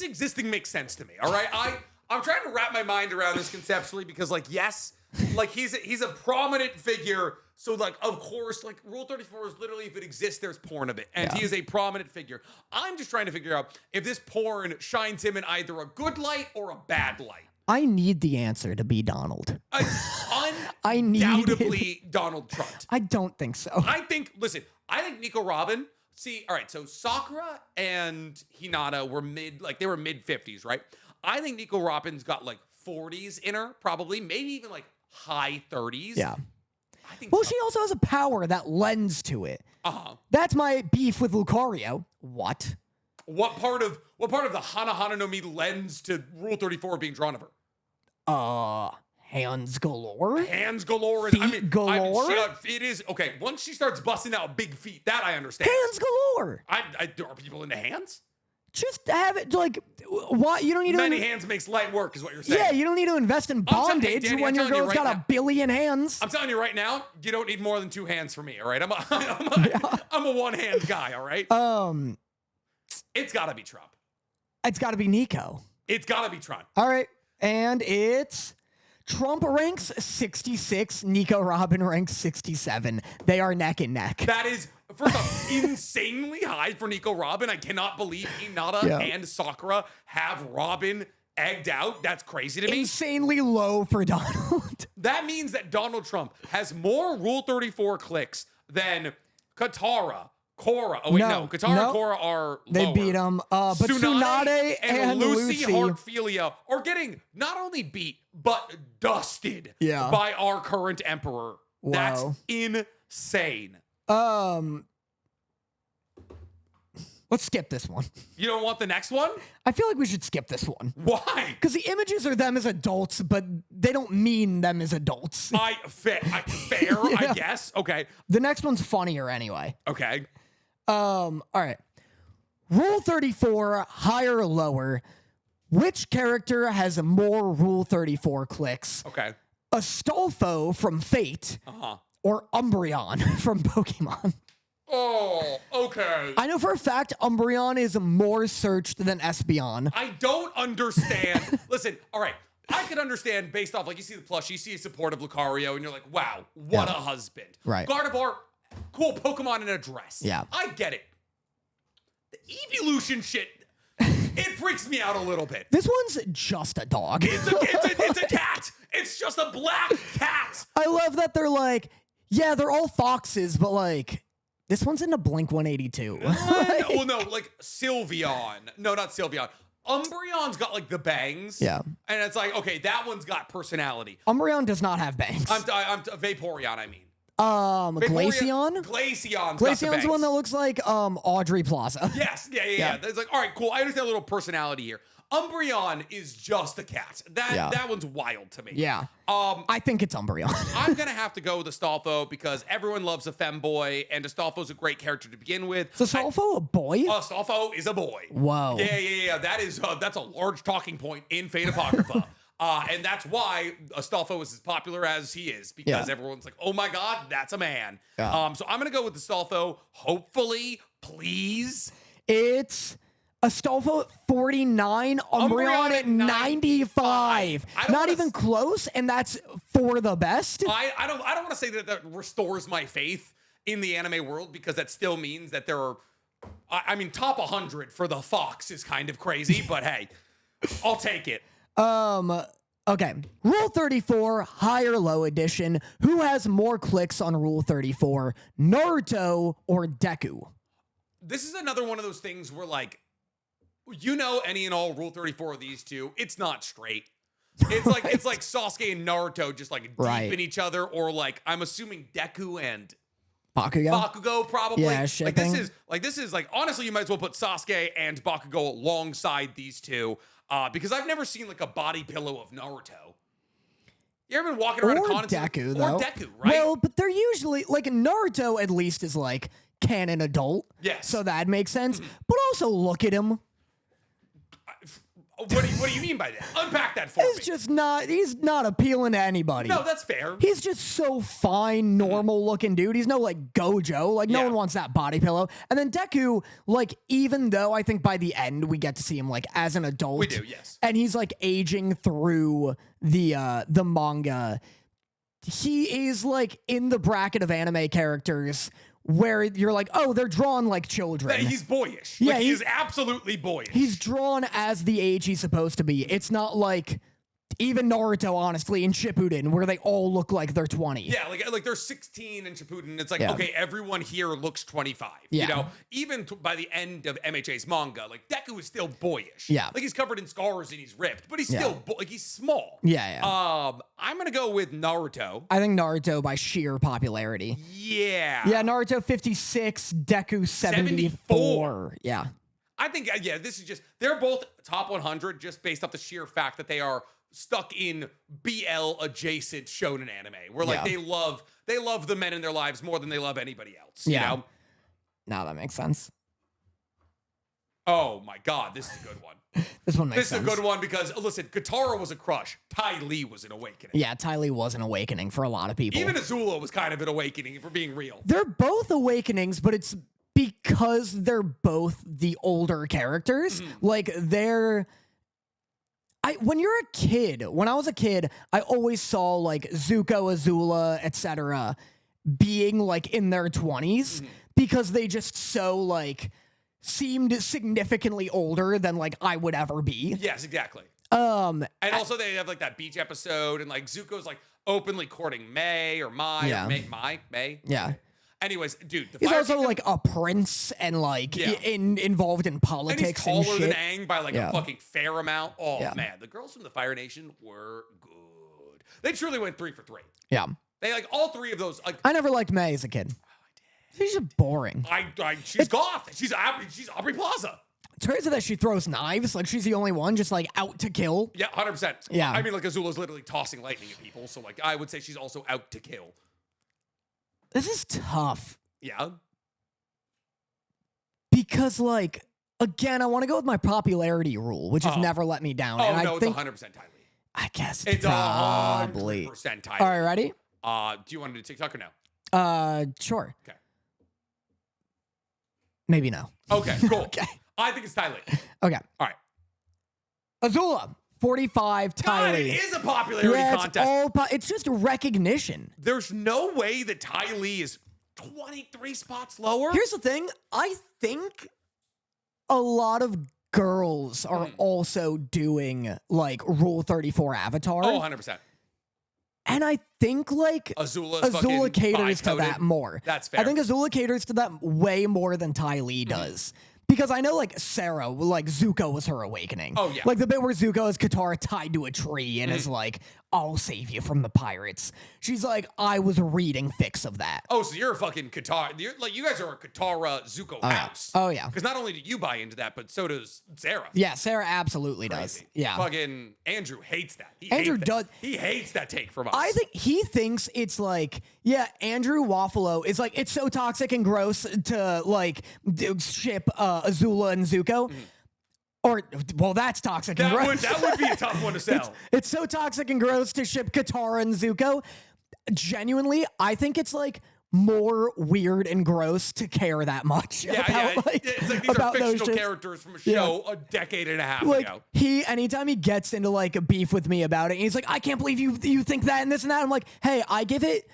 existing makes sense to me. All right. I'm trying to wrap my mind around this conceptually because like, yes, like he's a prominent figure. So like, of course, like Rule 34 is literally, if it exists, there's porn of it. And he is a prominent figure. I'm just trying to figure out if this porn shines him in either a good light or a bad light. I need the answer to be Donald. Undoubtedly Donald Trump. I don't think so. I think Nico Robin. See, all right, so Sakura and Hinata were mid 50s, right? I think Nico Robin's got like 40s in her, probably, maybe even like high 30s. Yeah. Well, she also has a power that lends to it. That's my beef with Lucario. What? What part of the Hana Hana no Mi lends to Rule 34 being drawn of her? Hands galore. Hands galore. Galore. It is okay. Once she starts busting out big feet, that I understand. Hands galore. Are people into hands? Just have it like why you don't need many hands makes light work is what you're saying. Yeah, you don't need to invest in bondage when your girl's got a billion hands. I'm telling you right now, you don't need more than 2 hands for me. All right, I'm a one hand guy. All right. It's got to be Trump. It's got to be Nico. It's got to be Trump. All right, and it's Trump ranks 66, Nico Robin ranks 67. They are neck and neck. That is, first off, insanely high for Nico Robin. I cannot believe Hinata and Sakura have Robin egged out. That's crazy to me. Insanely low for Donald. That means that Donald Trump has more Rule 34 clicks than Katara, Korra. Oh, wait, no. Katara and Korra are They lower. beat him. But Tsunade and Lucy Heartfilia are getting not only beat, but dusted by our current emperor. Wow. That's insane. Let's skip this one. You don't want the next one? I feel like we should skip this one. Why? Because the images are them as adults, but they don't mean them as adults. Fair, I guess. Okay. The next one's funnier anyway. Okay. All right. Rule 34, higher or lower. Which character has more Rule 34 clicks? Okay. Astolfo from Fate or Umbreon from Pokemon? Oh, okay. I know for a fact Umbreon is more searched than Espeon. I don't understand. Listen, all right. I could understand based off, like, you see the plush, you see a support of Lucario, and you're like, wow, what a husband. Right. Gardevoir, cool Pokemon in a dress. Yeah. I get it. The evolution shit, it freaks me out a little bit. This one's just a dog. It's a cat. It's just a black cat. I love that they're like, yeah, they're all foxes, but like, this one's into Blink 182. Well, no, like Sylveon. No, not Sylveon. Umbreon's got like the bangs. Yeah. And it's like, okay, that one's got personality. Umbreon does not have bangs. I'm Vaporeon, I mean. Glaceon? Glaceon's the one that looks like Audrey Plaza. Yes, yeah. It's like, all right, cool. I understand a little personality here. Umbreon is just a cat. That one's wild to me. Yeah. I think it's Umbreon. I'm gonna have to go with Astolfo because everyone loves a femboy, and Astolfo's a great character to begin with. Is Astolfo a boy? Astolfo is a boy. Whoa. Yeah. That's a large talking point in Fate Apocrypha. And that's why Astolfo is as popular as he is, because everyone's like, oh my God, that's a man. Yeah. So I'm going to go with Astolfo. Hopefully, please. It's Astolfo at 49, Umbreon at 95. Not even close, and that's for the best. I don't want to say that restores my faith in the anime world, because that still means that there are, I mean, top 100 for the Fox is kind of crazy, but hey, I'll take it. Okay. Rule 34, high or low edition. Who has more clicks on Rule 34, Naruto or Deku? This is another one of those things where, like, you know, any and all Rule 34 of these two, it's not straight. It's like it's like Sasuke and Naruto just like deep in each other, or like I'm assuming Deku and Bakugo probably. Yeah, shipping. This is like honestly, you might as well put Sasuke and Bakugo alongside these two, because I've never seen like a body pillow of Naruto. You ever been walking around a con Deku, though. Or Deku, right? Well, but they're usually like Naruto at least is like canon adult. Yes. So that makes sense. But also look at him. What do you mean by that? Unpack that for me. He's not appealing to anybody. No, that's fair. He's just so fine, normal looking dude. He's no like Gojo. Like no one wants that body pillow. And then Deku, like, even though I think by the end we get to see him like as an adult. We do, yes. And he's like aging through the manga. He is like in the bracket of anime characters where you're like, oh, they're drawn like children. He's boyish. Yeah, like, he's absolutely boyish. He's drawn as the age he's supposed to be. It's not like even Naruto, honestly, in Shippuden, where they all look like they're 20. Yeah, like they're 16 in Shippuden. It's like, okay, everyone here looks 25. Yeah. You know, even by the end of MHA's manga, like Deku is still boyish. Yeah. Like he's covered in scars and he's ripped, but he's still like he's small. Yeah. I'm gonna go with Naruto. I think Naruto by sheer popularity. Yeah. Yeah, Naruto 56, Deku 74. Yeah. I think this is just they're both top 100 just based off the sheer fact that they are stuck in BL adjacent shonen anime, where like they love the men in their lives more than they love anybody else. You know? No, that makes sense. Oh my god, this is a good one. This one makes sense. This is a good one because listen, Katara was a crush. Ty Lee was an awakening. Yeah, Ty Lee was an awakening for a lot of people. Even Azula was kind of an awakening, if we're being real. They're both awakenings, but it's because they're both the older characters. Like when you're a kid, when I was a kid, I always saw like Zuko, Azula, etc. being like in their 20s because they just so like seemed significantly older than like I would ever be. Yes, exactly. And also they have like that beach episode, and like Zuko's like openly courting May or May. Yeah. Anyways, dude, he's also like a prince and like involved in politics and, he's taller shit. than Aang by like a fucking fair amount. Oh man, the girls from the Fire Nation were good. They truly went 3 for 3. Yeah, they like all 3 of those. Like I never liked May as a kid. She's just boring. She's goth. She's Aubrey Plaza. It's crazy that she throws knives. Like she's the only one just like out to kill. Yeah, 100%. Yeah, I mean like Azula's literally tossing lightning at people, so like I would say she's also out to kill. This is tough. Yeah. Because, like, again, I want to go with my popularity rule, which has never let me down. Oh, and no, I think, it's 100% Ty Lee. I guess it's probably 100% Ty Lee. All right, ready? Do you want to do TikTok or no? Sure. Okay. Maybe no. Okay, cool. Okay. I think it's Ty Lee. Okay. All right. Azula, 45, Ty Lee. It is a popularity contest. It's just recognition. There's no way that Ty Lee is 23 spots lower. Here's the thing. I think a lot of girls are also doing, like, Rule 34 Avatar. Oh, 100%. And I think, like, Azula caters to that more. That's fair. I think Azula caters to that way more than Ty Lee does. Because I know, like, Sarah, like, Zuko was her awakening. Oh, yeah. Like, the bit where Zuko has Katara tied to a tree and is like, I'll save you from the pirates. She's like, I was reading fics of that. Oh, so you're a fucking Katara. You guys are a Katara Zuko house. Oh, yeah. Because not only do you buy into that, but so does Sarah. Yeah, Sarah absolutely does. Yeah. Fucking Andrew hates that. Andrew does. He hates that take from us. I think he thinks it's like, yeah, Andrew Waffalo is like, it's so toxic and gross to, like, ship Azula and Zuko. Or, well, that's toxic and gross. That would be a tough one to sell. It's so toxic and gross to ship Katara and Zuko. Genuinely, I think it's like more weird and gross to care that much. About, like, it's like these are fictional characters from a show a decade and a half ago. Anytime he gets into like a beef with me about it, he's like, I can't believe you think that and this and that. I'm like, hey, I give it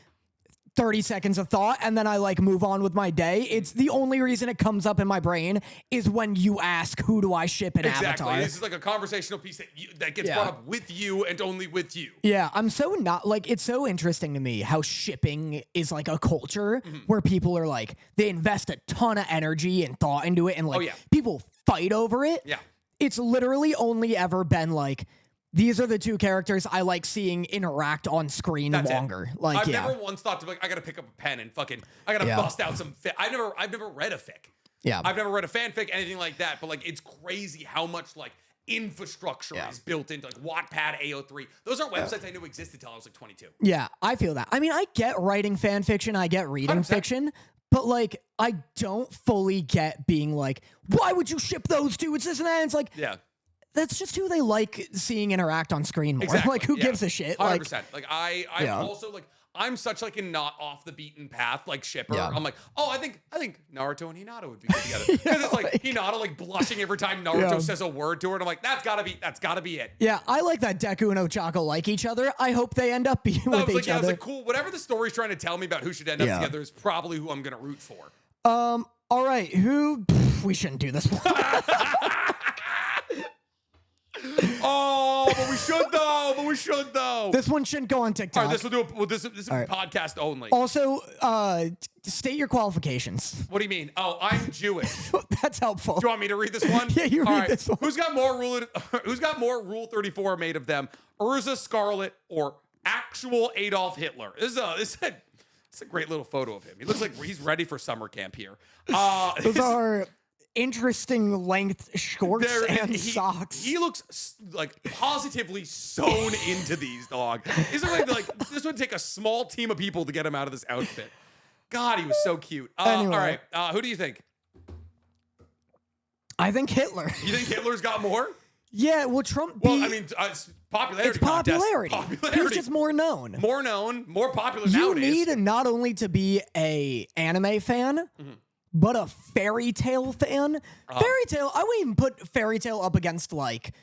30 seconds of thought and then I like move on with my day. It's the only reason it comes up in my brain is when you ask, who do I ship in Avatar? This is like a conversational piece that gets brought up with you and only with you. Yeah, I'm so not like, it's so interesting to me how shipping is like a culture where people are like, they invest a ton of energy and thought into it and like people fight over it. Yeah. It's literally only ever been like, these are the two characters I like seeing interact on screen longer. Like, I've never once thought to be like, I gotta pick up a pen and fucking, I gotta bust out some fic. I've never read a fic. Yeah. I've never read a fanfic, anything like that. But like, it's crazy how much like infrastructure is built into like Wattpad, AO3. Those aren't websites I knew existed until I was like 22. Yeah, I feel that. I mean, I get writing fan fiction, I get reading 100%. Fiction, but like, I don't fully get being like, why would you ship those two? It's this and that. And it's like, that's just who they like seeing interact on screen more. Exactly. Like, who gives a shit? 100%. Like, I'm also like, I'm such like a not off the beaten path like shipper. Yeah. I'm like, oh, I think Naruto and Hinata would be good together because it's like Hinata like blushing every time Naruto says a word to her. And I'm like, that's gotta be it. Yeah, I like that Deku and Ochako like each other. I hope they end up being with each other. I was like, cool. Whatever the story's trying to tell me about who should end up together is probably who I'm gonna root for. All right, we shouldn't do this one. Oh, but we should though. This one shouldn't go on TikTok. All right, this is podcast only. Also, state your qualifications. What do you mean? Oh, I'm Jewish. That's helpful. Do you want me to read this one? Yeah, you read this one. Who's got more Rule 34 made of them? Urza Scarlet or actual Adolf Hitler? This is a great little photo of him. He looks like he's ready for summer camp here. Those are interesting length shorts and socks. He looks like positively sewn into these, dog. It's like this would take a small team of people to get him out of this outfit. God, he was so cute. Anyway. All right, who do you think? I think Hitler. You think Hitler's got more? Yeah, well, Trump beat... Well, I mean, it's popularity. It's popularity. He's just more known. More known, more popular nowadays. You need not only to be a anime fan, but a fairy tale fan. Fairy tale, I wouldn't even put fairy tale up against like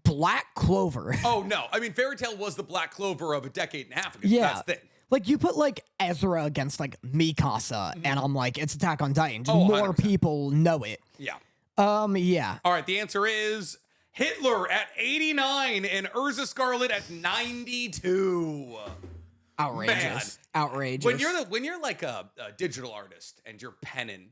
Black Clover. Oh no, I mean fairy tale was the Black Clover of a decade and a half ago. Yeah, that's the thing. Like you put like Ezra against like Mikasa, and I'm like, it's Attack on Titan. Just more 100%. People know it. Yeah. Yeah. All right, the answer is Hitler at 89 and Urza Scarlet at 92. Outrageous. Man. Outrageous. When you're like a digital artist and you're penning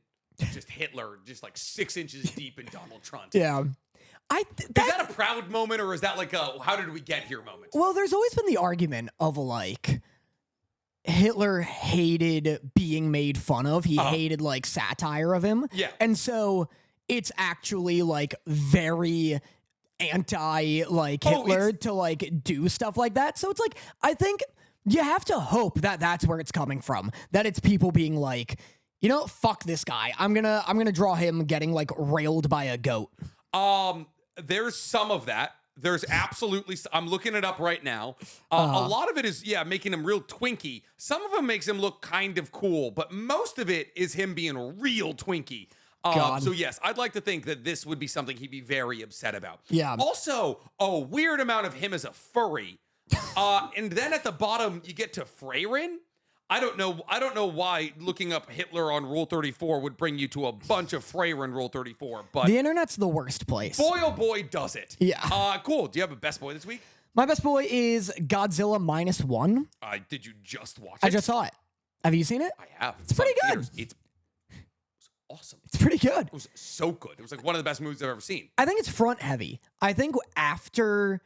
just Hitler just like 6 inches deep in Donald Trump. Yeah. Is that a proud moment or is that like a how did we get here moment? Well, there's always been the argument of like Hitler hated being made fun of. He hated like satire of him. Yeah. And so it's actually like very anti like Hitler to like do stuff like that. So it's like, I think you have to hope that that's where it's coming from. That it's people being like, you know, fuck this guy. I'm gonna draw him getting like railed by a goat. There's some of that. There's absolutely, I'm looking it up right now. A lot of it is, making him real twinky. Some of them makes him look kind of cool, but most of it is him being real twinky. So yes, I'd like to think that this would be something he'd be very upset about. Yeah. Also, a weird amount of him as a furry. And then at the bottom, you get to Freyrin. I don't know why looking up Hitler on Rule 34 would bring you to a bunch of Freyrin Rule 34, but the internet's the worst place. Boy, oh boy, does it. Yeah. Cool. Do you have a best boy this week? My best boy is Godzilla -1. Did you just watch it? I just saw it. Have you seen it? I have. It's pretty good. It's awesome. It's pretty good. It was so good. It was like one of the best movies I've ever seen. I think it's front heavy. I think after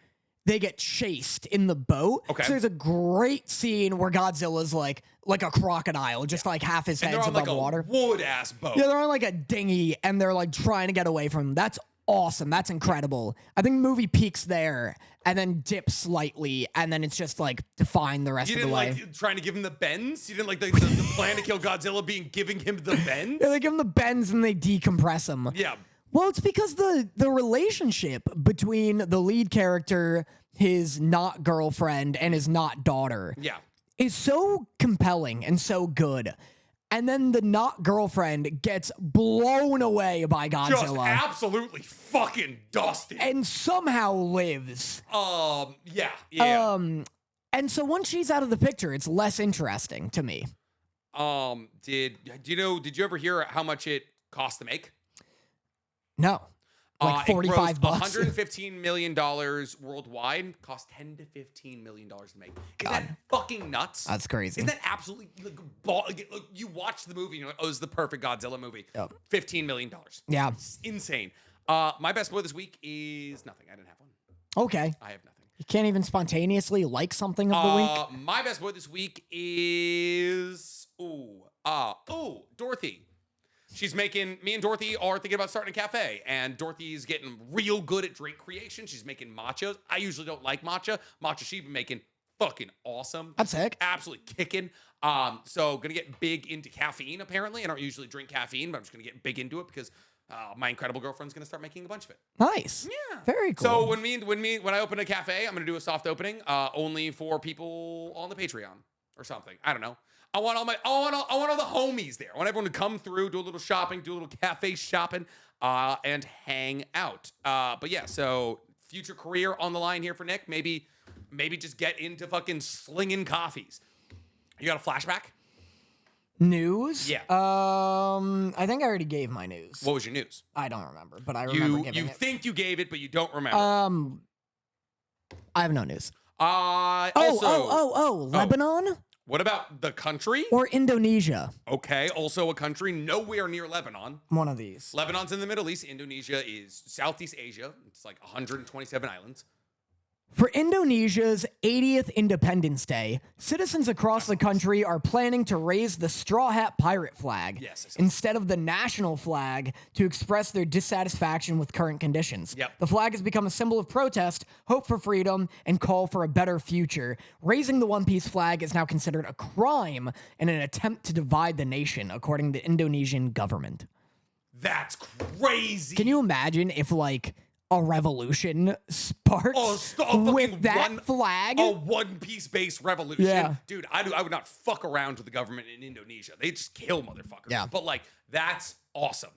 they get chased in the boat, so there's a great scene where Godzilla's like a crocodile, just like half his head's above like water. Wood ass boat. Yeah, they're on like a dinghy and they're like trying to get away from him. That's awesome. That's incredible. I think the movie peaks there and then dips slightly, and then it's just like fine the rest of the way. You didn't like trying to give him the bends? You didn't like the plan to kill Godzilla being giving him the bends? Yeah, they give him the bends and they decompress him. Yeah. Well, it's because the relationship between the lead character, his not girlfriend, and his not daughter. Yeah. is so compelling and so good. And then the not girlfriend gets blown away by Godzilla. Just absolutely fucking dusted. And somehow lives. Yeah. And so once she's out of the picture, it's less interesting to me. Did you ever hear how much it cost to make? No. Like $45. $115 million worldwide, cost $10 to $15 million to make. Is that fucking nuts? That's crazy. Isn't that absolutely you watch the movie and you're like, oh, this is the perfect Godzilla movie. Yep. $15 million. Yeah. It's insane. My best boy this week is nothing. I didn't have one. Okay. I have nothing. You can't even spontaneously like something of the week? My best boy this week is Dorothy. She's making, me and Dorothy are thinking about starting a cafe, and Dorothy's getting real good at drink creation. She's making matchas. I usually don't like matcha. Matcha she's been making fucking awesome. That's sick. Absolutely kicking. So gonna get big into caffeine, apparently. I don't usually drink caffeine, but I'm just gonna get big into it because my incredible girlfriend's gonna start making a bunch of it. Nice. Yeah. Very cool. So when I open a cafe, I'm gonna do a soft opening, only for people on the Patreon or something. I don't know. I want all the homies there. I want everyone to come through, do a little shopping, do a little cafe shopping, and hang out. But yeah, so future career on the line here for Nick. Maybe just get into fucking slinging coffees. You got a flashback? News? Yeah. I think I already gave my news. What was your news? I don't remember, but I remember giving it. You think you gave it, but you don't remember. I have no news. Also, Lebanon? What about the country? Or Indonesia? Okay, also a country nowhere near Lebanon. One of these. Lebanon's in the Middle East. Indonesia is Southeast Asia. It's like 127 islands. For Indonesia's 80th Independence Day, citizens across the country are planning to raise the Straw Hat Pirate flag instead of the national flag to express their dissatisfaction with current conditions. Yep. The flag has become a symbol of protest, hope for freedom, and call for a better future. Raising the One Piece flag is now considered a crime and an attempt to divide the nation, according to the Indonesian government. That's crazy. Can you imagine if, like, a revolution sparks with that flag? A One-Piece based revolution. Yeah. Dude, I would not fuck around with the government in Indonesia. They just kill motherfuckers. Yeah. But, like, that's awesome.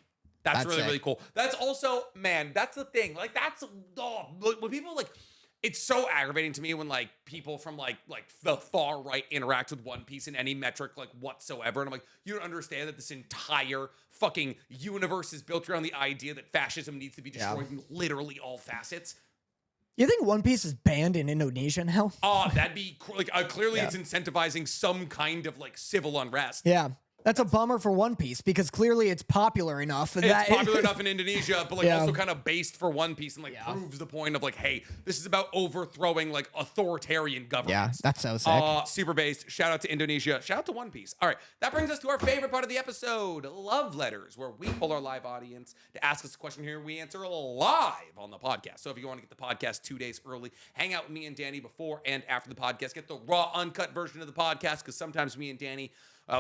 That's really, really cool. That's also, man, that's the thing. Like, when people, like, it's so aggravating to me when, like, people from, like the far right interact with One Piece in any metric, like, whatsoever. And I'm like, you don't understand that this entire fucking universe is built around the idea that fascism needs to be destroyed in literally all facets. You think One Piece is banned in Indonesia now? That'd be like clearly it's incentivizing some kind of like civil unrest. Yeah. That's a bummer for One Piece because clearly it's popular enough. It's popular enough in Indonesia, but like also kind of based for One Piece and like proves the point of like, hey, this is about overthrowing like authoritarian governments. Yeah, that's so sick. Super based. Shout out to Indonesia. Shout out to One Piece. All right, that brings us to our favorite part of the episode, Love Letters, where we pull our live audience to ask us a question here. We answer live on the podcast. So if you want to get the podcast 2 days early, hang out with me and Danny before and after the podcast. Get the raw, uncut version of the podcast because sometimes me and Danny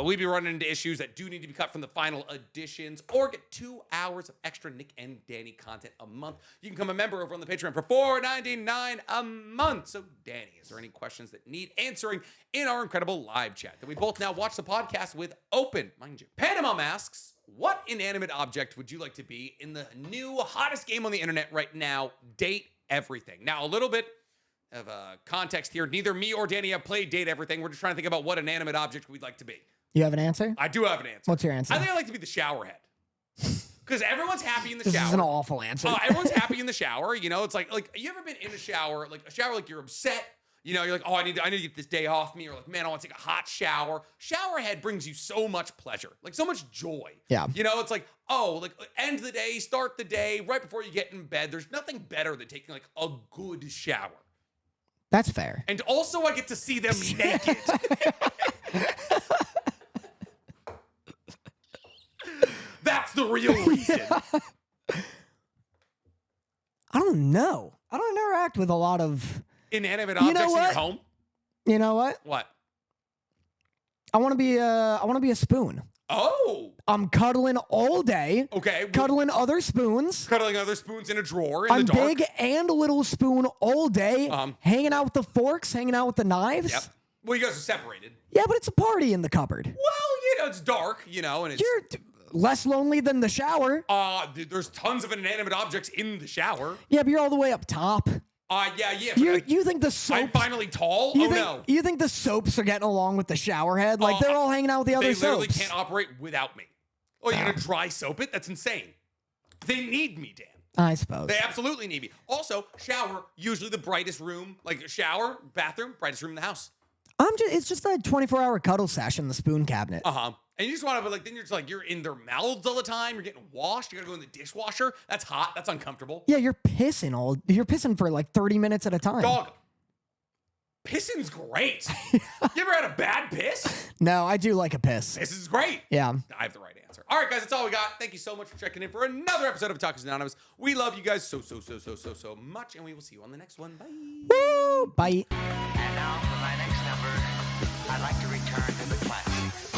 we be running into issues that do need to be cut from the final editions, or get 2 hours of extra Nick and Danny content a month. You can become a member over on the Patreon for $4.99 a month. So, Danny, is there any questions that need answering in our incredible live chat that we both now watch the podcast with open, mind you? Panama asks, what inanimate object would you like to be in the new hottest game on the internet right now, Date Everything? Now, a little bit of context here. Neither me or Danny have played Date Everything. We're just trying to think about what inanimate object we'd like to be. You have an answer? I do have an answer. What's your answer? I think I'd like to be the shower head. Because everyone's happy in the shower. This is an awful answer. Everyone's happy in the shower. You know, it's like you ever been in a shower, like you're upset. You know, you're like, oh, I need to get this day off me. Or like, man, I want to take a hot shower. Shower head brings you so much pleasure, like so much joy. Yeah. You know, it's like, oh, like end the day, start the day, right before you get in bed. There's nothing better than taking like a good shower. That's fair. And also I get to see them naked. That's the real reason. I don't know. I don't interact with a lot of inanimate objects in your home. You know what? What? I want to be a spoon. Oh. I'm cuddling all day. Okay. Cuddling other spoons. Cuddling other spoons in a drawer in I'm the dark. big and little spoon all day. Hanging out with the forks, hanging out with the knives. Yep. Well, you guys are separated. Yeah, but it's a party in the cupboard. Well, it's dark, and it's... You're less lonely than the shower. There's tons of inanimate objects in the shower. Yeah, but you're all the way up top. Yeah. You think the soaps... I'm finally tall? No. You think the soaps are getting along with the shower head? Like, they're all hanging out with the other soaps. They literally can't operate without me. Oh, you're going to dry soap it? That's insane. They need me, Dan. I suppose. They absolutely need me. Also, shower, usually the brightest room, like shower, bathroom, brightest room in the house. It's just a 24-hour cuddle sesh in the spoon cabinet. And you just want to, then you're just like, you're in their mouths all the time. You're getting washed. You got to go in the dishwasher. That's hot. That's uncomfortable. Yeah, you're pissing for like 30 minutes at a time. Dog, pissing's great. You ever had a bad piss? No, I do like a piss. Piss is great. Yeah. I have the right answer. All right, guys, that's all we got. Thank you so much for checking in for another episode of Otakus Anonymous. We love you guys so much, and we will see you on the next one. Bye. Woo! Bye. And now for my next number, I'd like to return to the classics.